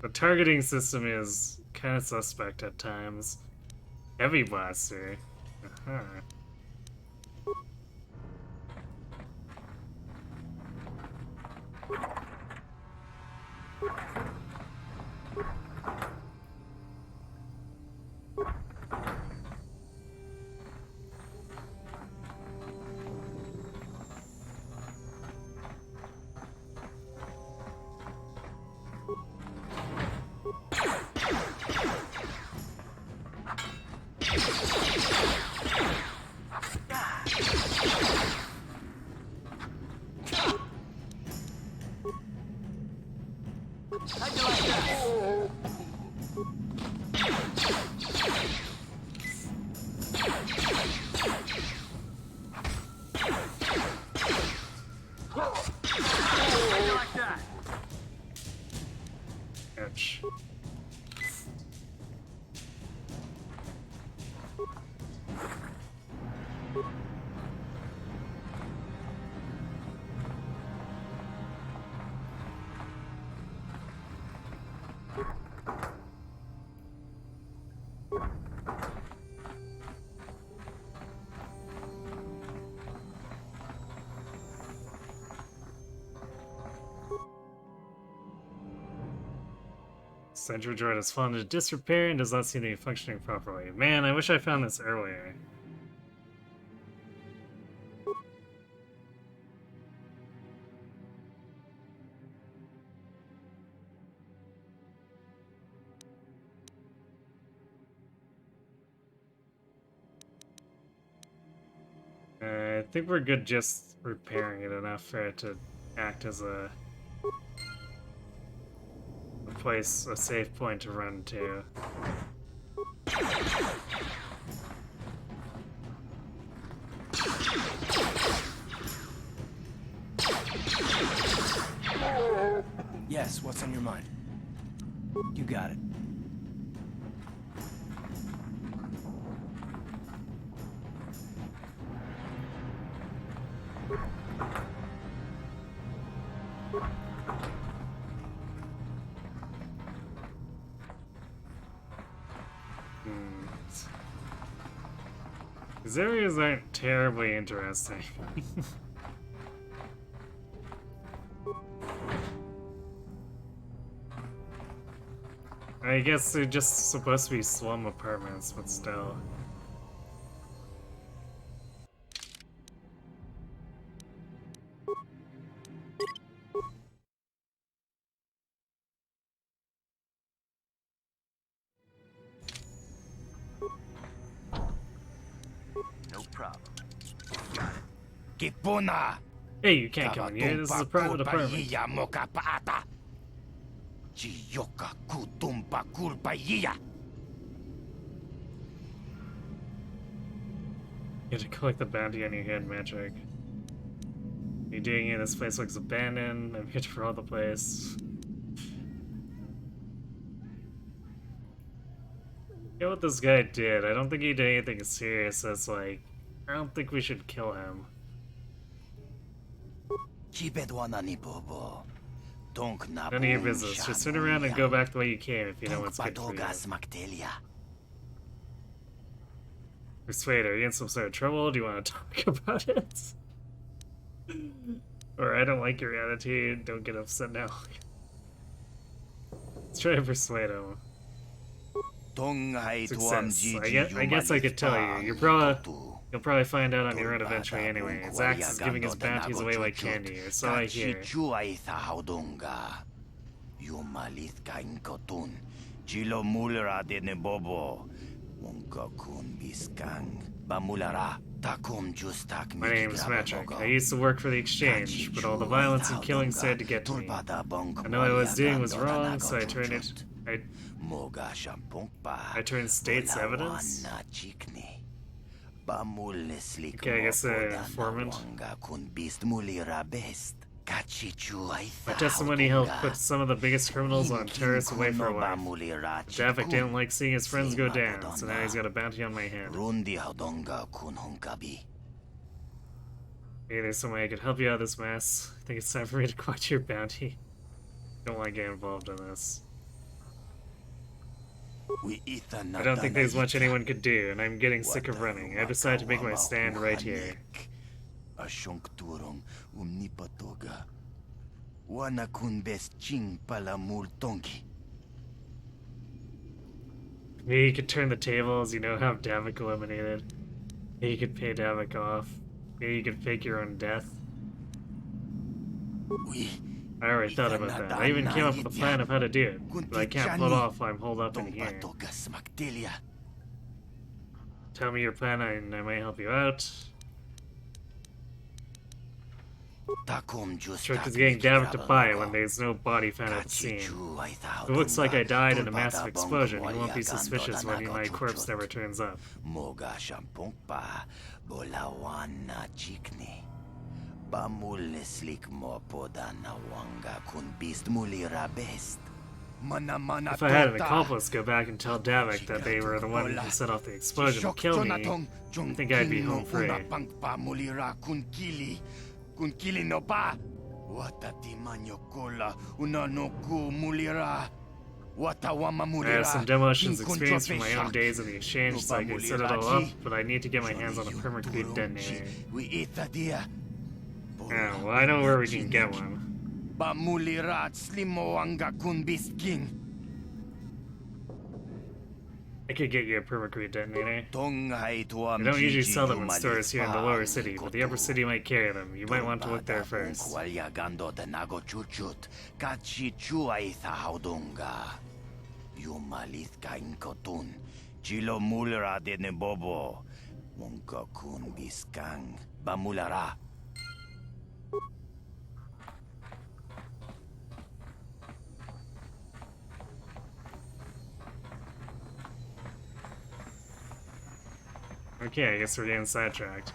The targeting system is kind of suspect at times. Heavy blaster. Uh-huh. How'd you like that? How'd you like that? Ouch. Central Droid has fallen into disrepair and does not seem to be functioning properly. Man, I wish I found this earlier. I think we're good just repairing it enough for it to act as a place, a safe point to run to. Yes, what's on your mind? You got it. These areas aren't terribly interesting. I guess they're just supposed to be slum apartments, but still. No problem. Kipuna. Hey, you can't come in here. This is a private apartment. Chiyoka kutumpa kulpaiya. You have to collect the bounty on your head, Magic. You're doing it. This place looks abandoned. I'm here to rob the place. Get what this guy did. I don't think he did anything serious. That's like, I don't think we should kill him. None of your business. Just sit around and go back the way you came if you know what's good for you. Persuade, are you in some sort of trouble? Do you want to talk about it? Or I don't like your attitude. Don't get upset now. Let's try to persuade him. Success. I guess I could tell you. You'll probably find out on your own eventually anyway. Zax is giving his bounties away like candy, or so I hear. My name is Metric. I used to work for the exchange, but all the violence and killing started to get to me. I know what I was doing was wrong, so I turned it. I turned state's evidence? Okay, I guess the informant. My testimony helped put some of the biggest criminals on terrorists away for a while. Davik didn't like seeing his friends go down, so now he's got a bounty on my head. Maybe there's some way I could help you out of this mess. I think it's time for me to quit your bounty. Don't want to get involved in this. I don't think there's much anyone could do, and I'm getting sick of running. I decided to make my stand right here. Maybe you could turn the tables, you know, have Davik eliminated. Maybe you could pay Davik off. Maybe you could fake your own death. I already thought about that. I even came up with a plan of how to do it, but I can't pull it off while I'm holed up in here. Tell me your plan and I might help you out. Trick is getting Davik to buy it when there's no body found at the scene. If it looks like I died in a massive explosion, he won't be suspicious when my corpse never turns up. If I had an accomplice go back and tell Davik that they were the one who set off the explosion to kill me, I think I'd be home free. I have some demolitions experience from my own days in the exchange, so I can set it all up, but I need to get my hands on a permacrete detonator. Yeah, well, I know where we can get one. I could get you a permacrete detonator. I don't usually sell them in stores here in the lower city, but the upper city might carry them. You might want to look there first. Okay, I guess we're getting sidetracked.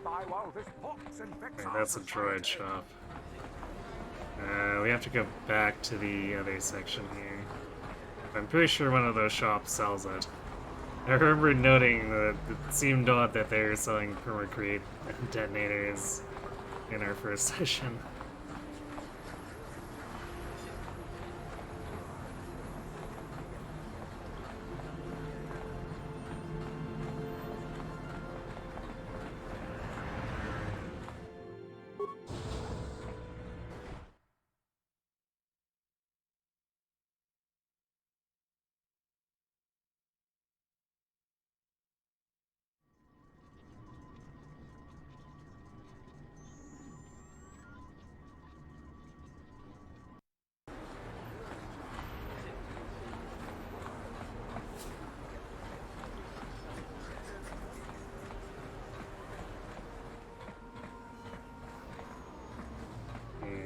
by while this pots and Wait, that's a droid society. shop. We have to go back to the other section here. I'm pretty sure one of those shops sells it. I remember noting that it seemed odd that they were selling permacrete detonators in our first session.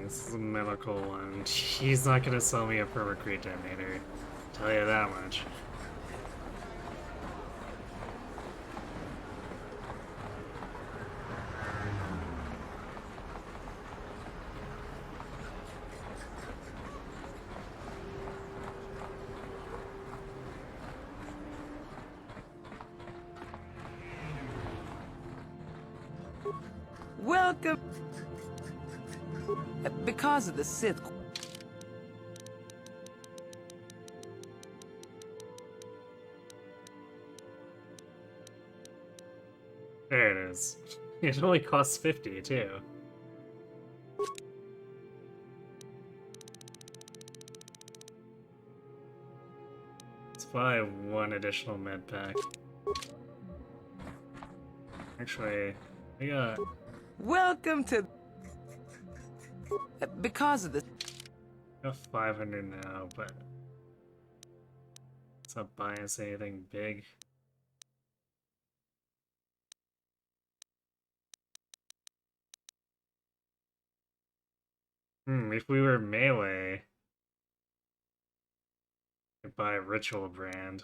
This is a medical one. He's not gonna sell me a permacrete detonator. Tell you that much. Welcome. Because of the Sith. There it is. It only costs 50 too. Let's buy one additional med pack. Actually, I got... Welcome to. Because of the. I got 500 now, but it's not buying us anything big. If we were melee, I'd buy a ritual brand.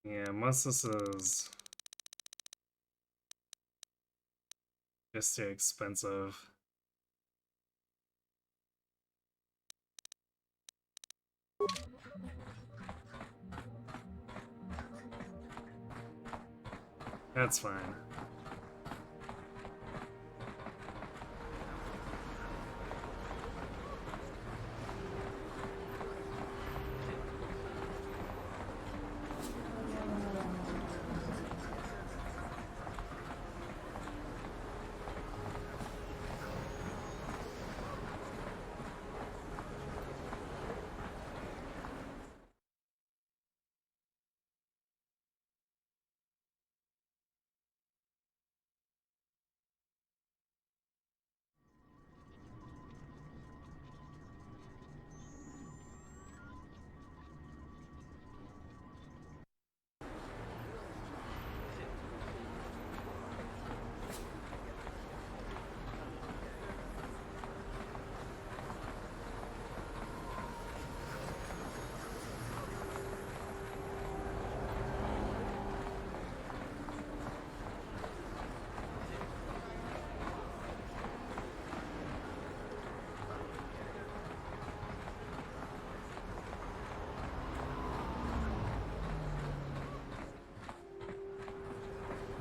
Yeah, most of this is just too expensive. That's fine.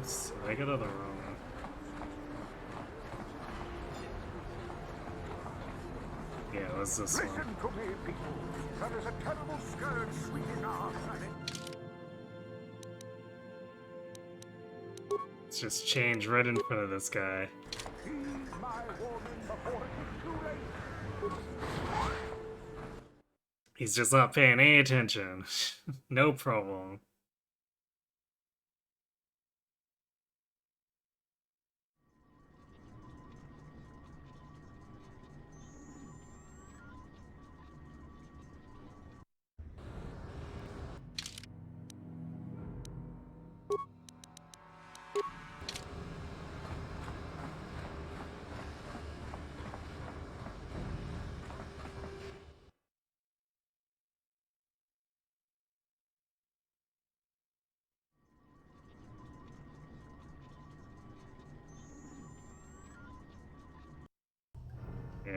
So I got the wrong one. Yeah, what's this one? Listen to me, people. There is a terrible scourge sweeping our planet. Let's just change right in front of this guy. Heed my warning before it is too late. He's just not paying any attention. No problem.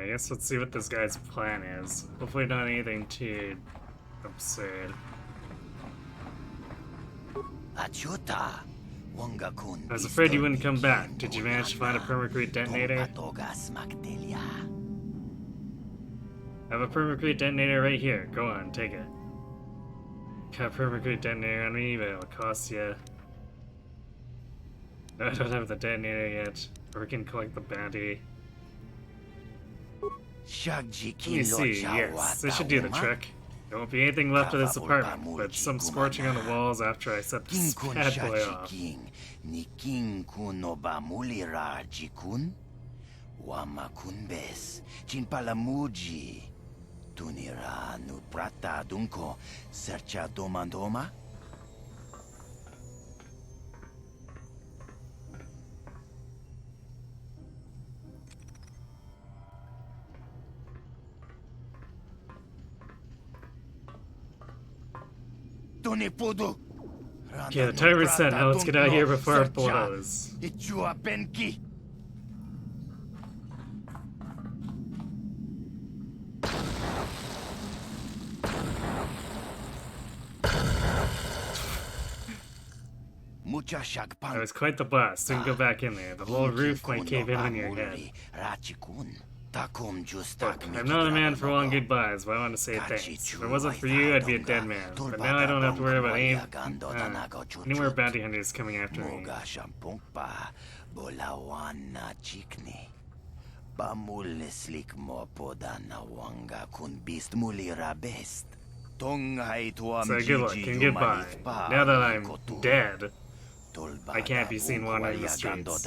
I guess let's see what this guy's plan is. Hopefully not anything too absurd. I was afraid you wouldn't come back. Did you manage to find a permacrete detonator? I have a permacrete detonator right here. Go on, take it. Got a permacrete detonator on me, but it'll cost you. No, I don't have the detonator yet. Or we can collect the bounty. Let me see, yes, this should do the trick. There won't be anything left of this apartment, but some scorching on the walls after I set this bad boy off. Tunira nu prata dunko sercha domandoma? Yeah, the timer's set. Now let's get out of here before it blows. That was quite the blast. Don't go back in there. The whole roof might cave in on your head. Look, I'm not a man for long goodbyes, but I want to say thanks. If it wasn't for you, I'd be a dead man. But now I don't have to worry about any more bounty hunters coming after me. So good luck and goodbye. Now that I'm dead, I can't be seen wandering the streets.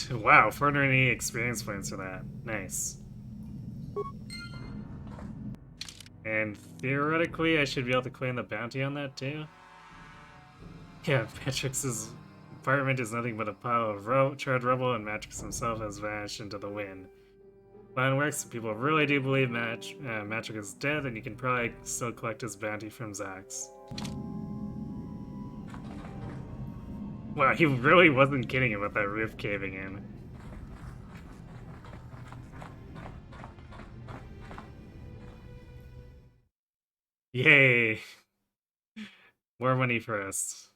Wow, 480 experience points for that. Nice. And theoretically, I should be able to claim the bounty on that too. Yeah, Matrix's apartment is nothing but a pile of charred rubble, and Matrix himself has vanished into the wind. Plan works. If people really do believe Matrix is dead, then you can probably still collect his bounty from Zax. Wow, he really wasn't kidding about that roof caving in. Yay! More money for us.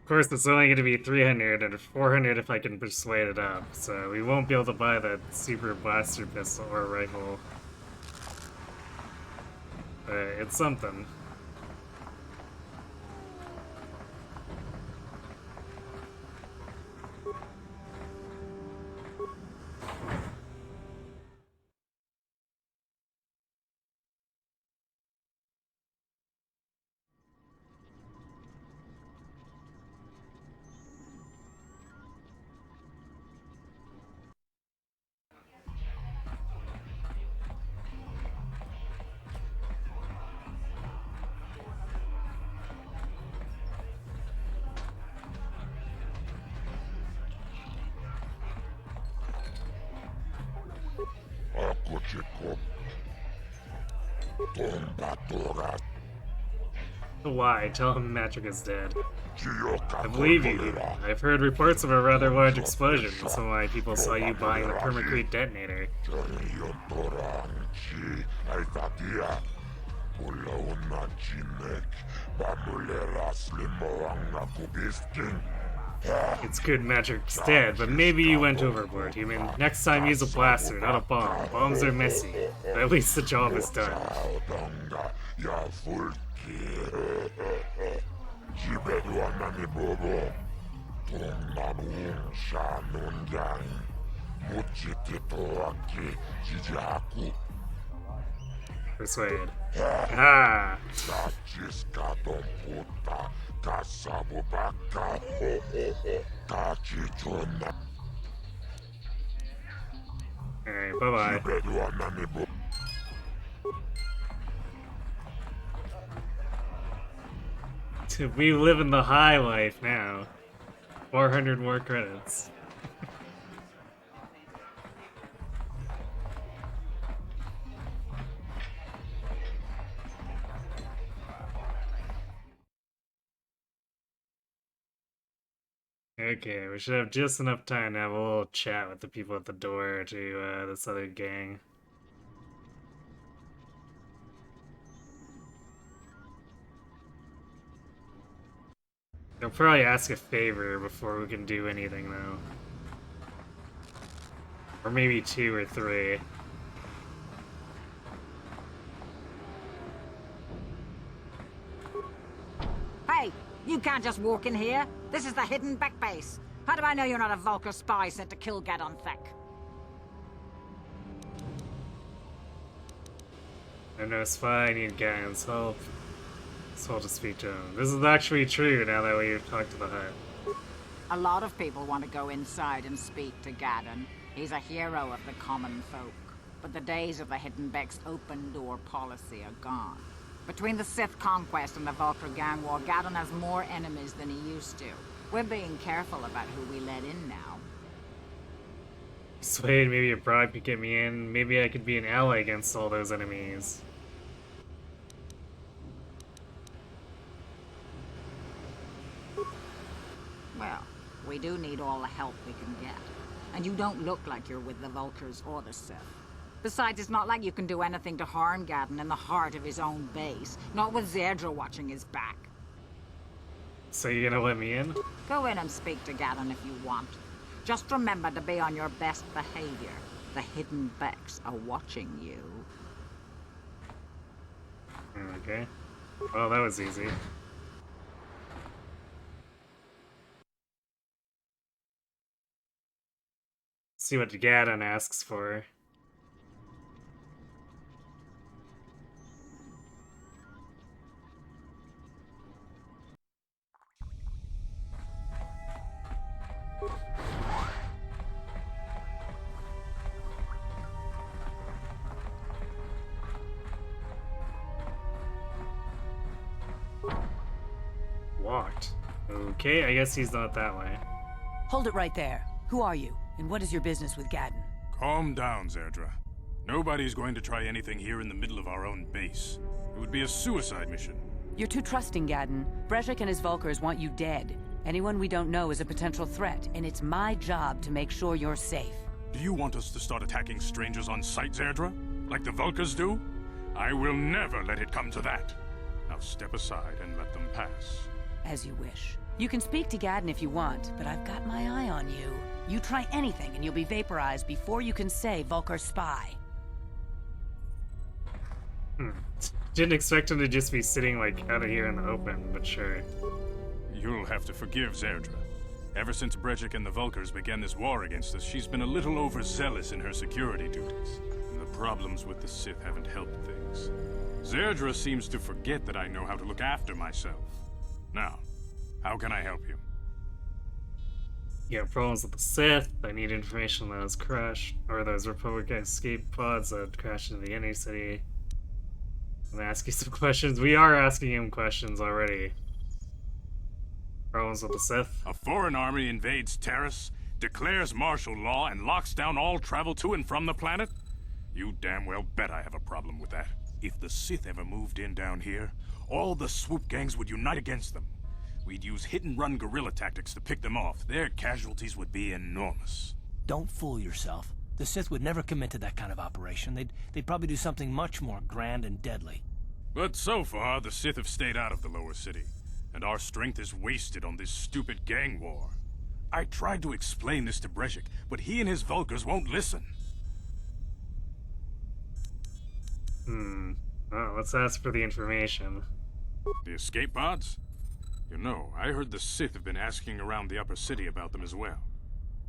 Of course, it's only going to be 300 and 400 if I can persuade it up, so we won't be able to buy that super blaster pistol or rifle. But it's something. Why? Tell him Matrix is dead. I believe you. I've heard reports of a rather large explosion. Some of my people saw you buying the permacrete detonator. It's good Matrix dead, but maybe you went overboard. You mean next time use a blaster, not a bomb. Bombs are messy, but at least the job is done. Persuade. Ah! Alright, bye-bye. We live in the high life now. 400 more credits. Okay, we should have just enough time to have a little chat with the people at the door to this other gang. They'll probably ask a favor before we can do anything, though. Or maybe 2 or 3. Hey, you can't just walk in here. This is the hidden back base. How do I know you're not a Vulcar spy sent to kill Gadon Thek? I'm no spy, I need guidance, help. So I'll just speak to him. This is actually true now that we've talked to the hut. A lot of people want to go inside and speak to Gadon. He's a hero of the common folk. But the days of the Hidden Beck's open door policy are gone. Between the Sith conquest and the Vulcar gang war, Gadon has more enemies than he used to. We're being careful about who we let in now. Persuade, maybe a bribe could get me in. Maybe I could be an ally against all those enemies. Well, we do need all the help we can get. And you don't look like you're with the Vulcars or the Sith. Besides, it's not like you can do anything to harm Gadon in the heart of his own base. Not with Zerdra watching his back. So you're gonna let me in? Go in and speak to Gadon if you want. Just remember to be on your best behavior. The Hidden Becks are watching you. Okay. Well, that was easy. See what Gadon asks for. Walked. Okay, I guess he's not that way. Hold it right there. Who are you, and what is your business with Gadon? Calm down, Zerdra. Nobody's going to try anything here in the middle of our own base. It would be a suicide mission. You're too trusting, Gadon. Brezhik and his Vulcars want you dead. Anyone we don't know is a potential threat, and it's my job to make sure you're safe. Do you want us to start attacking strangers on sight, Zerdra? Like the Vulcars do? I will never let it come to that. Now step aside and let them pass. As you wish. You can speak to Gadon if you want, but I've got my eye on you. You try anything and you'll be vaporized before you can say Vulcar spy. Didn't expect him to just be sitting like out of here in the open, but sure. You'll have to forgive Zerdra. Ever since Brezhik and the Vulcars began this war against us, she's been a little overzealous in her security duties. And the problems with the Sith haven't helped things. Zerdra seems to forget that I know how to look after myself. Now, how can I help you? You have problems with the Sith. I need information on those crashed, or those Republic escape pods that crashed into the inner city. I'm gonna ask you some questions. We are asking him questions already. Problems with the Sith? A foreign army invades Taris, declares martial law, and locks down all travel to and from the planet? You damn well bet I have a problem with that. If the Sith ever moved in down here, all the swoop gangs would unite against them. We'd use hit-and-run guerrilla tactics to pick them off. Their casualties would be enormous. Don't fool yourself. The Sith would never commit to that kind of operation. They'd probably do something much more grand and deadly. But so far, the Sith have stayed out of the lower city, and our strength is wasted on this stupid gang war. I tried to explain this to Brezhik, but he and his Vulcars won't listen. Well, let's ask for the information. The escape pods? You know, I heard the Sith have been asking around the upper city about them as well.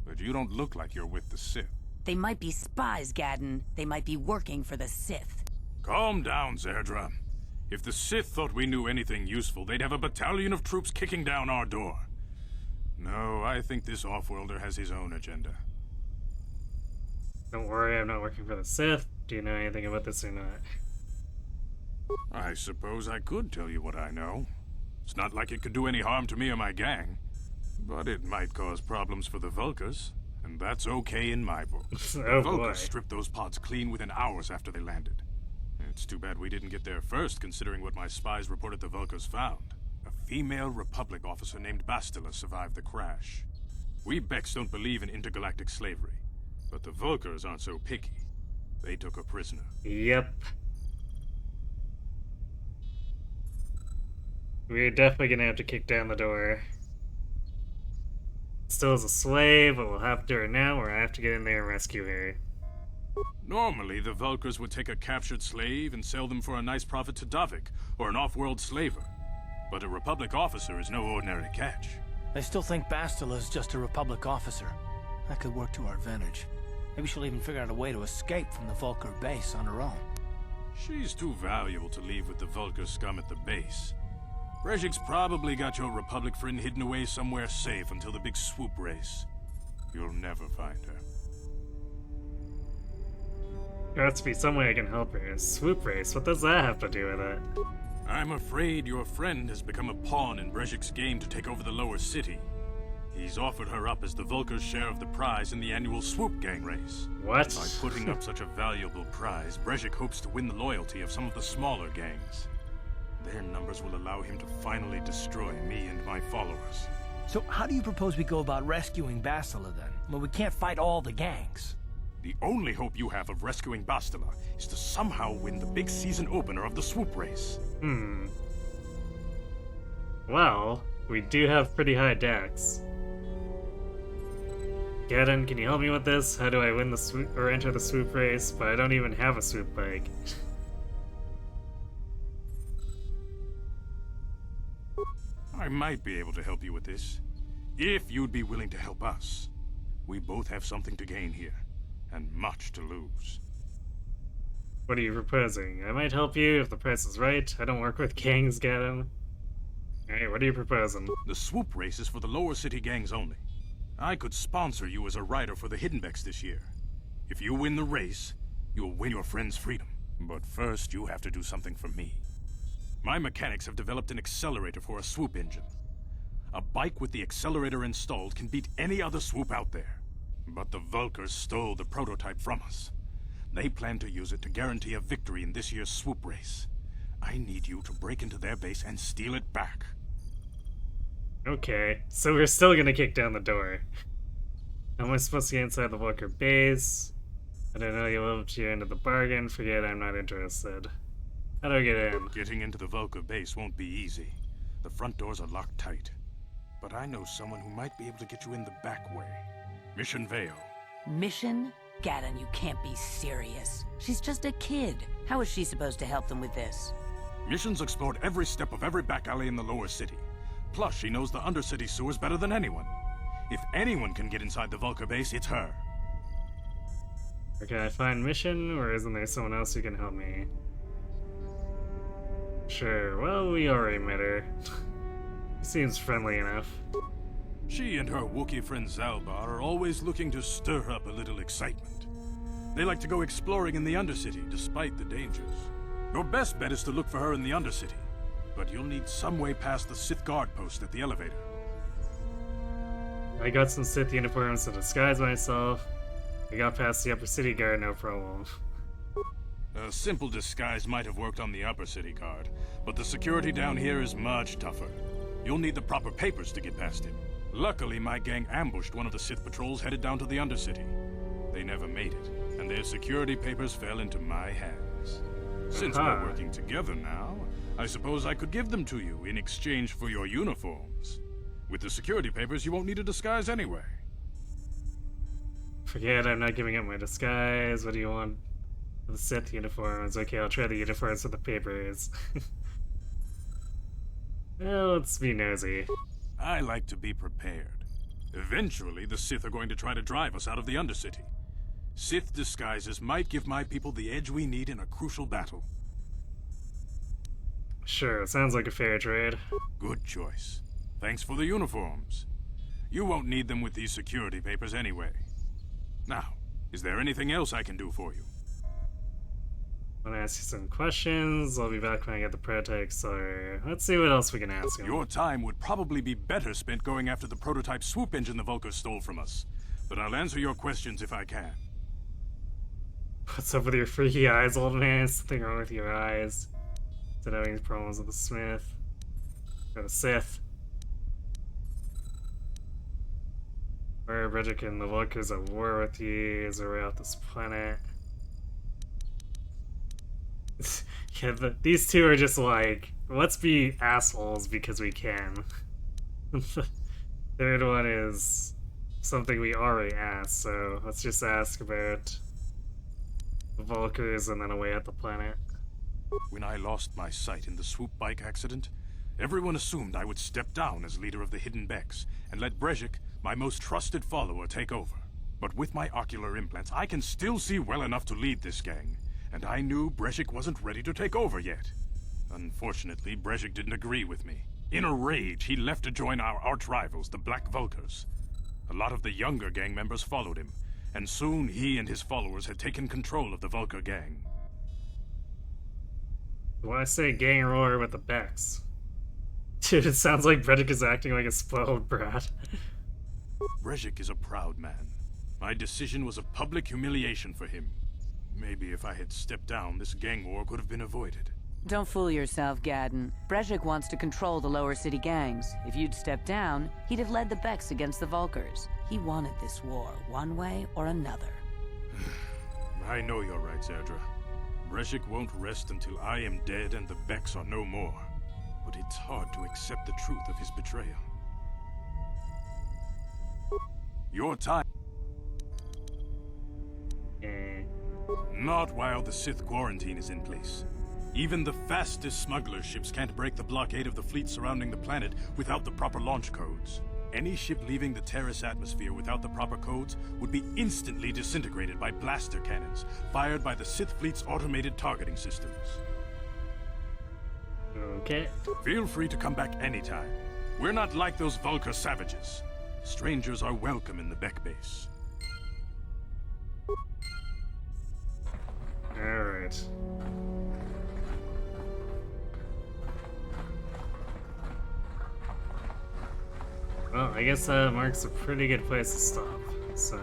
But you don't look like you're with the Sith. They might be spies, Gadon. They might be working for the Sith. Calm down, Zerdra. If the Sith thought we knew anything useful, they'd have a battalion of troops kicking down our door. No, I think this off-worlder has his own agenda. Don't worry, I'm not working for the Sith. Do you know anything about this or not? I suppose I could tell you what I know. It's not like it could do any harm to me or my gang. But it might cause problems for the Vulkars, and that's okay in my book. Oh, The boy. Vulkars stripped those pods clean within hours after they landed. It's too bad we didn't get there first, considering what my spies reported the Vulkars found. A female Republic officer named Bastila survived the crash. We Becks don't believe in intergalactic slavery, but the Vulkars aren't so picky. They took her prisoner. Yep. We're definitely gonna have to kick down the door. Still as a slave, but we'll have to do it now, or I have to get in there and rescue her. Normally, the Vulkars would take a captured slave and sell them for a nice profit to Davik, or an off-world slaver. But a Republic officer is no ordinary catch. They still think Bastila is just a Republic officer. That could work to our advantage. Maybe she'll even figure out a way to escape from the Vulkar base on her own. She's too valuable to leave with the Vulkar scum at the base. Brejik's probably got your Republic friend hidden away somewhere safe until the big swoop race. You'll never find her. There has to be some way I can help her. Swoop race, what does that have to do with it? I'm afraid your friend has become a pawn in Brejik's game to take over the lower city. He's offered her up as the Vulkar's share of the prize in the annual swoop gang race. What? By putting up such a valuable prize, Brejik hopes to win the loyalty of some of the smaller gangs. Their numbers will allow him to finally destroy me and my followers. So how do you propose we go about rescuing Bastila then? Well, we can't fight all the gangs. The only hope you have of rescuing Bastila is to somehow win the big season opener of the swoop race. Well, we do have pretty high decks. Gadon, can you help me with this? How do I win the swoop or enter the swoop race? But I don't even have a swoop bike. I might be able to help you with this, if you'd be willing to help us. We both have something to gain here, and much to lose. What are you proposing? I might help you if the price is right. I don't work with gangs, Gadon. Hey, what are you proposing? The swoop race is for the lower city gangs only. I could sponsor you as a rider for the Hiddenbecks this year. If you win the race, you'll win your friend's freedom. But first, you have to do something for me. My mechanics have developed an accelerator for a swoop engine. A bike with the accelerator installed can beat any other swoop out there. But the Vulkars stole the prototype from us. They plan to use it to guarantee a victory in this year's swoop race. I need you to break into their base and steal it back. Okay, so we're still gonna kick down the door. How am I supposed to get inside the Vulkar base? I don't know, you live up to your end of the bargain. Forget, I'm not interested. How do I get in? Getting into the Vulkar base won't be easy. The front doors are locked tight. But I know someone who might be able to get you in the back way. Mission Vale. Mission? Gadon, you can't be serious. She's just a kid. How is she supposed to help them with this? Mission's explored every step of every back alley in the lower city. Plus, she knows the undercity sewers better than anyone. If anyone can get inside the Vulkar base, it's her. Or can I find Mission, or isn't there someone else who can help me? Sure, well, we already met her. Seems friendly enough. She and her Wookiee friend Zalbar are always looking to stir up a little excitement. They like to go exploring in the Undercity, despite the dangers. Your best bet is to look for her in the Undercity, but you'll need some way past the Sith guard post at the elevator. I got some Sith uniforms to disguise myself. I got past the upper city guard, no problem. A simple disguise might have worked on the upper city guard, but the security down here is much tougher. You'll need the proper papers to get past it. Luckily, my gang ambushed one of the Sith patrols headed down to the Undercity. They never made it, and their security papers fell into my hands. Since we're working together now, I suppose I could give them to you in exchange for your uniforms. With the security papers, you won't need a disguise anyway. Forget, I'm not giving up my disguise. What do you want? The Sith uniforms. Okay, I'll try the uniforms with the papers. Well, let's be nosy. I like to be prepared. Eventually, the Sith are going to try to drive us out of the Undercity. Sith disguises might give my people the edge we need in a crucial battle. Sure, sounds like a fair trade. Good choice. Thanks for the uniforms. You won't need them with these security papers anyway. Now, is there anything else I can do for you? I'm gonna ask you some questions. I'll be back when I get the prototype accelerator. Let's see what else we can ask him. Your time would probably be better spent going after the prototype swoop engine the Vulkars stole from us. But I'll answer your questions if I can. What's up with your freaky eyes, old man? Something wrong with your eyes? Is it having problems with the Smith? Or the Sith? Where are Bredrick and the Vulkars at war with you? Is there a way off this planet? Yeah, these two are just like, let's be assholes because we can. The third one is something we already asked, so let's just ask about the Vulkars and then away at the planet. When I lost my sight in the swoop bike accident, everyone assumed I would step down as leader of the Hidden Becks and let Bredrick, my most trusted follower, take over. But with my ocular implants, I can still see well enough to lead this gang. And I knew Bredrick wasn't ready to take over yet. Unfortunately, Bredrick didn't agree with me. In a rage, he left to join our arch-rivals, the Black Vulkars. A lot of the younger gang members followed him, and soon he and his followers had taken control of the Vulkar gang. When I say gang roller with the Becks, dude, it sounds like Bredrick is acting like a spoiled brat. Bredrick is a proud man. My decision was a public humiliation for him. Maybe if I had stepped down, this gang war could have been avoided. Don't fool yourself, Gadden. Bredrick wants to control the lower city gangs. If you'd stepped down, he'd have led the Becks against the Vulkars. He wanted this war, one way or another. I know you're right, Zerdra. Bredrick won't rest until I am dead and the Becks are no more. But it's hard to accept the truth of his betrayal. Your time... Not while the Sith quarantine is in place. Even the fastest smuggler ships can't break the blockade of the fleet surrounding the planet without the proper launch codes. Any ship leaving the Terrace atmosphere without the proper codes would be instantly disintegrated by blaster cannons, fired by the Sith fleet's automated targeting systems. Okay. Feel free to come back anytime. We're not like those Vulkar savages. Strangers are welcome in the Beck base. Alright. Well, I guess that marks a pretty good place to stop. So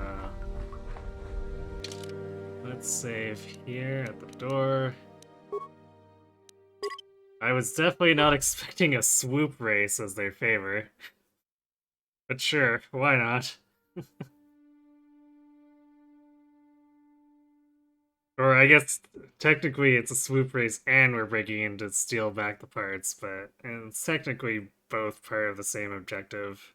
let's save here at the door. I was definitely not expecting a swoop race as their favor. But sure, why not? Or I guess technically it's a swoop race and we're breaking in to steal back the parts, but it's technically both part of the same objective.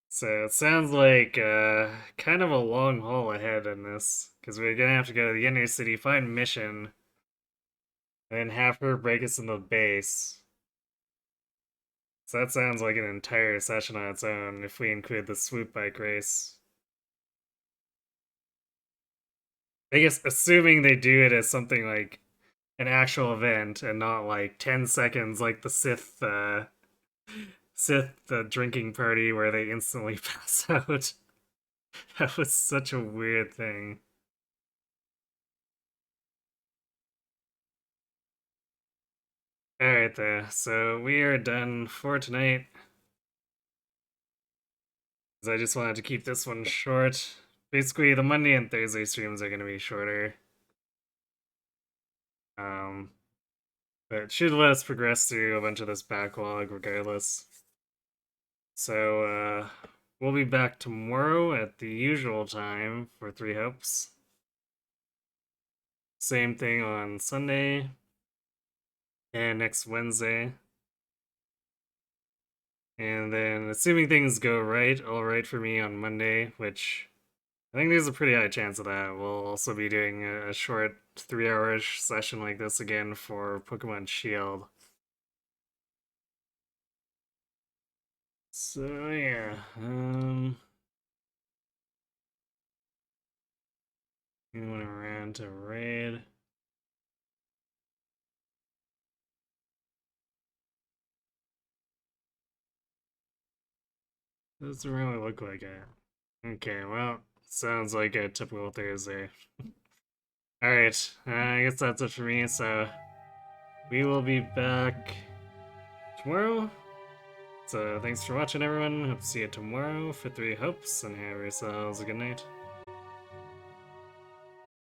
So it sounds like kind of a long haul ahead in this, because we're gonna have to go to the inner city, find Mission, and then have her break us in the base. So that sounds like an entire session on its own if we include the swoop bike race. I guess assuming they do it as something like an actual event and not like 10 seconds like the Sith drinking party where they instantly pass out. That was such a weird thing. Alright there, so we are done for tonight. I just wanted to keep this one short. Basically, the Monday and Thursday streams are going to be shorter. But it should let us progress through a bunch of this backlog regardless. So, we'll be back tomorrow at the usual time for Three Hopes. Same thing on Sunday. And next Wednesday. And then, assuming things go all right for me on Monday, which I think there's a pretty high chance of that. We'll also be doing a short 3-hour-ish session like this again for Pokemon Shield. So yeah, we went around to raid. Doesn't really look like it. Okay, well, Sounds like a typical Thursday. Alright, I guess that's it for me, so we will be back tomorrow. So thanks for watching, everyone. Hope to see you tomorrow for 3 hopes, and have yourselves a good night.